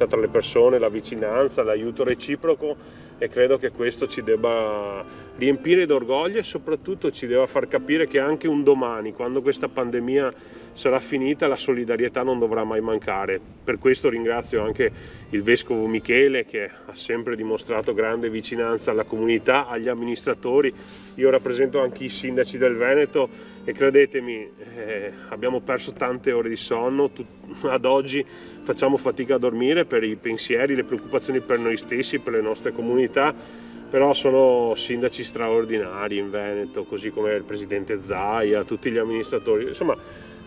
tra le persone, la vicinanza, l'aiuto reciproco, e credo che questo ci debba riempire d'orgoglio e soprattutto ci debba far capire che anche un domani, quando questa pandemia sarà finita, la solidarietà non dovrà mai mancare. Per questo ringrazio anche il Vescovo Michele, che ha sempre dimostrato grande vicinanza alla comunità, agli amministratori. Io rappresento anche i sindaci del Veneto e credetemi, abbiamo perso tante ore di sonno, ad oggi facciamo fatica a dormire per i pensieri, le preoccupazioni per noi stessi, per le nostre comunità, però sono sindaci straordinari in Veneto, così come il presidente Zaia, tutti gli amministratori. Insomma,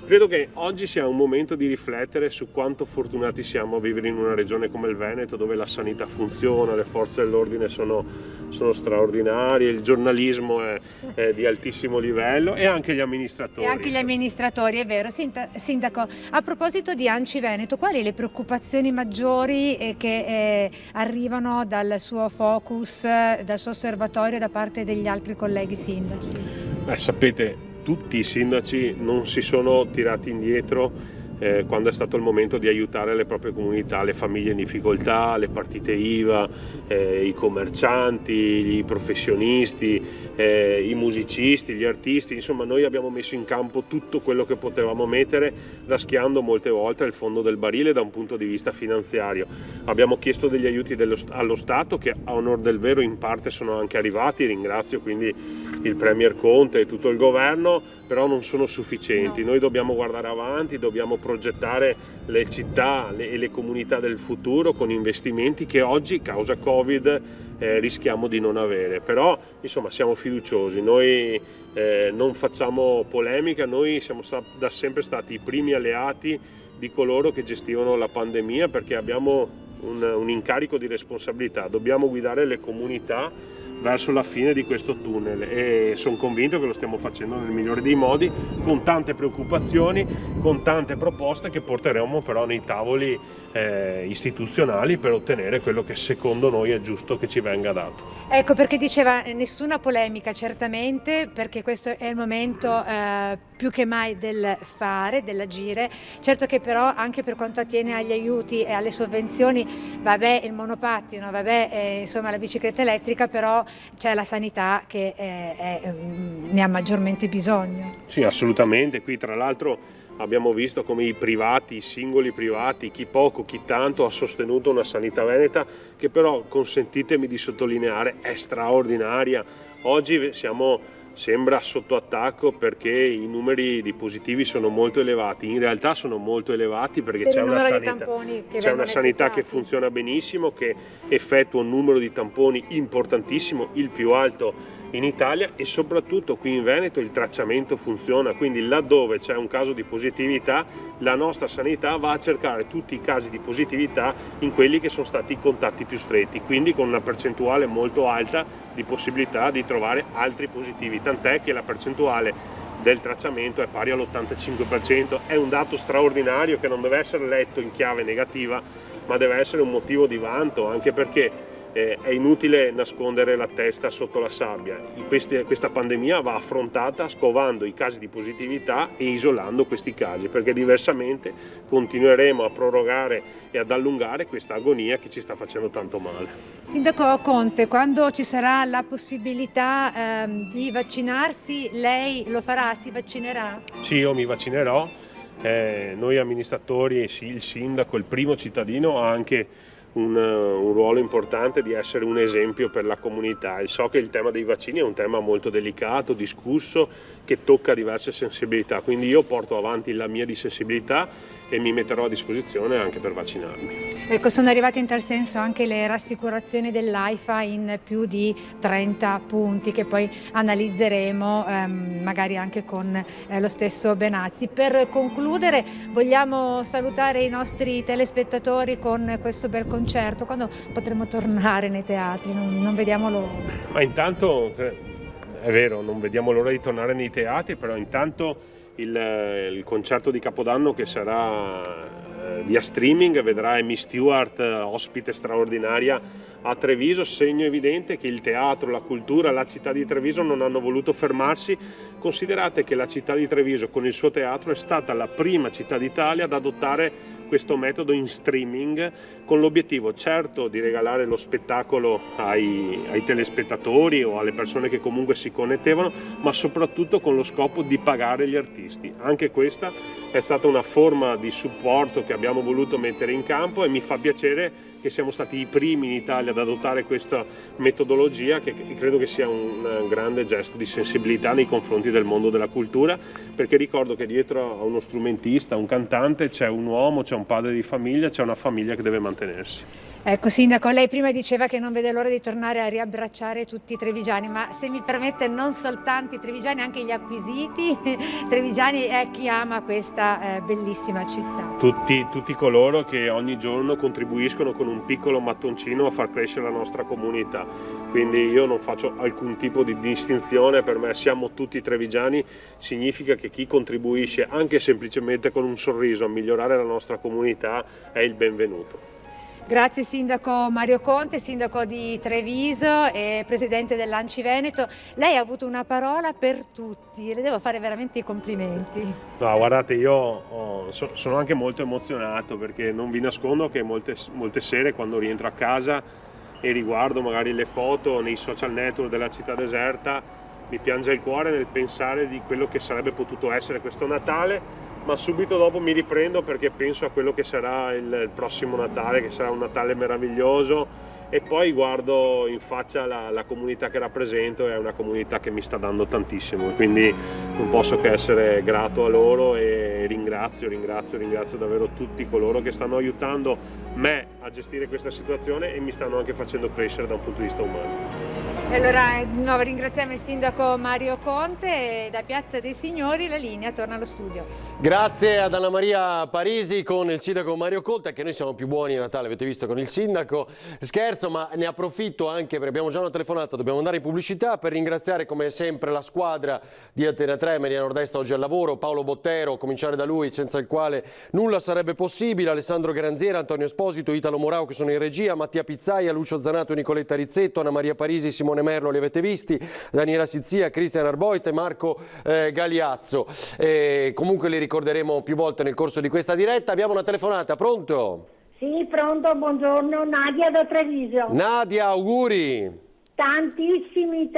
credo che oggi sia un momento di riflettere su quanto fortunati siamo a vivere in una regione come il Veneto, dove la sanità funziona, le forze dell'ordine sono straordinarie, il giornalismo è di altissimo livello, e anche gli amministratori. E anche gli amministratori, è vero. Sindaco, a proposito di ANCI Veneto, quali le preoccupazioni maggiori che arrivano dal suo focus, dal suo osservatorio, da parte degli altri colleghi sindaci? Sapete, tutti i sindaci non si sono tirati indietro quando è stato il momento di aiutare le proprie comunità, le famiglie in difficoltà, le partite IVA, i commercianti, i professionisti, i musicisti, gli artisti. Insomma, noi abbiamo messo in campo tutto quello che potevamo mettere, raschiando molte volte il fondo del barile da un punto di vista finanziario. Abbiamo chiesto degli aiuti allo Stato, che a onor del vero in parte sono anche arrivati, ringrazio quindi il Premier Conte e tutto il governo, però non sono sufficienti. Noi dobbiamo guardare avanti, dobbiamo progettare le città e le comunità del futuro con investimenti che oggi, causa Covid, rischiamo di non avere. Però insomma siamo fiduciosi, noi non facciamo polemica, noi siamo da sempre stati i primi alleati di coloro che gestivano la pandemia, perché abbiamo un incarico di responsabilità, dobbiamo guidare le comunità verso la fine di questo tunnel, e sono convinto che lo stiamo facendo nel migliore dei modi, con tante preoccupazioni, con tante proposte che porteremo però nei tavoli istituzionali per ottenere quello che secondo noi è giusto che ci venga dato. Ecco perché diceva nessuna polemica, certamente, perché questo è il momento più che mai del fare, dell'agire. Certo che però anche per quanto attiene agli aiuti e alle sovvenzioni, vabbè il monopattino, vabbè insomma la bicicletta elettrica, però c'è la sanità che ne ha maggiormente bisogno. Sì, assolutamente. Qui tra l'altro abbiamo visto come i privati, i singoli privati, chi poco, chi tanto, ha sostenuto una sanità veneta che però, consentitemi di sottolineare, è straordinaria. Oggi sembra sotto attacco perché i numeri di positivi sono molto elevati, in realtà sono molto elevati perché c'è una sanità che funziona benissimo, che effettua un numero di tamponi importantissimo, il più alto in Italia, e soprattutto qui in Veneto il tracciamento funziona, quindi laddove c'è un caso di positività la nostra sanità va a cercare tutti i casi di positività in quelli che sono stati i contatti più stretti, quindi con una percentuale molto alta di possibilità di trovare altri positivi, tant'è che la percentuale del tracciamento è pari all'85%, è un dato straordinario che non deve essere letto in chiave negativa, ma deve essere un motivo di vanto, anche perché è inutile nascondere la testa sotto la sabbia. Questa pandemia va affrontata scovando i casi di positività e isolando questi casi, perché diversamente continueremo a prorogare e ad allungare questa agonia che ci sta facendo tanto male. Sindaco Conte, quando ci sarà la possibilità di vaccinarsi, lei lo farà, si vaccinerà? Sì, io mi vaccinerò, noi amministratori, sì, il sindaco, il primo cittadino ha anche un ruolo importante di essere un esempio per la comunità, e so che il tema dei vaccini è un tema molto delicato, discusso, che tocca diverse sensibilità, quindi io porto avanti la mia di sensibilità e mi metterò a disposizione anche per vaccinarmi. Ecco, sono arrivate in tal senso anche le rassicurazioni dell'AIFA in più di 30 punti che poi analizzeremo magari anche con lo stesso Benazzi. Per concludere vogliamo salutare i nostri telespettatori con questo bel concerto. Quando potremo tornare nei teatri? Non vediamo l'ora. Ma intanto, è vero, non vediamo l'ora di tornare nei teatri, però intanto il concerto di Capodanno che sarà via streaming vedrà Amy Stewart ospite straordinaria a Treviso, segno evidente che il teatro, la cultura, la città di Treviso non hanno voluto fermarsi. Considerate che la città di Treviso con il suo teatro è stata la prima città d'Italia ad adottare questo metodo in streaming, con l'obiettivo certo di regalare lo spettacolo ai telespettatori o alle persone che comunque si connettevano, ma soprattutto con lo scopo di pagare gli artisti. Anche questa è stata una forma di supporto che abbiamo voluto mettere in campo, e mi fa piacere che siamo stati i primi in Italia ad adottare questa metodologia, che credo che sia un grande gesto di sensibilità nei confronti del mondo della cultura, perché ricordo che dietro a uno strumentista, a un cantante, c'è un uomo, c'è un padre di famiglia, c'è una famiglia che deve mantenersi. Ecco Sindaco, lei prima diceva che non vede l'ora di tornare a riabbracciare tutti i trevigiani, ma se mi permette non soltanto i trevigiani, anche gli acquisiti trevigiani e chi ama questa bellissima città. Tutti coloro che ogni giorno contribuiscono con un piccolo mattoncino a far crescere la nostra comunità, quindi io non faccio alcun tipo di distinzione, per me siamo tutti trevigiani, significa che chi contribuisce anche semplicemente con un sorriso a migliorare la nostra comunità è il benvenuto. Grazie Sindaco Mario Conte, Sindaco di Treviso e Presidente dell'Anci Veneto. Lei ha avuto una parola per tutti, le devo fare veramente i complimenti. No, guardate, io sono anche molto emozionato, perché non vi nascondo che molte sere quando rientro a casa e riguardo magari le foto nei social network della città deserta, mi piange il cuore nel pensare di quello che sarebbe potuto essere questo Natale, ma subito dopo mi riprendo perché penso a quello che sarà il prossimo Natale, che sarà un Natale meraviglioso, e poi guardo in faccia la comunità che rappresento, è una comunità che mi sta dando tantissimo, quindi non posso che essere grato a loro, e ringrazio davvero tutti coloro che stanno aiutando me a gestire questa situazione e mi stanno anche facendo crescere da un punto di vista umano. E allora di nuovo ringraziamo il Sindaco Mario Conte, e da Piazza dei Signori la linea torna allo studio. Grazie ad Anna Maria Parisi con il Sindaco Mario Conte, anche noi siamo più buoni a Natale, avete visto, con il Sindaco. Scherzo, ma ne approfitto anche perché abbiamo già una telefonata, dobbiamo andare in pubblicità, per ringraziare come sempre la squadra di Antena 3, Media Nord-Est oggi al lavoro, Paolo Bottero, cominciare da lui, senza il quale nulla sarebbe possibile, Alessandro Granziera, Antonio Esposito, Italo Morao che sono in regia, Mattia Pizzaia, Lucio Zanato, Nicoletta Rizzetto, Anna Maria Parisi, Simone Merlo, li avete visti, Daniela Sizia, Cristian Arboit e Marco Galiazzo. Comunque li ricorderemo più volte nel corso di questa diretta. Abbiamo una telefonata, pronto? Sì, pronto, buongiorno, Nadia da Treviso. Nadia, auguri! Tantissimi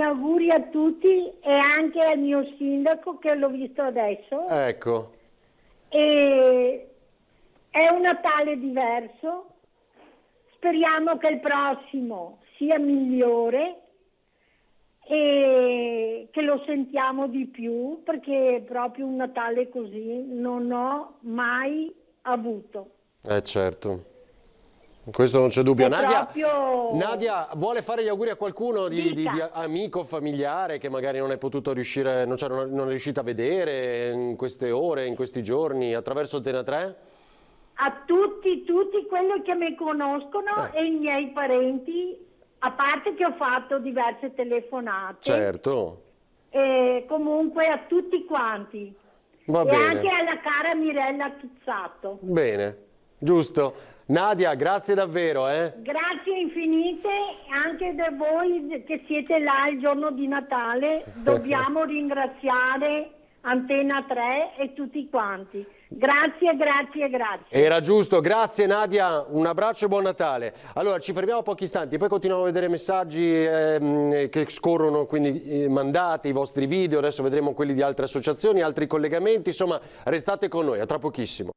auguri a tutti, e anche al mio sindaco che l'ho visto adesso. Ecco. E è un Natale diverso, speriamo che il prossimo sia migliore e che lo sentiamo di più, perché proprio un Natale così non ho mai avuto. Certo. Questo non c'è dubbio. È Nadia, proprio- Nadia vuole fare gli auguri a qualcuno di amico, familiare che magari non è potuto riuscire, non è riuscita a vedere in queste ore, in questi giorni, attraverso Antena 3? A tutti quelli che mi conoscono e i miei parenti, a parte che ho fatto diverse telefonate. Certo. E comunque a tutti quanti. Va e bene. anche alla cara Mirella Tuzzato. Bene, giusto. Nadia, grazie davvero. Grazie infinite anche da voi che siete là il giorno di Natale. Dobbiamo ringraziare Antena 3 e tutti quanti. Grazie. Era giusto, grazie Nadia, un abbraccio e buon Natale. Allora ci fermiamo pochi istanti, poi continuiamo a vedere messaggi che scorrono, quindi mandate i vostri video, adesso vedremo quelli di altre associazioni, altri collegamenti, insomma restate con noi, a tra pochissimo.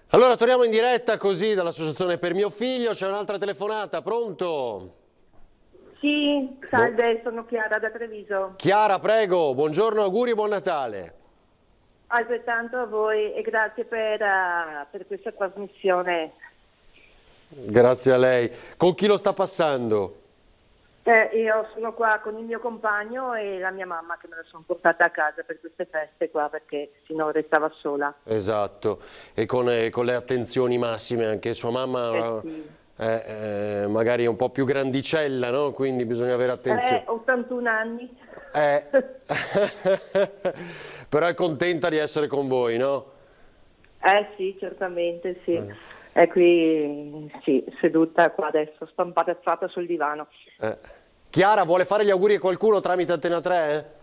Allora torniamo in diretta così dall'associazione Per Mio Figlio, c'è un'altra telefonata, pronto? Sì, salve, sono Chiara da Treviso. Chiara, prego, buongiorno, auguri e buon Natale. Altrettanto a voi e grazie per questa trasmissione. Grazie a lei. Con chi lo sta passando? Io sono qua con il mio compagno e la mia mamma che me la sono portata a casa per queste feste qua perché sennò restava sola. Esatto, e con le attenzioni massime, anche sua mamma sì. Magari è un po' più grandicella, no? Quindi bisogna avere attenzione. 81 anni. Però è contenta di essere con voi, no? Sì, certamente, sì. È qui, sì, seduta qua adesso, sto imparazzata sul divano. Chiara, vuole fare gli auguri a qualcuno tramite Antena 3?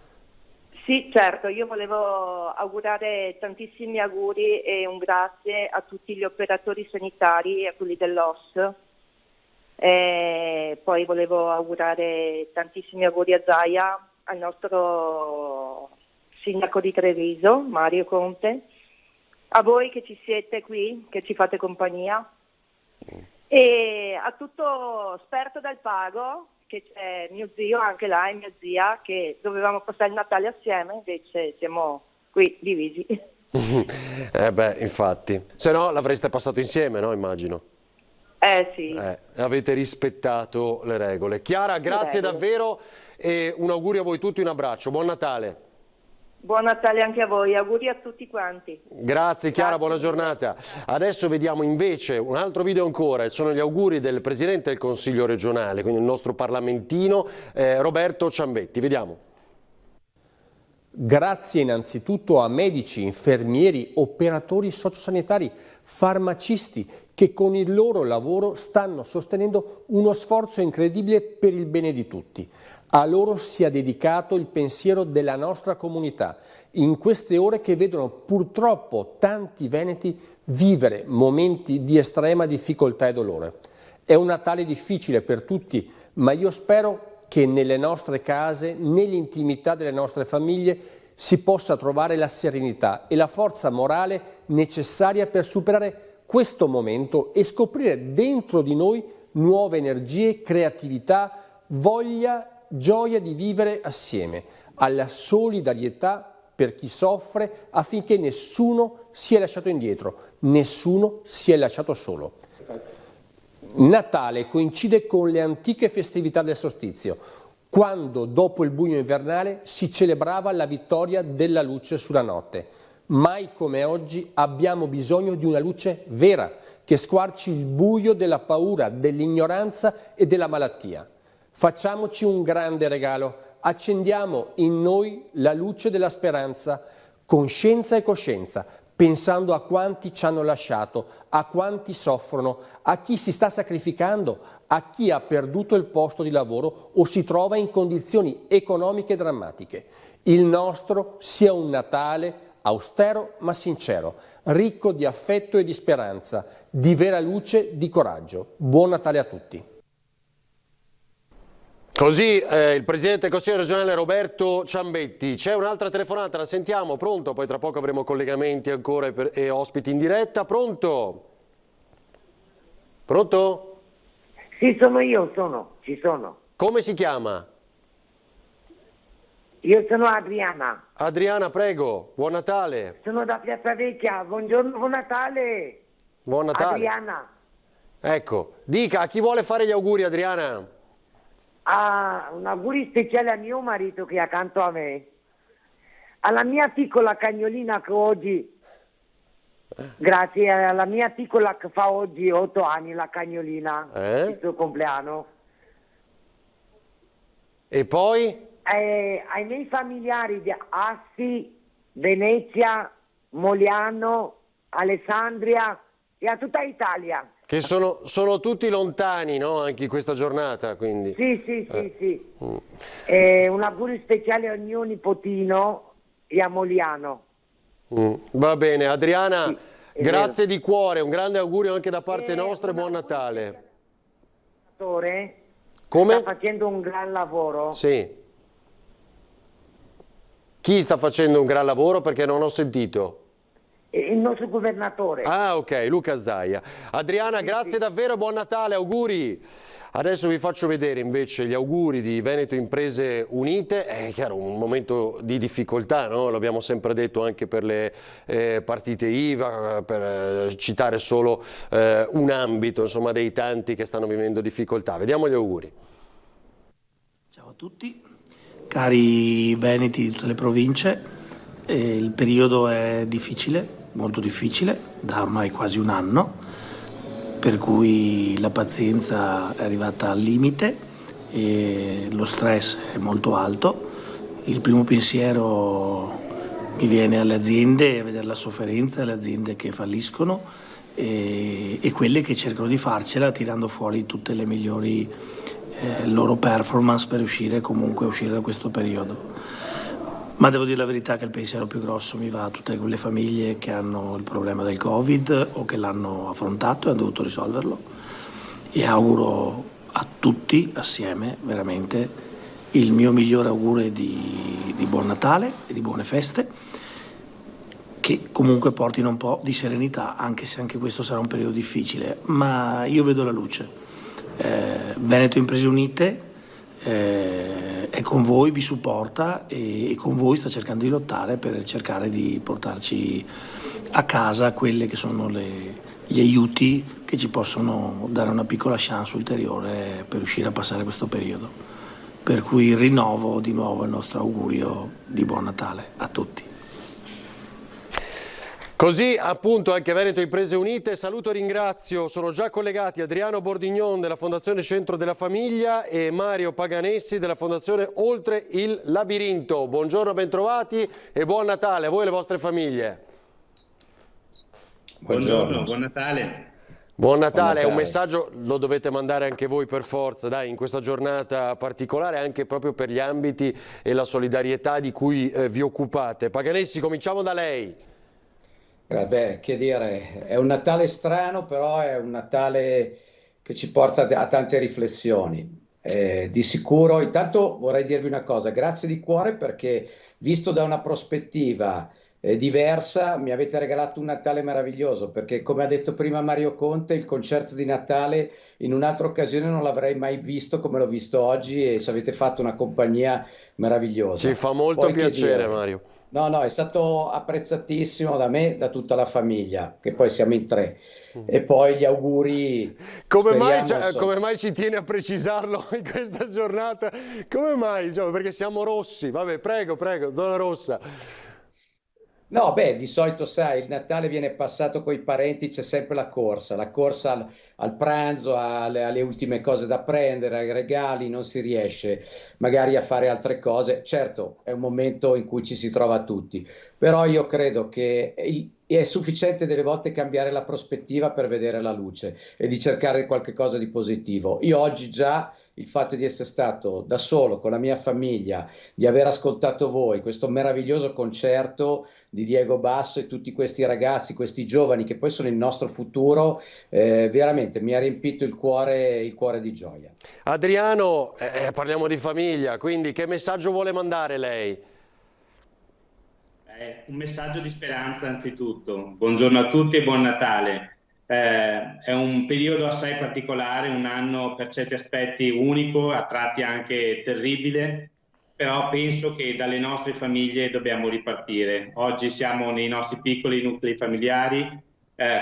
Sì, certo, io volevo augurare tantissimi auguri e un grazie a tutti gli operatori sanitari e a quelli dell'OS. Poi volevo augurare tantissimi auguri a Zaia, al nostro sindaco di Treviso, Mario Conte, a voi che ci siete qui, che ci fate compagnia, e a tutto Sperto del Pago, che c'è mio zio, anche là, e mia zia, che dovevamo passare il Natale assieme, invece siamo qui divisi. Infatti, se no l'avreste passato insieme, no? Immagino. Sì. Avete rispettato le regole. Chiara, grazie davvero e un augurio a voi tutti, un abbraccio, buon Natale. Buon Natale anche a voi, auguri a tutti quanti. Grazie Chiara, buona giornata. Adesso vediamo invece un altro video ancora, sono gli auguri del Presidente del Consiglio regionale, quindi il nostro parlamentino Roberto Ciambetti, vediamo. Grazie innanzitutto a medici, infermieri, operatori sociosanitari, farmacisti che con il loro lavoro stanno sostenendo uno sforzo incredibile per il bene di tutti. A loro sia dedicato il pensiero della nostra comunità in queste ore che vedono purtroppo tanti veneti vivere momenti di estrema difficoltà e dolore. È un Natale difficile per tutti, ma io spero che nelle nostre case, nell'intimità delle nostre famiglie, si possa trovare la serenità e la forza morale necessaria per superare questo momento e scoprire dentro di noi nuove energie, creatività, voglia, gioia di vivere assieme, alla solidarietà per chi soffre affinché nessuno sia lasciato indietro, nessuno sia lasciato solo. Natale coincide con le antiche festività del solstizio, quando dopo il buio invernale si celebrava la vittoria della luce sulla notte. Mai come oggi abbiamo bisogno di una luce vera che squarci il buio della paura, dell'ignoranza e della malattia. Facciamoci un grande regalo, accendiamo in noi la luce della speranza, con scienza e coscienza, pensando a quanti ci hanno lasciato, a quanti soffrono, a chi si sta sacrificando, a chi ha perduto il posto di lavoro o si trova in condizioni economiche drammatiche. Il nostro sia un Natale austero ma sincero, ricco di affetto e di speranza, di vera luce, di coraggio. Buon Natale a tutti. Così il Presidente del Consiglio regionale Roberto Ciambetti. C'è un'altra telefonata, la sentiamo? Pronto? Poi tra poco avremo collegamenti ancora e ospiti in diretta. Pronto? Pronto? Sì, sono io, ci sono. Come si chiama? Io sono Adriana. Adriana, prego, buon Natale. Sono da Piazza Vecchia, buongiorno, buon Natale. Buon Natale. Adriana. Ecco, dica, a chi vuole fare gli auguri, Adriana? Un auguri speciale a mio marito che è accanto a me, alla mia piccola cagnolina che oggi, grazie alla mia piccola che fa oggi 8 anni, la cagnolina, il suo compleanno. E poi? Ai miei familiari di Assi, Venezia, Moliano, Alessandria e a tutta Italia. Che sono tutti lontani, no? Anche in questa giornata, quindi. Sì. Un augurio speciale a mio nipotino e a Moliano. Va bene, Adriana, sì, grazie di cuore, un grande augurio anche da parte nostra e buon Natale. Come? Sta facendo un gran lavoro. Sì. Chi sta facendo un gran lavoro? Perché non ho sentito. Il nostro governatore. Ah, ok, Luca Zaia. Adriana, grazie davvero, buon Natale, auguri. Adesso vi faccio vedere invece gli auguri di Veneto Imprese Unite. È chiaro, un momento di difficoltà, no? L'abbiamo sempre detto anche per le partite IVA, per citare solo un ambito, insomma, dei tanti che stanno vivendo difficoltà. Vediamo gli auguri. Ciao a tutti, cari veneti di tutte le province. Il periodo è difficile, molto difficile, da ormai quasi un anno, per cui la pazienza è arrivata al limite e lo stress è molto alto. Il primo pensiero mi viene alle aziende, a vedere la sofferenza, le aziende che falliscono e quelle che cercano di farcela tirando fuori tutte le migliori loro performance per uscire da questo periodo. Ma devo dire la verità che il pensiero più grosso mi va a tutte quelle famiglie che hanno il problema del Covid o che l'hanno affrontato e hanno dovuto risolverlo. E auguro a tutti assieme veramente il mio migliore augurio di buon Natale e di buone feste, che comunque portino un po' di serenità, anche se anche questo sarà un periodo difficile. Ma io vedo la luce. Veneto Imprese Unite è con voi, vi supporta e con voi sta cercando di lottare per cercare di portarci a casa quelle che sono gli aiuti che ci possono dare una piccola chance ulteriore per riuscire a passare questo periodo. Per cui rinnovo di nuovo il nostro augurio di buon Natale a tutti. Così appunto anche Veneto Imprese Unite. Saluto e ringrazio, sono già collegati Adriano Bordignon della Fondazione Centro della Famiglia e Mario Paganessi della Fondazione Oltre il Labirinto. Buongiorno, bentrovati e buon Natale a voi e alle vostre famiglie. Buongiorno, buon Natale. Buon Natale, un messaggio lo dovete mandare anche voi per forza, dai, in questa giornata particolare, anche proprio per gli ambiti e la solidarietà di cui vi occupate. Paganessi, cominciamo da lei. Beh, che dire, è un Natale strano, però è un Natale che ci porta a tante riflessioni. Di sicuro, intanto vorrei dirvi una cosa, grazie di cuore perché visto da una prospettiva diversa mi avete regalato un Natale meraviglioso, perché come ha detto prima Mario Conte, il concerto di Natale in un'altra occasione non l'avrei mai visto come l'ho visto oggi e ci avete fatto una compagnia meravigliosa. Ci fa molto piacere, Mario. No, è stato apprezzatissimo da me, da tutta la famiglia, che poi siamo in 3. E poi gli auguri. Come mai ci tiene a precisarlo in questa giornata? Come mai? Diciamo, perché siamo rossi. Vabbè, prego, zona rossa. No, beh, di solito sai, il Natale viene passato coi parenti, c'è sempre la corsa al pranzo, alle ultime cose da prendere, ai regali, non si riesce magari a fare altre cose. Certo, è un momento in cui ci si trova tutti, però io credo che è sufficiente delle volte cambiare la prospettiva per vedere la luce e di cercare qualche cosa di positivo. Io oggi già il fatto di essere stato da solo con la mia famiglia, di aver ascoltato voi, questo meraviglioso concerto di Diego Basso e tutti questi ragazzi, questi giovani che poi sono il nostro futuro, veramente mi ha riempito il cuore di gioia. Adriano, parliamo di famiglia, quindi che messaggio vuole mandare lei? Un messaggio di speranza anzitutto. Buongiorno a tutti e buon Natale. È un periodo assai particolare, un anno per certi aspetti unico, a tratti anche terribile, però penso che dalle nostre famiglie dobbiamo ripartire. Oggi siamo nei nostri piccoli nuclei familiari,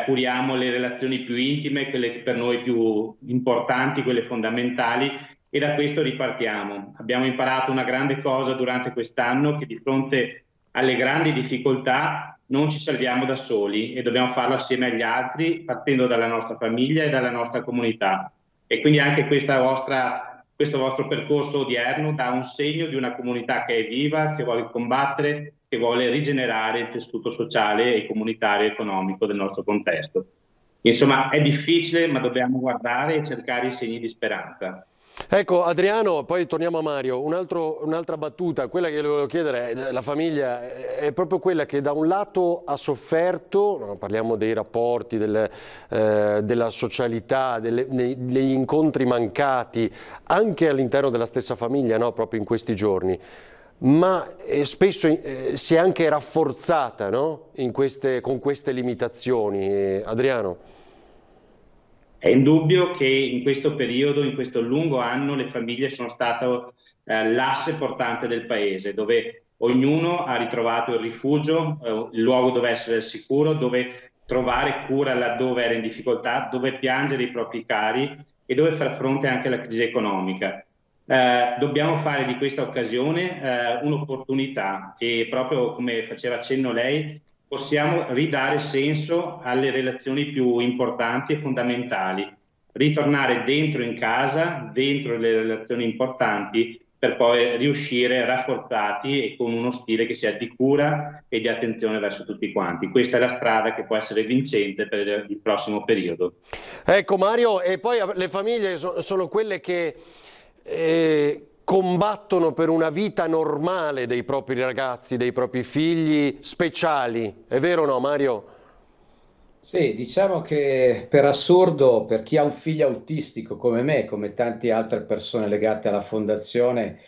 curiamo le relazioni più intime, quelle per noi più importanti, quelle fondamentali, e da questo ripartiamo. Abbiamo imparato una grande cosa durante quest'anno, che di fronte alle grandi difficoltà non ci salviamo da soli e dobbiamo farlo assieme agli altri, partendo dalla nostra famiglia e dalla nostra comunità. E quindi anche questo vostro percorso odierno dà un segno di una comunità che è viva, che vuole combattere, che vuole rigenerare il tessuto sociale e comunitario e economico del nostro contesto. Insomma, è difficile, ma dobbiamo guardare e cercare i segni di speranza. Ecco Adriano, poi torniamo a Mario, un'altra battuta, quella che le volevo chiedere, la famiglia è proprio quella che da un lato ha sofferto, no, parliamo dei rapporti, della socialità, degli incontri mancati, anche all'interno della stessa famiglia, no, proprio in questi giorni, ma spesso si è anche rafforzata, no, con queste limitazioni. Adriano? È indubbio che in questo periodo, in questo lungo anno, le famiglie sono state l'asse portante del paese, dove ognuno ha ritrovato il rifugio, il luogo dove essere sicuro, dove trovare cura laddove era in difficoltà, dove piangere i propri cari e dove far fronte anche alla crisi economica. Dobbiamo fare di questa occasione un'opportunità e proprio come faceva accenno lei, possiamo ridare senso alle relazioni più importanti e fondamentali, ritornare dentro in casa, dentro le relazioni importanti, per poi riuscire rafforzati e con uno stile che sia di cura e di attenzione verso tutti quanti. Questa è la strada che può essere vincente per il prossimo periodo. Ecco Mario, e poi le famiglie sono quelle che combattono per una vita normale dei propri ragazzi, dei propri figli speciali, è vero o no Mario? Sì, diciamo che per assurdo, per chi ha un figlio autistico come me, come tante altre persone legate alla fondazione,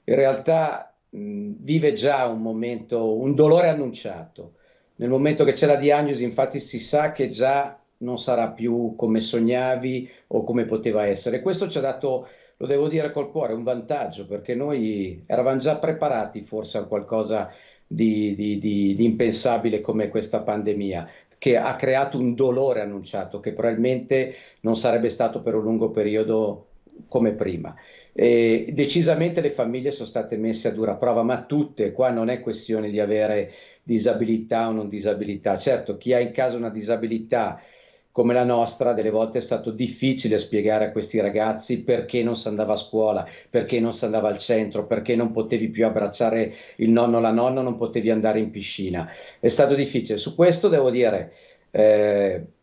in realtà vive già un dolore annunciato. Nel momento che c'è la diagnosi, infatti si sa che già non sarà più come sognavi o come poteva essere. Questo ci ha dato, lo devo dire col cuore, un vantaggio, perché noi eravamo già preparati forse a qualcosa di impensabile come questa pandemia, che ha creato un dolore annunciato che probabilmente non sarebbe stato per un lungo periodo come prima. Decisamente le famiglie sono state messe a dura prova, ma tutte, qua non è questione di avere disabilità o non disabilità. Certo, chi ha in casa una disabilità come la nostra, delle volte è stato difficile spiegare a questi ragazzi perché non si andava a scuola, perché non si andava al centro, perché non potevi più abbracciare il nonno o la nonna, non potevi andare in piscina. È stato difficile. Su questo devo dire,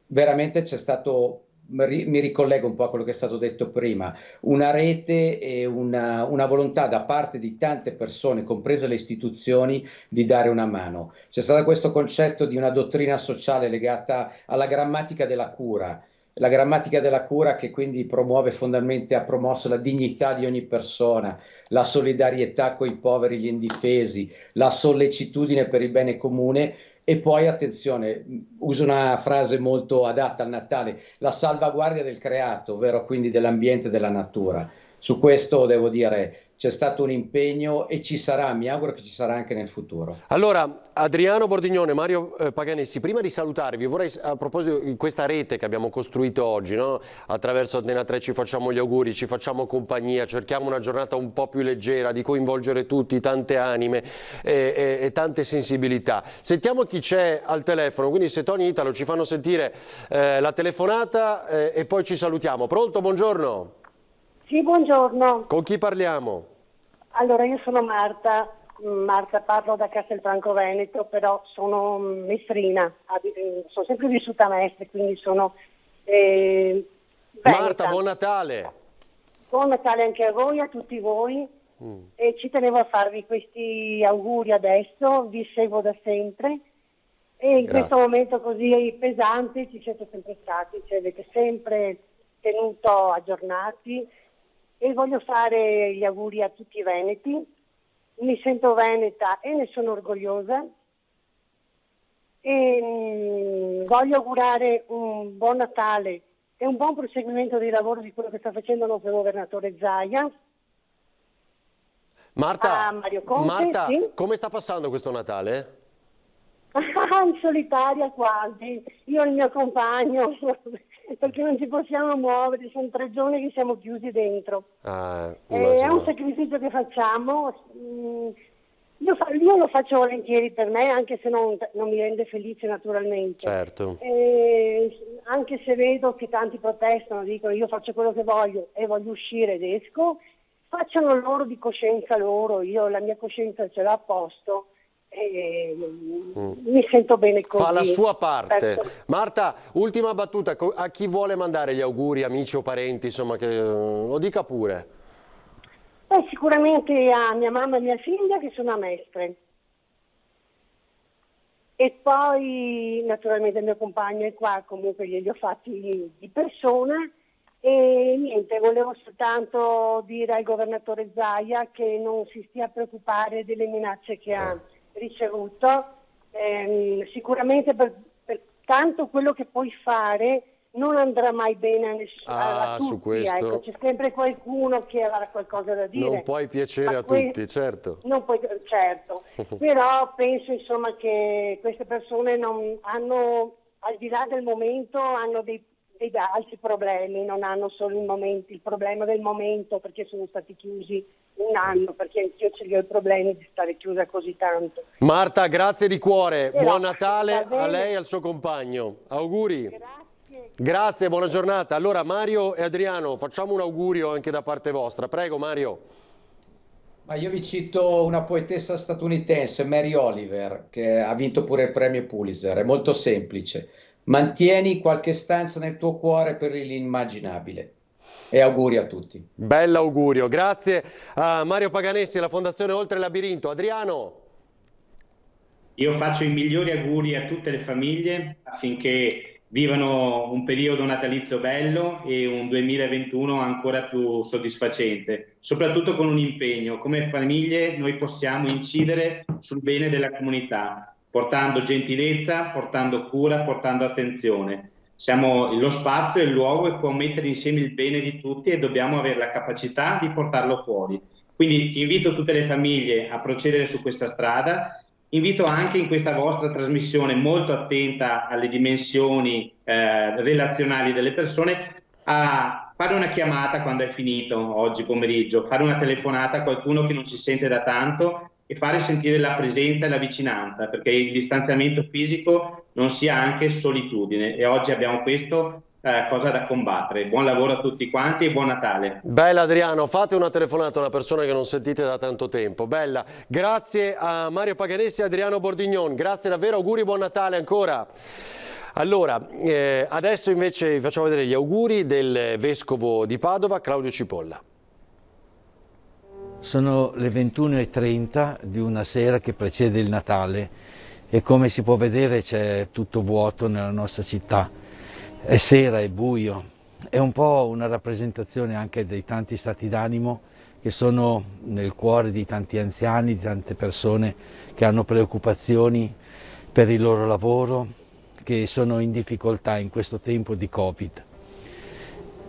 veramente c'è stato, mi ricollego un po' a quello che è stato detto prima, una rete e una volontà da parte di tante persone, comprese le istituzioni, di dare una mano. C'è stato questo concetto di una dottrina sociale legata alla grammatica della cura. La grammatica della cura che quindi ha promosso la dignità di ogni persona, la solidarietà coi poveri, gli indifesi, la sollecitudine per il bene comune. E poi, attenzione, uso una frase molto adatta al Natale, la salvaguardia del creato, ovvero quindi dell'ambiente e della natura. Su questo devo dire c'è stato un impegno e ci sarà, mi auguro che ci sarà anche nel futuro. Allora, Adriano Bordignone, Mario Paganessi, prima di salutarvi vorrei, a proposito di questa rete che abbiamo costruito oggi, no? Attraverso Antena 3 ci facciamo gli auguri, ci facciamo compagnia, cerchiamo una giornata un po' più leggera, di coinvolgere tutti, tante anime e tante sensibilità. Sentiamo chi c'è al telefono, quindi se Tony e Italo ci fanno sentire la telefonata e poi ci salutiamo. Pronto? Buongiorno. Sì, buongiorno. Con chi parliamo? Allora, io sono Marta, parlo da Castelfranco Veneto, però sono mestrina, sono sempre vissuta a Mestre, quindi sono Marta, buon Natale! Buon Natale anche a voi, a tutti voi, e ci tenevo a farvi questi auguri adesso, vi seguo da sempre, e in questo momento così pesante ci siete sempre stati, ci avete sempre tenuto aggiornati. E voglio fare gli auguri a tutti i veneti, mi sento veneta e ne sono orgogliosa e voglio augurare un buon Natale e un buon proseguimento dei lavori di quello che sta facendo il nostro governatore Zaia. Marta, Mario Conte, Marta, sì? come sta passando questo Natale? In solitaria quasi, io e il mio compagno, perché non ci possiamo muovere, sono 3 giorni che siamo chiusi dentro. È un sacrificio che facciamo, io lo faccio volentieri per me, anche se non mi rende felice naturalmente. Certo. Anche se vedo che tanti protestano, dicono io faccio quello che voglio e voglio uscire ed esco, facciano loro di coscienza loro, io la mia coscienza ce l'ho a posto. Mi sento bene così. Fa la sua parte. Certo. Marta, ultima battuta, a chi vuole mandare gli auguri, amici o parenti, insomma, che lo dica pure. Sicuramente a mia mamma e mia figlia che sono a Mestre, e poi naturalmente il mio compagno è qua, comunque glieli ho fatti di persona. E niente, volevo soltanto dire al governatore Zaia che non si stia a preoccupare delle minacce che ha ricevuto, sicuramente per tanto quello che puoi fare non andrà mai bene a tutti, su questo ecco, c'è sempre qualcuno che avrà qualcosa da dire. Non puoi piacere a tutti, certo. Non puoi, certo, però penso insomma che queste persone non hanno, al di là del momento, hanno dei altri problemi, non hanno solo il problema del momento perché sono stati chiusi un anno, perché anch'io ce li ho i problemi di stare chiusa così tanto. Marta, grazie di cuore, Però, buon Natale a lei e al suo compagno, auguri. Grazie, buona giornata. Allora Mario e Adriano, facciamo un augurio anche da parte vostra, prego Mario. Ma io vi cito una poetessa statunitense, Mary Oliver, che ha vinto pure il premio Pulitzer, è molto semplice. Mantieni qualche stanza nel tuo cuore per l'immaginabile. E auguri a tutti. Bell'augurio, grazie a Mario Paganessi e alla Fondazione Oltre Labirinto. Adriano. Io faccio i migliori auguri a tutte le famiglie affinché vivano un periodo natalizio bello e un 2021 ancora più soddisfacente, soprattutto con un impegno. Come famiglie noi possiamo incidere sul bene della comunità, portando gentilezza, portando cura, portando attenzione. Siamo lo spazio e il luogo che può mettere insieme il bene di tutti e dobbiamo avere la capacità di portarlo fuori. Quindi invito tutte le famiglie a procedere su questa strada, invito anche in questa vostra trasmissione molto attenta alle dimensioni relazionali delle persone a fare una chiamata quando è finito oggi pomeriggio, fare una telefonata a qualcuno che non si sente da tanto e fare sentire la presenza e la vicinanza, perché il distanziamento fisico non sia anche solitudine, e oggi abbiamo questo cosa da combattere. Buon lavoro a tutti quanti e buon Natale. Bella Adriano, fate una telefonata a una persona che non sentite da tanto tempo. Bella, grazie a Mario Paganessi e Adriano Bordignon, grazie davvero, auguri, buon Natale ancora. Allora, adesso invece vi facciamo vedere gli auguri del Vescovo di Padova, Claudio Cipolla. Sono le 21:30 di una sera che precede il Natale e come si può vedere c'è tutto vuoto nella nostra città. È sera, è buio, è un po' una rappresentazione anche dei tanti stati d'animo che sono nel cuore di tanti anziani, di tante persone che hanno preoccupazioni per il loro lavoro, che sono in difficoltà in questo tempo di Covid.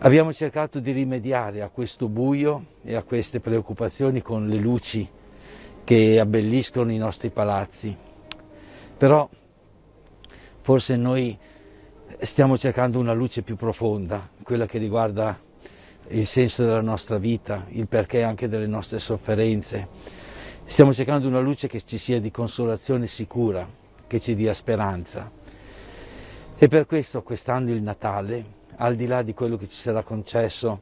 Abbiamo cercato di rimediare a questo buio e a queste preoccupazioni con le luci che abbelliscono i nostri palazzi, però forse noi stiamo cercando una luce più profonda, quella che riguarda il senso della nostra vita, il perché anche delle nostre sofferenze. Stiamo cercando una luce che ci sia di consolazione sicura, che ci dia speranza. E per questo quest'anno il Natale, al di là di quello che ci sarà concesso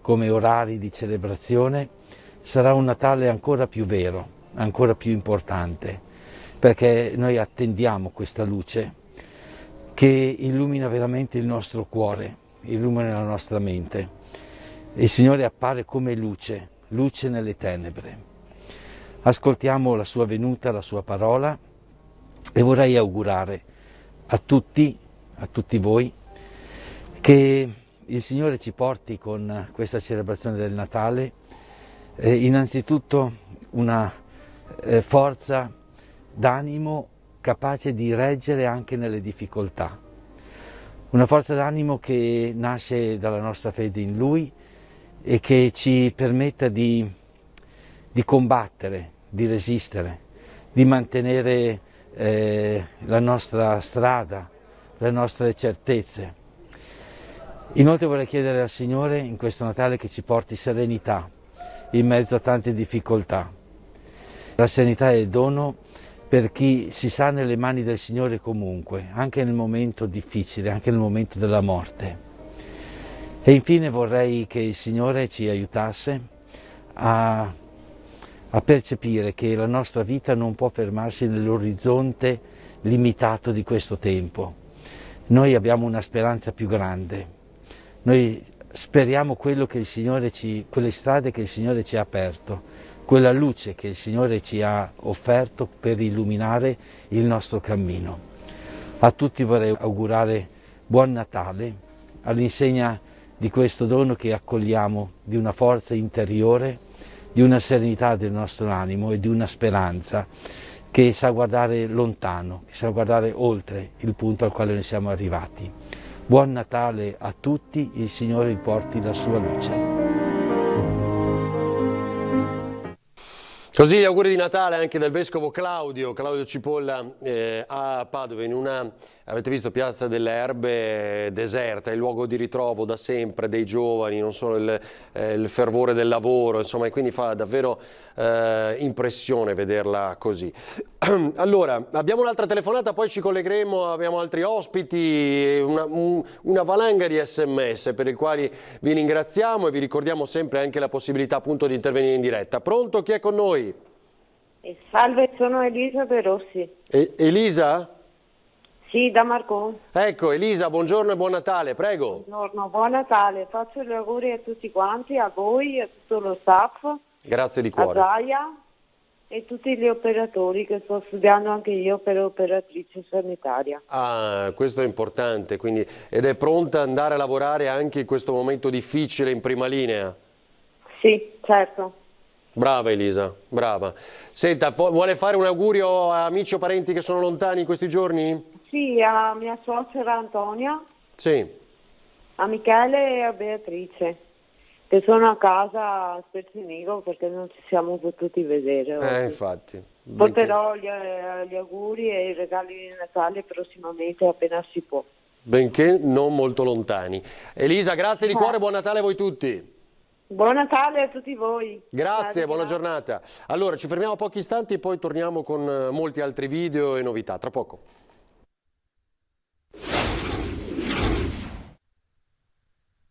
come orari di celebrazione, sarà un Natale ancora più vero, ancora più importante, perché noi attendiamo questa luce che illumina veramente il nostro cuore, illumina la nostra mente. Il Signore appare come luce, luce nelle tenebre. Ascoltiamo la sua venuta, la sua parola, e vorrei augurare a tutti voi, che il Signore ci porti con questa celebrazione del Natale innanzitutto una forza d'animo capace di reggere anche nelle difficoltà, una forza d'animo che nasce dalla nostra fede in Lui e che ci permetta di combattere, di resistere, di mantenere la nostra strada, le nostre certezze. Inoltre vorrei chiedere al Signore in questo Natale che ci porti serenità in mezzo a tante difficoltà. La serenità è il dono per chi si sa nelle mani del Signore comunque, anche nel momento difficile, anche nel momento della morte. E infine vorrei che il Signore ci aiutasse a percepire che la nostra vita non può fermarsi nell'orizzonte limitato di questo tempo. Noi abbiamo una speranza più grande. Noi speriamo quello che il Signore quelle strade che il Signore ci ha aperto, quella luce che il Signore ci ha offerto per illuminare il nostro cammino. A tutti vorrei augurare buon Natale, all'insegna di questo dono che accogliamo, di una forza interiore, di una serenità del nostro animo e di una speranza che sa guardare lontano, che sa guardare oltre il punto al quale noi siamo arrivati. Buon Natale a tutti, il Signore vi porti la sua luce. Così gli auguri di Natale anche del Vescovo Claudio Cipolla a Padova, in una, avete visto, Piazza delle Erbe deserta, è il luogo di ritrovo da sempre dei giovani, non solo il fervore del lavoro, insomma, e quindi fa davvero impressione vederla così. Allora, abbiamo un'altra telefonata, poi ci collegheremo, abbiamo altri ospiti, una valanga di SMS per i quali vi ringraziamo e vi ricordiamo sempre anche la possibilità appunto di intervenire in diretta. Pronto? Chi è con noi? Salve, sono Elisa De Rossi. Elisa? Sì, da Marcon. Ecco, Elisa, buongiorno e buon Natale, prego. Buongiorno, buon Natale. Faccio gli auguri a tutti quanti, a voi, a tutto lo staff. Grazie di cuore. A Gaia e tutti gli operatori, che sto studiando anche io per operatrice sanitaria. Ah, questo è importante, quindi, ed è pronta ad andare a lavorare anche in questo momento difficile in prima linea? Sì, certo. Brava Elisa, brava. Senta, vuole fare un augurio a amici o parenti che sono lontani in questi giorni? Sì, a mia suocera Antonia, Sì. a Michele e a Beatrice, che sono a casa a Spezzinico perché non ci siamo potuti vedere oggi. Infatti. Porterò gli auguri e i regali di Natale prossimamente appena si può. Benché non molto lontani. Elisa, grazie di cuore, buon Natale a voi tutti. Buon Natale a tutti voi. Grazie, buona giornata. Allora, ci fermiamo pochi istanti e poi torniamo con molti altri video e novità. Tra poco.